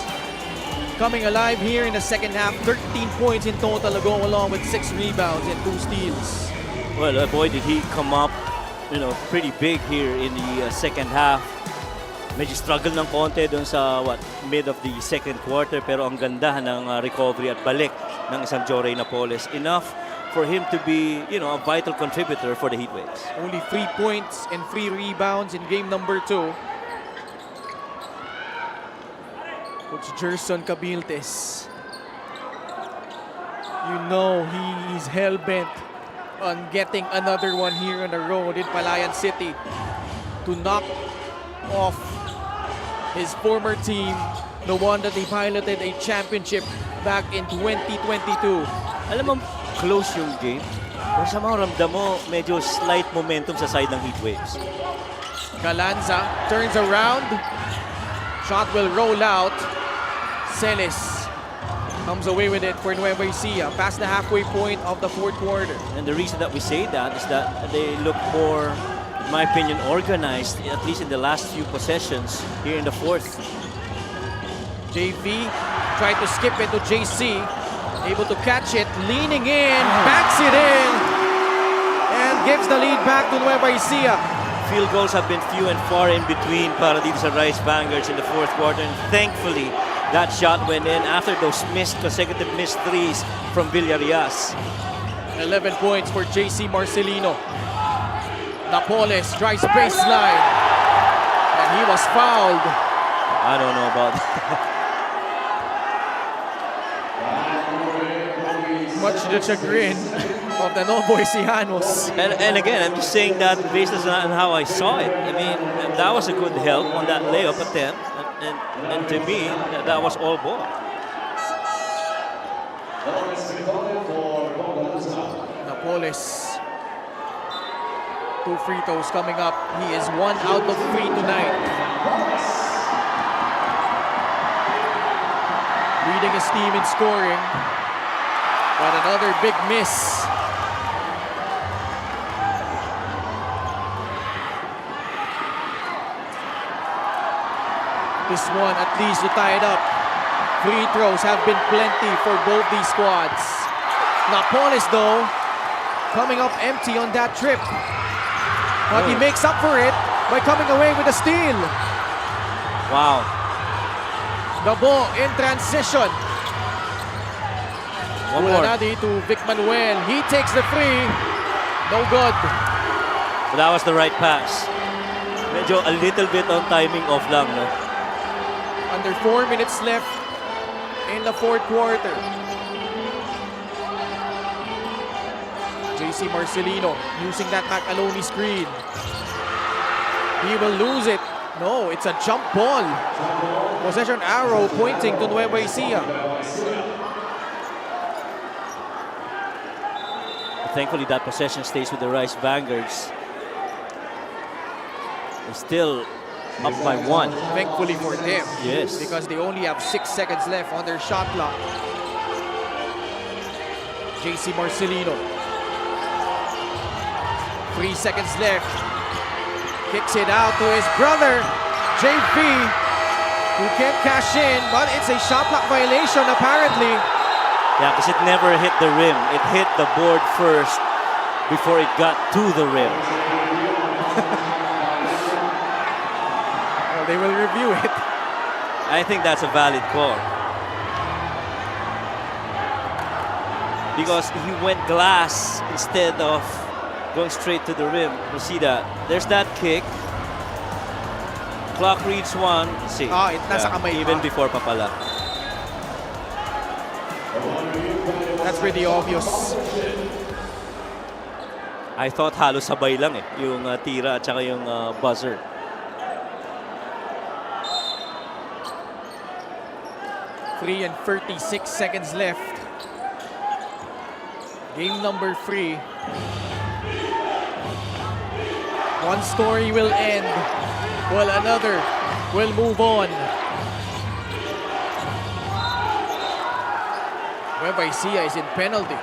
[SPEAKER 4] coming alive here in the second half. 13 points in total to go along with 6 rebounds and 2 steals.
[SPEAKER 5] Well, boy, did he come up, you know, pretty big here in the second half. Medyo struggle ng konti doon sa mid of the second quarter, pero ang ganda ng recovery at balik ng isang Jory Napoles. Enough for him to be, you know, a vital contributor for the Heatwaves.
[SPEAKER 4] Only 3 points and 3 rebounds in game number 2. Coach Gerson Cabiltes. You know he's hell-bent on getting another one here on the road in Palayan City to knock off his former team, the one that they piloted a championship back in 2022.
[SPEAKER 5] Alam mo, close yung game. Kung sa mga ramdam mo, medyo slight momentum sa side ng Heatwaves.
[SPEAKER 4] Galanza turns around. Shot will roll out. Celis comes away with it for Nueva Ecija past the halfway point of the fourth quarter.
[SPEAKER 5] And the reason that we say that is that they look more, in my opinion, organized, at least in the last few possessions here in the fourth.
[SPEAKER 4] JV tried to skip it to JC. Able to catch it, leaning in, backs it in, and gives the lead back to Nueva Ecija.
[SPEAKER 5] Field goals have been few and far in between para dito sa Rice Vanguards in the fourth quarter, and thankfully that shot went in after those consecutive missed threes from Villarias.
[SPEAKER 4] 11 points for JC Marcelino. Napoles drives baseline, and he was fouled.
[SPEAKER 5] I don't know about that.
[SPEAKER 4] Much to the chagrin of the Novoeicianos.
[SPEAKER 5] And again, I'm just saying that based on how I saw it. I mean, that was a good help on that layup attempt. And to me, that was all ball.
[SPEAKER 4] Napoles 2 free throws coming up. He is 1 out of 3 tonight. Leading his team in scoring. But another big miss. This one at least to tie it up. Free throws have been plenty for both these squads. Napoles though, coming up empty on that trip. But he makes up for it by coming away with a steal.
[SPEAKER 5] Wow.
[SPEAKER 4] Gabo in transition.
[SPEAKER 5] One more.
[SPEAKER 4] Bulanadi to Vic Manuel. He takes the free. No good.
[SPEAKER 5] So that was the right pass. Medyo a little bit on timing off lang, no?
[SPEAKER 4] Under 4 minutes left in the fourth quarter. JC Marcelino using that McAloney screen. He will lose it. No, it's a jump ball. Possession arrow pointing to Nueva Ecija.
[SPEAKER 5] Thankfully, that possession stays with the Rice Vanguards. They're still up by 1.
[SPEAKER 4] Thankfully for them.
[SPEAKER 5] Yes.
[SPEAKER 4] Because they only have 6 seconds left on their shot clock. JC Marcelino. 3 seconds left. Kicks it out to his brother, JV, who can't cash in, but it's a shot clock violation apparently.
[SPEAKER 5] Yeah, because it never hit the rim. It hit the board first before it got to the rim.
[SPEAKER 4] Well, they will review it.
[SPEAKER 5] I think that's a valid call. Because he went glass instead of going straight to the rim. You see that? There's that kick. Clock reads 1. See.
[SPEAKER 4] Nasa kamay
[SPEAKER 5] even
[SPEAKER 4] pa.
[SPEAKER 5] before pa pala.
[SPEAKER 4] That's pretty obvious.
[SPEAKER 5] I thought halos sabay lang yung tira at saka yung buzzer.
[SPEAKER 4] Three and 36 seconds left. Game number 3. One story will end, while another will move on. Nueva Ecija is in penalty.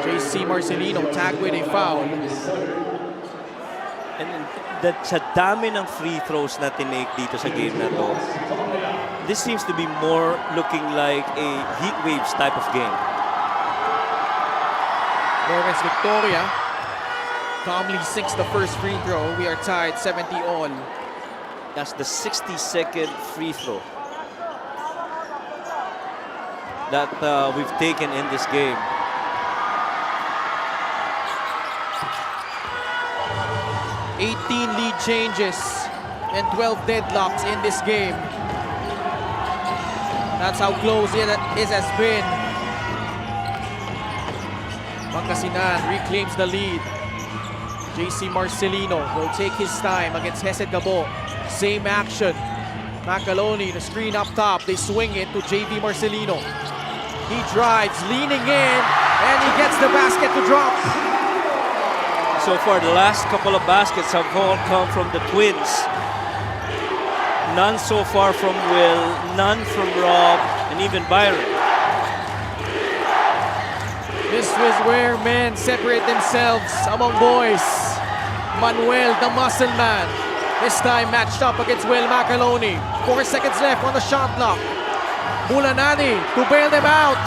[SPEAKER 4] JC Marcelino tagged with a foul.
[SPEAKER 5] And sa dami ng free throws na tinake dito sa game na to, this seems to be more looking like a Heatwaves type of game.
[SPEAKER 4] Lawrence Victoria calmly sinks the first free throw. We are tied 70 all.
[SPEAKER 5] That's the 62nd free throw that we've taken in this game.
[SPEAKER 4] Lead changes and 12 deadlocks in this game. That's how close it has been. Pangasinan reclaims the lead. JC Marcelino will take his time against Hesed Gabo. Same action. McAloney, the screen up top. They swing it to JV Marcelino. He drives, leaning in, and he gets the basket to drop.
[SPEAKER 5] So far, the last couple of baskets have all come from the Twins. None so far from Will, none from Rob, and even Byron.
[SPEAKER 4] This was where men separate themselves among boys. Manuel, the muscle man, this time matched up against Will McAloney. 4 seconds left on the shot clock. Bulanadi to bail them out.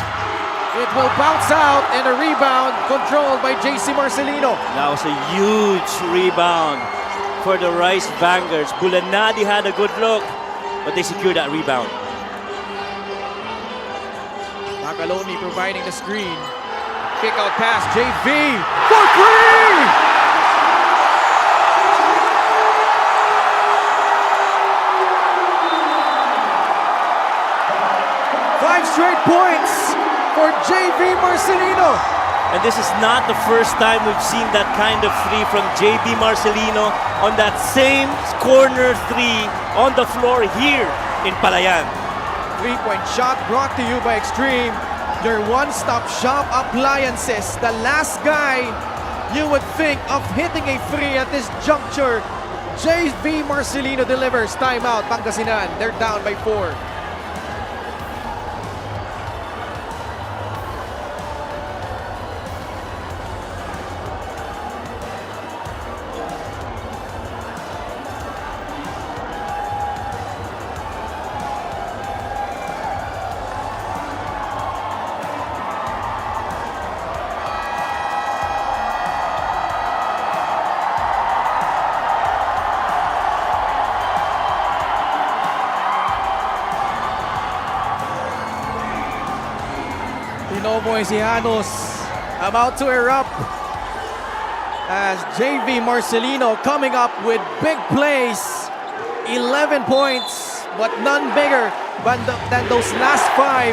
[SPEAKER 4] It will bounce out, and a rebound controlled by JC Marcelino.
[SPEAKER 5] That was a huge rebound for the Rice Vanguards. Bulanadi had a good look, but they secured that rebound.
[SPEAKER 4] McAloney providing the screen. Kick out pass, JV for 3! Straight points for JV Marcelino.
[SPEAKER 5] And this is not the first time we've seen that kind of three from JB Marcelino on that same corner 3 on the floor here in Palayan.
[SPEAKER 4] 3-point shot brought to you by Extreme, your one-stop shop appliances. The last guy you would think of hitting a free at this juncture. JV Marcelino delivers. Timeout, Pangasinan. They're down by 4. Moisianos about to erupt as JV Marcelino coming up with big plays. 11 points, but none bigger than those last 5.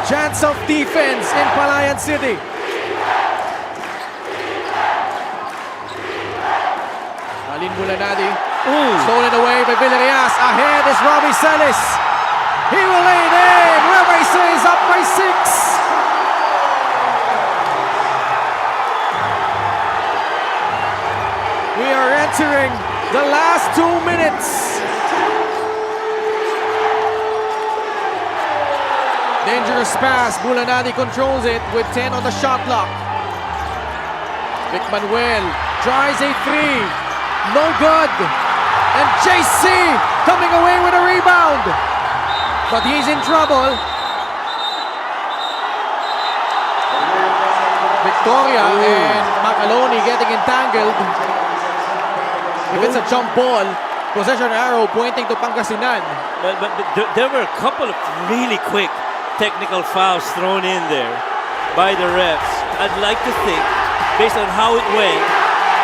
[SPEAKER 4] Chance of defense in Palayan City. Alin Bulanadi. Stolen away by Villarias. Ahead is Robbie Celis. He will lay it in. Nueva Ecija is up by 6. We are entering the last 2 minutes. Dangerous pass. Bulanadi controls it with 10 on the shot clock. Vic Manuel tries a 3. No good. And JC coming away with a rebound. But he's in trouble. Victoria and McAloney getting entangled. If it's a jump ball, possession arrow pointing to Pangasinan.
[SPEAKER 5] But there were a couple of really quick technical fouls thrown in there by the refs. I'd like to think, based on how it went,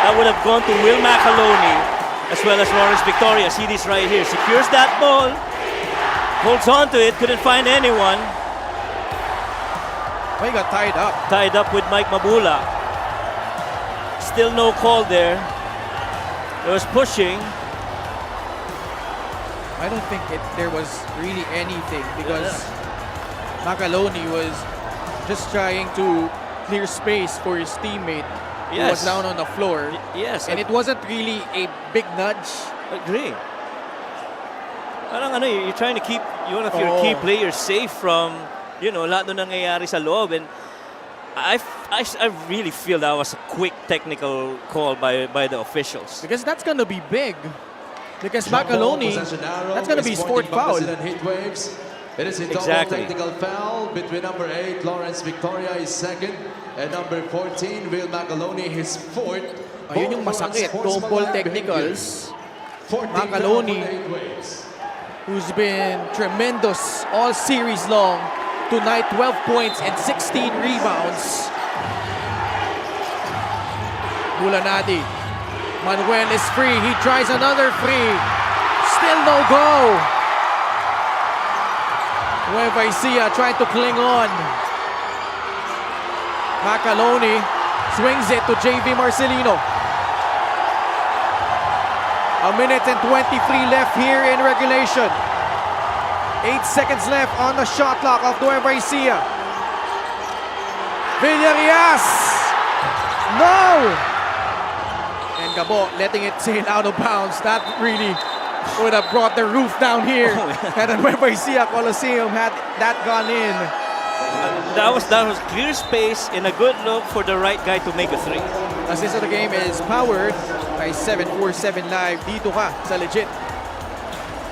[SPEAKER 5] that would have gone to Will McAloney as well as Lawrence Victoria. See this right here. Secures that ball. Holds on to it, couldn't find anyone.
[SPEAKER 4] He got tied up.
[SPEAKER 5] Tied up with Mike Mabula. Still no call there. There was pushing.
[SPEAKER 4] I don't think there was really anything because McAloney was just trying to clear space for his teammate who was down on the floor.
[SPEAKER 5] Yes.
[SPEAKER 4] And it wasn't really a big nudge.
[SPEAKER 5] Agree. Parang ano, you're trying to keep one of your key players safe from, lahat ng nangyayari sa loob. And I really feel that was a quick technical call by the officials.
[SPEAKER 4] Because that's going to be big. Because McAloney, that's going to be his 4th foul.
[SPEAKER 9] Heatwaves. It is a double technical foul between number 8, Lawrence Victoria, his 2nd, and number 14, Will McAloney, his 4th.
[SPEAKER 4] Ayun yung masakit. Double technicals. McAloney, who's been tremendous all series long. Tonight, 12 points and 16 rebounds. Bulanadi. Manuel is free. He tries another free. Still no go. Nueva Ecija trying to cling on. McAloney swings it to JV Marcelino. A minute and 23 left here in regulation. 8 seconds left on the shot clock of Nueva Ecija. Villarias! No! And Gabo letting it sail out of bounds. That really would have brought the roof down here. Had the Nueva Ecija Coliseum had that gone in.
[SPEAKER 5] That was clear space and a good look for the right guy to make a 3.
[SPEAKER 4] Assist of the game is powered by 747 Live. Dito ka sa legit.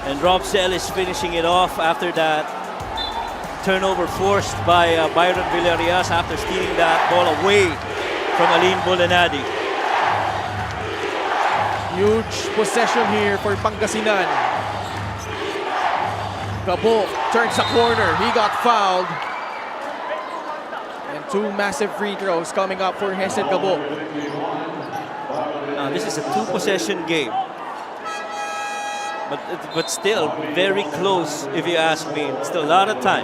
[SPEAKER 5] And Rob Celis finishing it off after that turnover forced by Byron Villarias after stealing that ball away from Alin Bulanadi.
[SPEAKER 4] Huge possession here for Pangasinan. Gabo turns the corner. He got fouled. And 2 massive free throws coming up for Hesed Gabo.
[SPEAKER 5] Now this is a 2-possession game. But still very close if you ask me. Still a lot of time.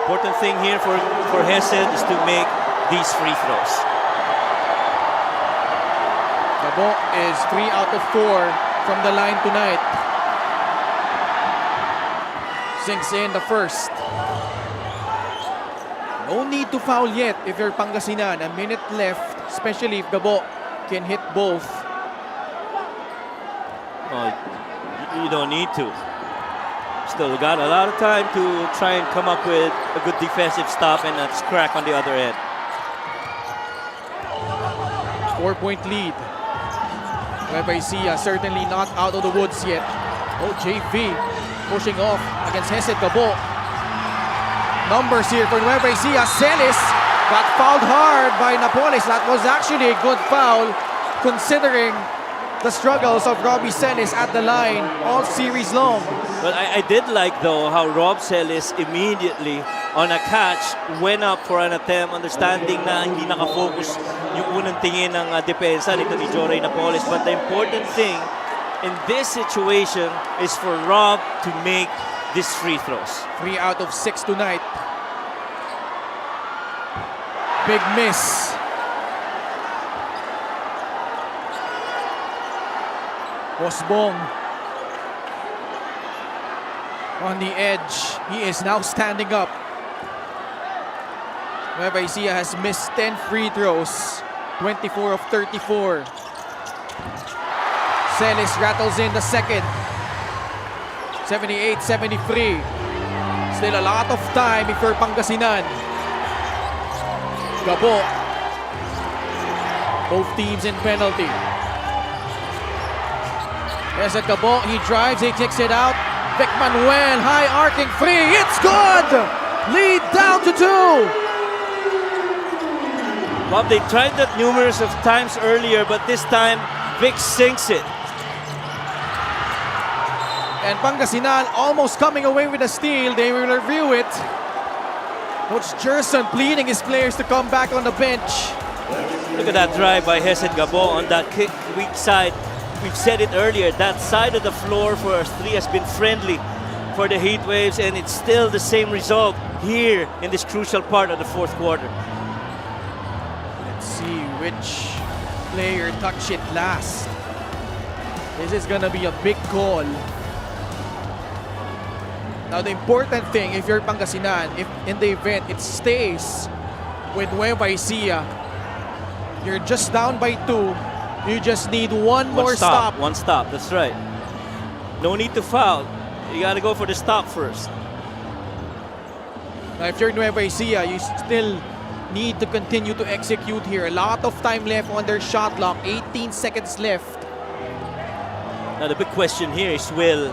[SPEAKER 5] Important thing here for Hesed is to make these free throws.
[SPEAKER 4] Gabo is 3 out of 4 from the line tonight. Sinks in the first. No need to foul yet if you're Pangasinan. A minute left, especially if Gabo can hit both.
[SPEAKER 5] Oh, you don't need to. Still got a lot of time to try and come up with a good defensive stop and a crack on the other end.
[SPEAKER 4] 4-point lead. Nueva Ecija certainly not out of the woods yet. Oh, JV pushing off against Hesed Gabo. Numbers here for Nueva Ecija. Celis got fouled hard by Napoles. That was actually a good foul considering the struggles of Robbie Celis at the line all series long.
[SPEAKER 5] But I did like, though, how Rob Celis immediately on a catch went up for an attempt, understanding na hindi nakafocus yung unang tingin ng depensa nito ni Joray Napoles. But the important thing in this situation is for Rob to make these free throws.
[SPEAKER 4] 3 out of 6 tonight. Big miss. Bosbong on the edge. He is now standing up. Nueva Ecija has missed 10 free throws, 24 of 34. Celis rattles in the second. 78-73. Still a lot of time if you're Pangasinan. Gabo. Both teams in penalty. There's a Gabo, he drives, he kicks it out. Vic Manuel, high arcing free, it's good! Lead down to 2.
[SPEAKER 5] Rob, they tried that numerous of times earlier, but this time Vic sinks it.
[SPEAKER 4] And Pangasinan almost coming away with a steal. They will review it. Coach Gerson pleading his players to come back on the bench.
[SPEAKER 5] Look at that drive by Hesed Gabo on that kick weak side. We've said it earlier, that side of the floor for us three has been friendly for the Heatwaves, and it's still the same result here in this crucial part of the fourth quarter.
[SPEAKER 4] Let's see which player touched it last. This is gonna be a big call. Now the important thing, if you're Pangasinan, if in the event it stays with Nueva Ecija, you're just down by 2. You just need one more stop.
[SPEAKER 5] One stop, that's right. No need to foul. You gotta go for the stop first.
[SPEAKER 4] Now if you're Nueva Ecija, you still need to continue to execute here. A lot of time left on their shot clock, 18 seconds left.
[SPEAKER 5] Now the big question here is, will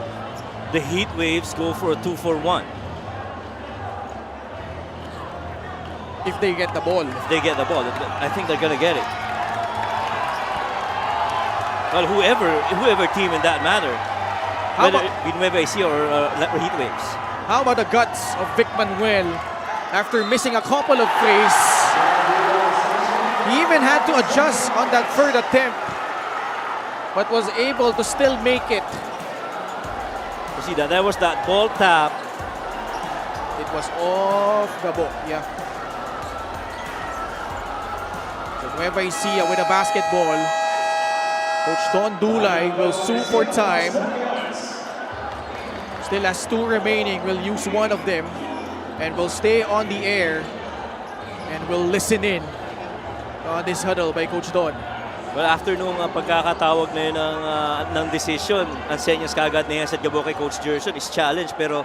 [SPEAKER 5] the Heatwaves go for a 2-for-1?
[SPEAKER 4] If they get the ball.
[SPEAKER 5] If they get the ball, I think they're gonna get it. Well, whoever team in that matter, whether it be Nueva Ecija or Heatwaves.
[SPEAKER 4] How about the guts of Vic Manuel after missing a couple of threes? He even had to adjust on that third attempt, but was able to still make it.
[SPEAKER 5] You see that? There was that ball tap.
[SPEAKER 4] It was off Gabo, yeah. So Nueva Ecija with a basketball. Coach Don Dulay will sue for time. Still has 2 remaining. Will use one of them and will stay on the air and will listen in on this huddle by Coach Don.
[SPEAKER 5] Well, after nung pagkakatawag na yun ng decision, ang senyas kagad ni Hesed Gabo kay Coach Gerson is challenge, pero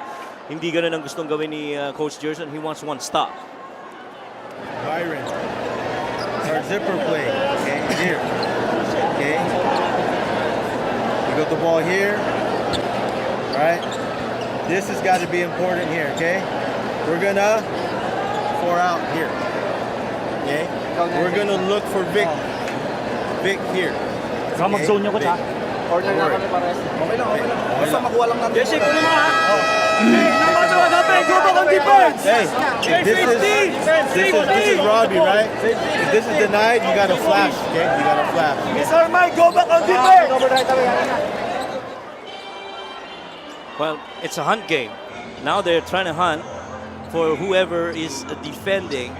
[SPEAKER 5] hindi ganun ang gustong gawin ni Coach Gerson. He wants one stop.
[SPEAKER 10] Byron, our zipper play, okay, here, okay. You got the ball here, all right. This has got to be important here, okay. We're gonna 4 out here, okay. We're gonna look for Vic here.
[SPEAKER 7] Saka mag-zone niyo ko, ha?
[SPEAKER 10] Corner na kami pares. Okay lang. Basta makuha lang natin.
[SPEAKER 7] Jesse, kunin mo, ha?
[SPEAKER 10] Hey, this is Robbie, right? If this is denied, you gotta flash, okay? You gotta flash.
[SPEAKER 7] Mr. Mike, go back on defense!
[SPEAKER 5] Well, it's a hunt game. Now they're trying to hunt for whoever is defending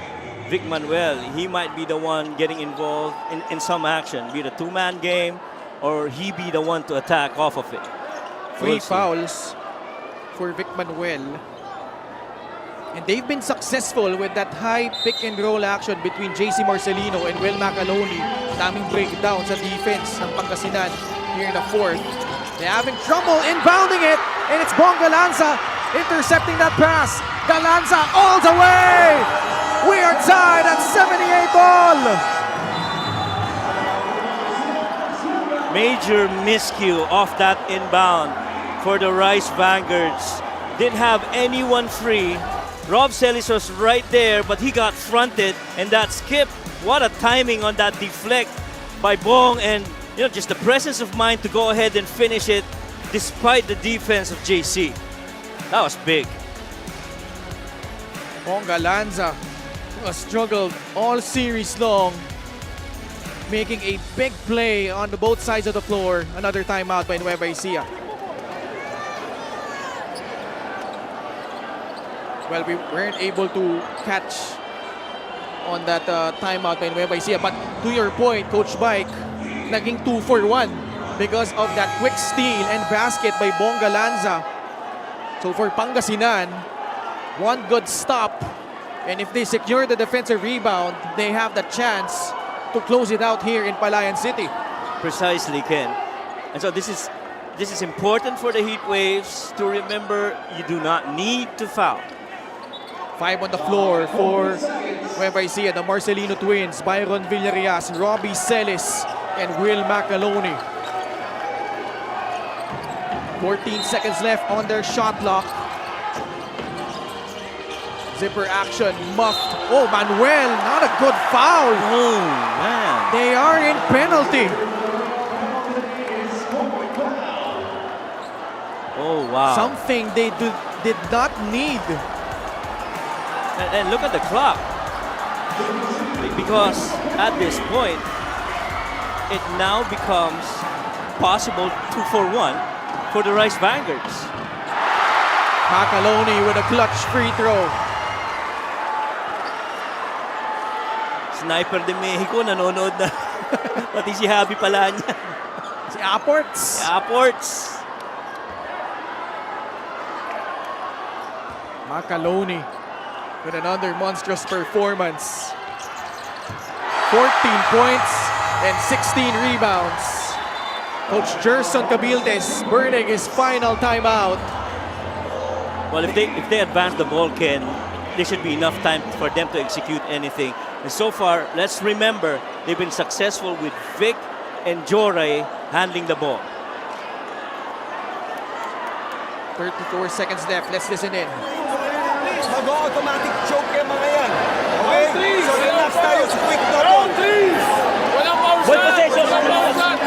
[SPEAKER 5] Vic Manuel. He might be the one getting involved in some action, be it a 2-man game, or he be the one to attack off of it.
[SPEAKER 4] 3 fouls for Vic Manuel. And they've been successful with that high pick and roll action between JC Marcelino and Will McAloney. Daming breakdown sa defense ng Pangasinan here in the fourth. They're having trouble inbounding it, and it's Bong Galanza intercepting that pass. Galanza all the way! We are tied at 78 all!
[SPEAKER 5] Major miscue off that inbound for the Rice Vanguards. Didn't have anyone free. Rob Celis was right there, but he got fronted, and that skip, what a timing on that deflect by Bong, and just the presence of mind to go ahead and finish it despite the defense of JC. That was big.
[SPEAKER 4] Bong Galanza has struggled all series long, making a big play on the both sides of the floor. Another timeout by Nueva Ecija. Well, we weren't able to catch on that timeout by Nueva Ecija. But to your point, Coach Mike, naging 2 for 1 because of that quick steal and basket by Bong Galanza. So for Pangasinan, one good stop. And if they secure the defensive rebound, they have the chance to close it out here in Palayan City.
[SPEAKER 5] Precisely, Ken. And so this is important for the Heatwaves to remember you do not need to foul.
[SPEAKER 4] 5 on the floor for Nueva Ecija, the Marcelino twins, Byron Villarias, Robbie Celis, and Will McAloney. 14 seconds left on their shot clock. Zipper action, muffed. Oh, Manuel, not a good foul.
[SPEAKER 5] Oh, man.
[SPEAKER 4] They are in penalty.
[SPEAKER 5] Oh, wow.
[SPEAKER 4] Something they did not need.
[SPEAKER 5] And look at the clock. Because at this point, it now becomes possible 2 for 1 for the Rice Vanguards.
[SPEAKER 4] McAloney with a clutch free throw.
[SPEAKER 5] Sniper de Mexico, nanonood na. Pati si Javi Palanya.
[SPEAKER 4] Si Apports.
[SPEAKER 5] Apports.
[SPEAKER 4] McAloney with another monstrous performance. 14 points and 16 rebounds. Coach Gerson Cabildes burning his final timeout.
[SPEAKER 5] Well, if they advance the ball, Ken, there should be enough time for them to execute anything. And so far, let's remember, they've been successful with Vic and Joray handling the ball.
[SPEAKER 4] 34 seconds left. Let's listen in.
[SPEAKER 11] Mag-automatic choke yung mga yan. Okay? So relax tayo sa quick double. Walang pausan!
[SPEAKER 5] Good possession!
[SPEAKER 11] Walang pausan!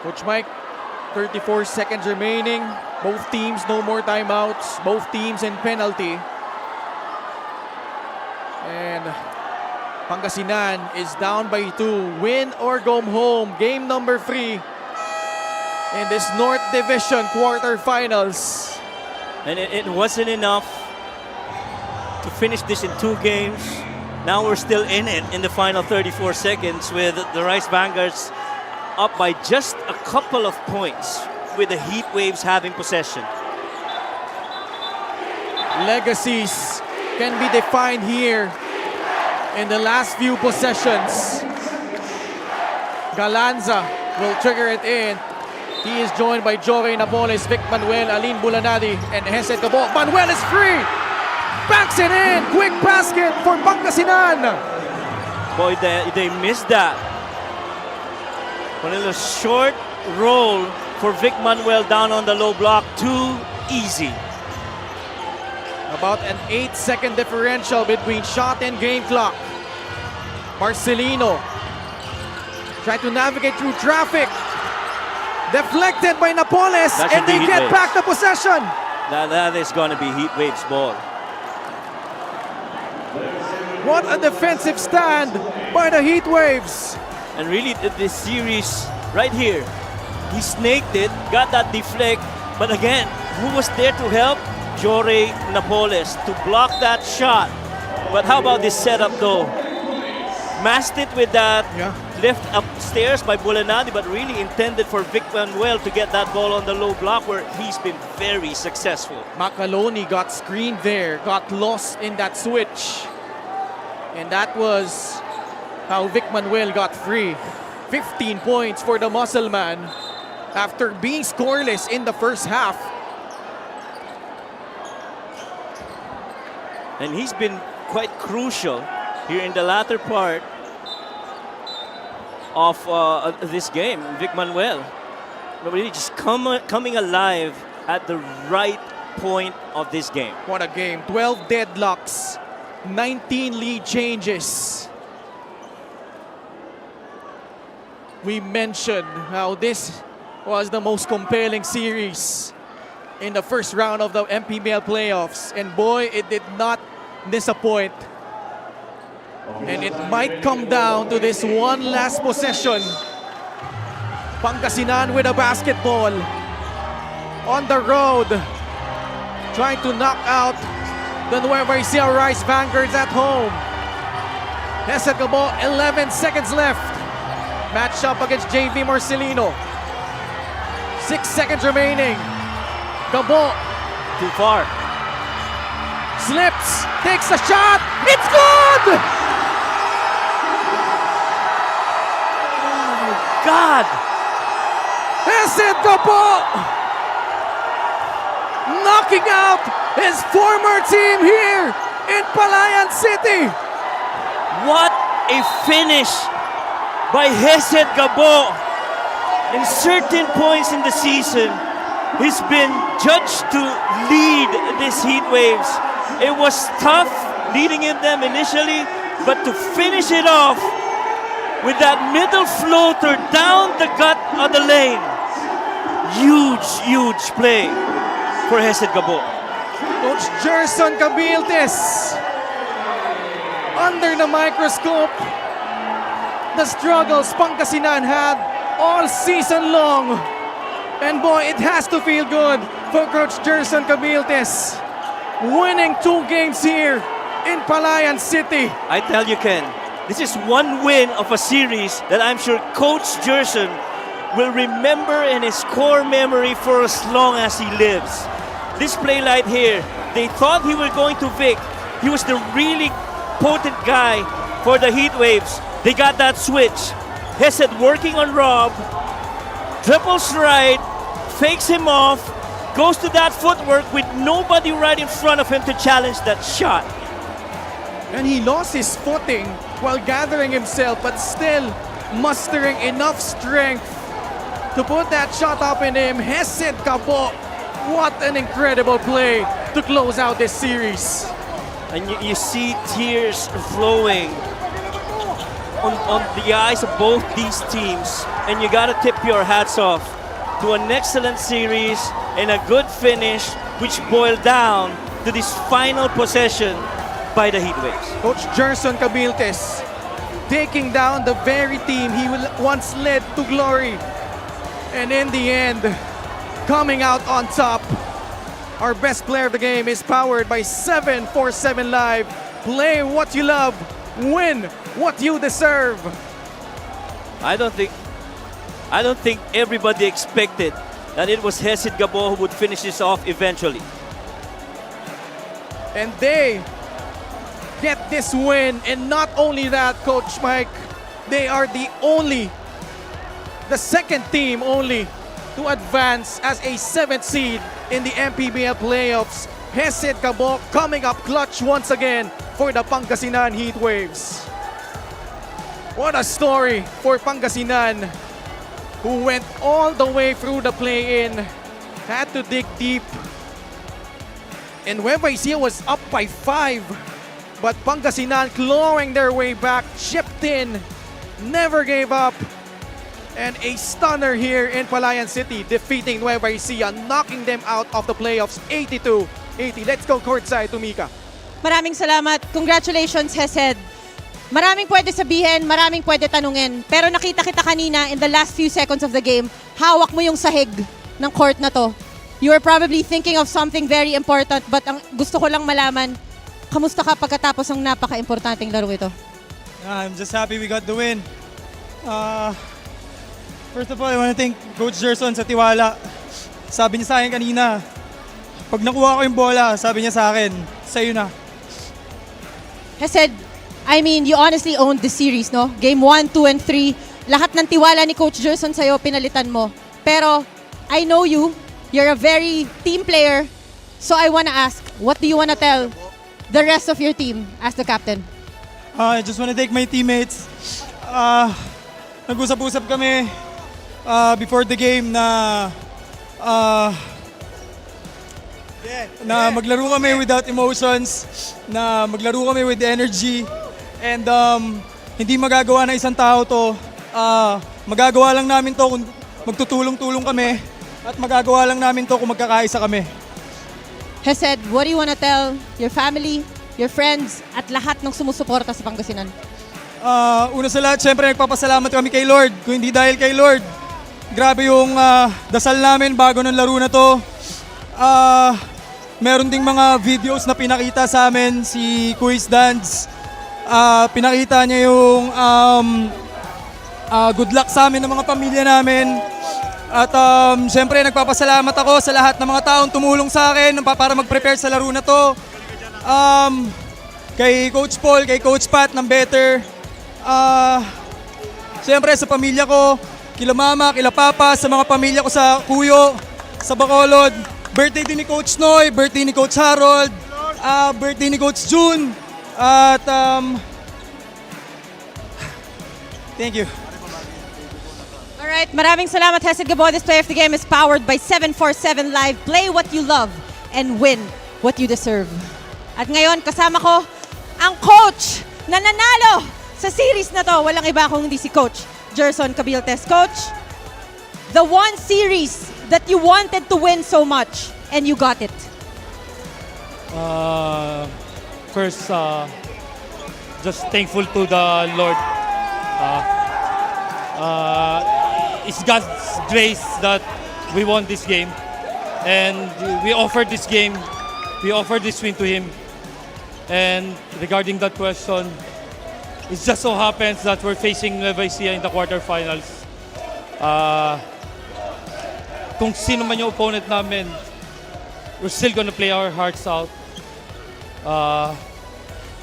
[SPEAKER 4] Coach Mike, 34 seconds remaining. Both teams, no more timeouts. Both teams in penalty. And Pangasinan is down by 2. Win or go home. Game number 3 in this North Division quarterfinals.
[SPEAKER 5] And it wasn't enough to finish this in 2 games. Now we're still in it in the final 34 seconds with the Rice Vanguards up by just a couple of points with the Heatwaves having possession.
[SPEAKER 4] Legacies can be defined here in the last few possessions. Galanza will trigger it in. He is joined by Joray Napoles, Vic Manuel, Aline Bulanadi, and Hesed Gabo. Manuel is free! Backs it in! Quick basket for Pangasinan!
[SPEAKER 5] Boy, they missed that. One little short roll for Vic Manuel down on the low block. Too easy.
[SPEAKER 4] About an 8-second differential between shot and game clock. Marcelino trying to navigate through traffic. Deflected by Napoles,
[SPEAKER 5] That should
[SPEAKER 4] and they
[SPEAKER 5] be
[SPEAKER 4] get
[SPEAKER 5] Heatwaves.
[SPEAKER 4] back the possession.
[SPEAKER 5] That is going to be Heatwaves' ball.
[SPEAKER 4] What a defensive stand by the Heatwaves.
[SPEAKER 5] And really, this series right here, he snaked it, got that deflect, but again, who was there to help? Joray Napoles to block that shot. But how about this setup though? Masked it with that left upstairs by Bulanadi, but really intended for Vic Manuel to get that ball on the low block where he's been very successful.
[SPEAKER 4] McAloney got screened there, got lost in that switch. And that was how Vic Manuel got free. 15 points for the muscle man after being scoreless in the first half.
[SPEAKER 5] And he's been quite crucial here in the latter part of this game, Vic Manuel. Really just coming alive at the right point of this game.
[SPEAKER 4] What a game. 12 deadlocks, 19 lead changes. We mentioned how this was the most compelling series in the first round of the MPBL playoffs. And boy, it did not disappoint. And it might come down to this one last possession. Pangasinan with a basketball on the road, trying to knock out the Nueva Ecija Rice Vanguards at home. Hesed Gabo, 11 seconds left. Matched up against JV Marcelino. 6 seconds remaining. Gabo.
[SPEAKER 5] Too far.
[SPEAKER 4] Slips, takes a shot. It's good!
[SPEAKER 5] God!
[SPEAKER 4] Hesed Gabo knocking out his former team here in Palayan City.
[SPEAKER 5] What a finish by Hesed Gabo. In certain points in the season, he's been judged to lead this Heatwaves. It was tough leading them initially, but to finish it off with that middle floater down the gut of the lane. Huge play for Hesed Gabo.
[SPEAKER 4] Coach Gerson Cabiltes under the microscope. The struggles Pangasinan had all season long. And boy, it has to feel good for Coach Gerson Cabiltes. Winning 2 games here in Palayan City.
[SPEAKER 5] I tell you, Ken, this is one win of a series that I'm sure Coach Gerson will remember in his core memory for as long as he lives. This play right here, they thought he was going to Vic. He was the really potent guy for the Heatwaves. They got that switch. Hesed working on Rob, dribbles right, fakes him off, goes to that footwork with nobody right in front of him to challenge that shot.
[SPEAKER 4] And he lost his footing while gathering himself, but still mustering enough strength to put that shot up in him. Hesed Gabo, what an incredible play to close out this series.
[SPEAKER 5] And you see tears flowing on the eyes of both these teams. And you gotta tip your hats off to an excellent series and a good finish, which boiled down to this final possession by the Heatwaves.
[SPEAKER 4] Coach Gerson Cabiltes taking down the very team he once led to glory. And in the end, coming out on top. Our best player of the game is powered by 747 Live. Play what you love, win what you deserve.
[SPEAKER 5] I don't think everybody expected that it was Hesed Gabo who would finish this off eventually.
[SPEAKER 4] And they get this win. And not only that, Coach Mike, they are the second team only to advance as a 7th seed in the MPBL playoffs. Hesed Gabo coming up clutch once again for the Pangasinan Heatwaves. What a story for Pangasinan, who went all the way through the play-in, had to dig deep. And Nueva Ecija was up by 5, but Pangasinan clawing their way back, chipped in, never gave up. And a stunner here in Palayan City, defeating Nueva Ecija, knocking them out of the playoffs 82-80. Let's go courtside to Mika.
[SPEAKER 1] Maraming salamat. Congratulations, Hesed. Maraming pwede sabihin, maraming pwede tanungin. Pero nakita kita kanina in the last few seconds of the game, hawak mo yung sahig ng court na to. You were probably thinking of something very important, but ang gusto ko lang malaman, kamusta ka pagkatapos ng napaka-importanting laro ito?
[SPEAKER 12] I'm just happy we got the win. First of all, I want to thank Coach Gerson sa tiwala. Sabi niya sa akin kanina, pag nakuha ko yung bola, sabi niya sa akin, sa'yo na.
[SPEAKER 1] Hesed, I mean, you honestly owned the series, no? Game 1, 2, and 3, lahat ng tiwala ni Coach Gerson sa'yo, pinalitan mo. Pero, I know you. You're a very team player. So I wanna ask, what do you wanna tell the rest of your team as the captain?
[SPEAKER 12] I just want to thank my teammates. Nag-usap-usap kami before the game na maglaro kami without emotions, na maglaro kami with energy, and hindi magagawa ng isang tao to. Magagawa lang namin to kung magtutulong-tulong kami, at magagawa lang namin to kung magkakaisa kami.
[SPEAKER 1] Hesed, what do you wanna tell your family, your friends, at lahat ng sumusuporta sa Pangasinan?
[SPEAKER 12] Una sa lahat, syempre nagpapasalamat kami kay Lord. Kung hindi dahil kay Lord, grabe yung dasal namin bago ng laro na to. Meron ding mga videos na pinakita sa amin si Quiz Dance. Pinakita niya yung good luck sa amin ng mga pamilya namin. At syempre nagpapasalamat ako sa lahat ng mga taong tumulong sa akin para mag-prepare sa laro na to. Kay Coach Paul, kay Coach Pat ng Better. Syempre sa pamilya ko, kila mama, kila papa, sa mga pamilya ko sa Kuyo, sa Bacolod. Birthday din ni Coach Noy, birthday ni Coach Harold, birthday ni Coach June. At thank you.
[SPEAKER 1] Alright, maraming salamat, Hesed Gabo. This play of the game is powered by 747 Live. Play what you love and win what you deserve. At ngayon, kasama ko ang coach na nanalo sa series na to. Walang iba kung hindi si Coach Gerson Cabiltes. Coach, the one series that you wanted to win so much and you got it.
[SPEAKER 6] First, just thankful to the Lord. It's God's grace that we won this game, and we offered this game, we offered this win to Him. And regarding that question, it just so happens that we're facing Nueva Ecija in the quarterfinals. Kung sino man yung opponent namin, we're still gonna play our hearts out.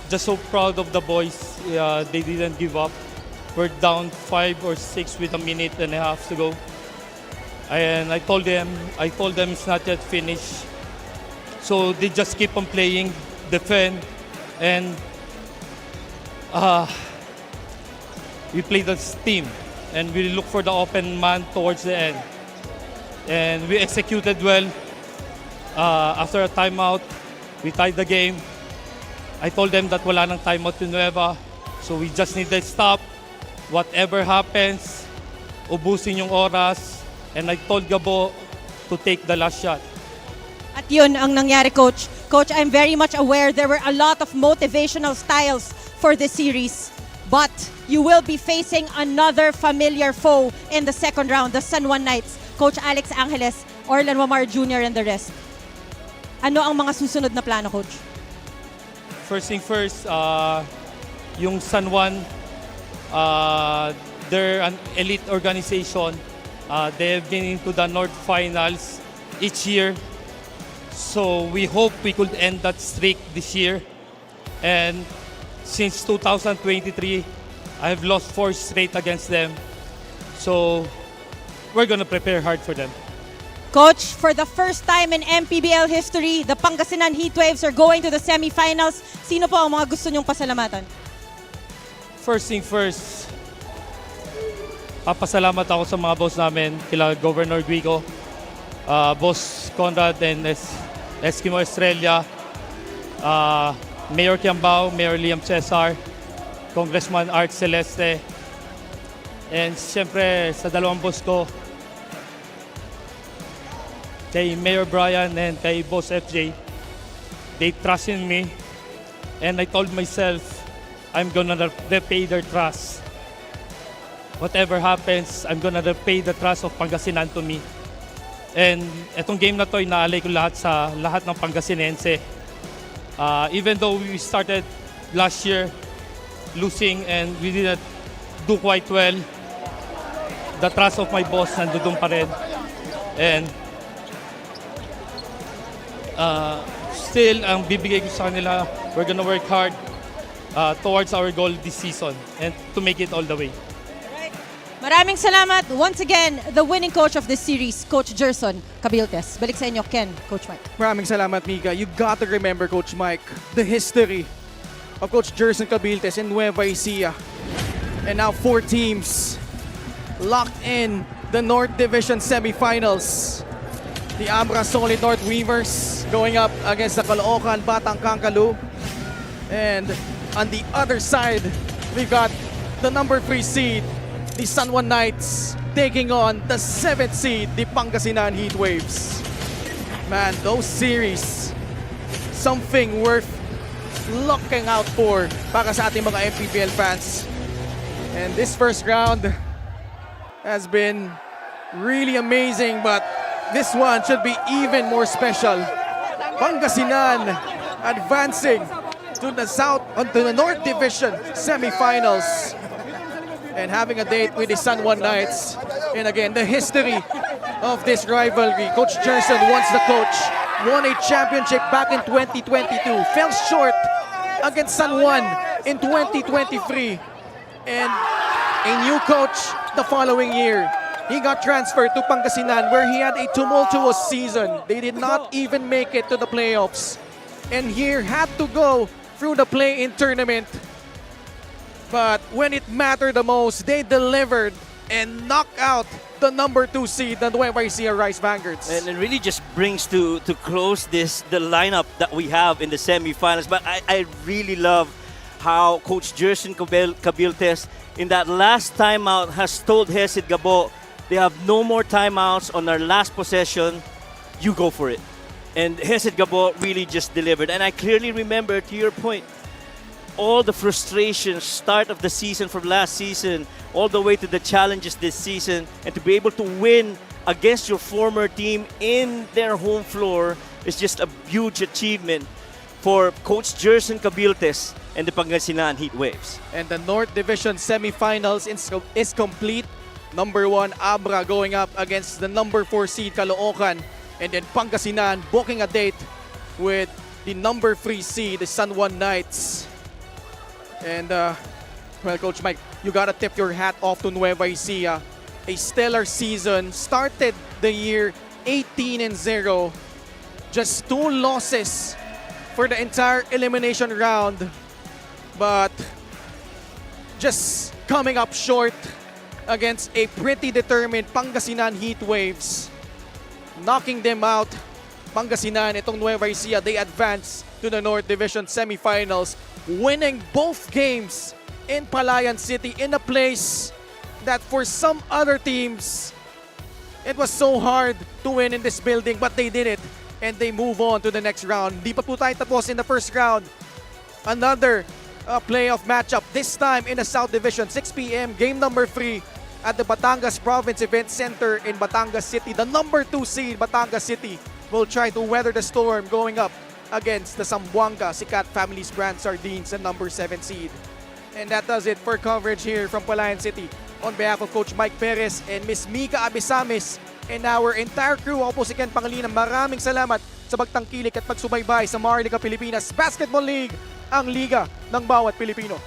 [SPEAKER 6] Just so proud of the boys. They didn't give up. We're down 5 or 6 with a minute and a half to go. And I told them it's not yet finished. So they just keep on playing, defend, and we played as team. And we look for the open man towards the end. And we executed well. After a timeout, we tied the game. I told them that wala nang timeout in Nueva, so we just need to stop. Whatever happens, ubusin yung oras. And I told Gabo to take the last shot.
[SPEAKER 1] At yun ang nangyari, Coach. Coach, I'm very much aware there were a lot of motivational styles for this series. But you will be facing another familiar foe in the second round, the San Juan Knights. Coach Alex Angeles, Orlan Wamar Jr. and the rest. Ano ang mga susunod na plano, Coach?
[SPEAKER 6] First thing first, yung San Juan, they're an elite organization. They have been into the North Finals each year. So we hope we could end that streak this year. And since 2023, I have lost 4 straight against them. So we're gonna prepare hard for them.
[SPEAKER 1] Coach, for the first time in MPBL history, the Pangasinan Heatwaves are going to the semifinals. Sino po ang mga gusto niyong pasalamatan?
[SPEAKER 6] First thing first, papasalamat ako sa mga boss namin, kila Governor Guico, Boss Conrad and Eskimo Estrella, Mayor Kiambao, Mayor Liam Cesar, Congressman Art Celeste, and siyempre sa dalawang boss ko, kay Mayor Brian and kay Boss FJ. They trust in me, and I told myself I'm gonna repay their trust. Whatever happens, I'm gonna repay the trust of Pangasinan to me. And etong game na to, inaalay ko lahat sa lahat ng Pangasinense. Even though we started last year losing and we didn't do quite well,
[SPEAKER 13] the trust of my boss nandun pa rin. And still, ang bibigay ko sa kanila, we're gonna work hard towards our goal this season and to make it all the way.
[SPEAKER 1] Maraming salamat. Once again, the winning coach of this series, Coach Gerson Cabiltes. Balik sa inyo, Ken, Coach Mike.
[SPEAKER 4] Maraming salamat, Mika. You got to remember, Coach Mike, the history of Coach Gerson Cabiltes in Nueva Ecija. And now 4 teams locked in the North Division semifinals. The Ambra Solid North Weavers going up against the Caloocan Batang Kangkalu. And on the other side, we've got the number 3 seed, the San Juan Knights, taking on the 7th seed, the Pangasinan Heatwaves. Man, those series, something worth looking out for para sa ating mga MPBL fans. And this first round has been really amazing, but this one should be even more special. Pangasinan advancing to the North Division semifinals and having a date with the San Juan Knights. And again, the history of this rivalry. Coach Gerson, once the coach, won a championship back in 2022, fell short against San Juan in 2023, and a new coach the following year. He got transferred to Pangasinan, where he had a tumultuous season. They did not even make it to the playoffs, and here had to go through the play-in tournament. But when it mattered the most, they delivered and knocked out the number 2 seed, the Nueva Ecija Rice Vanguards.
[SPEAKER 5] And it really just brings to close the lineup that we have in the semifinals. But I really love how Coach Gerson Cabiltes in that last timeout has told Hesid Gabo, they have no more timeouts on our last possession. You go for it. And Hesid Gabo really just delivered. And I clearly remember, to your point, all the frustration, start of the season from last season, all the way to the challenges this season, and to be able to win against your former team in their home floor is just a huge achievement for Coach Gerson Cabiltes and the Pangasinan Heatwaves.
[SPEAKER 4] And the North Division semifinals is complete. Number 1, Abra going up against the number 4 seed, Caloocan. And then Pangasinan booking a date with the number 3 seed, the San Juan Knights. And, well, Coach Mike, you gotta tip your hat off to Nueva Ecija. A stellar season. Started the year 18-0. Just 2 losses for the entire elimination round. But just coming up short against a pretty determined Pangasinan Heatwaves. Knocking them out. Pangasinan, itong Nueva Ecija, they advance to the North Division semifinals, winning both games in Palayan City in a place that for some other teams, it was so hard to win in this building, but they did it and they move on to the next round. Di pa po tayo tapos in the first round. Another playoff matchup, this time in the South Division, 6 p.m., game number 3 at the Batangas Province Event Center in Batangas City. The number 2 seed, Batangas City, will try to weather the storm going up against the Zamboanga Sikat Families Brand Sardines, and number 7 seed. And that does it for coverage here from Palayan City. On behalf of Coach Mike Perez and Miss Mika Abisamis and our entire crew, ako po si Ken Pangilinan, maraming salamat sa pagtangkilik at pagsubaybay sa Maharlika Pilipinas Basketball League, ang liga ng bawat Pilipino.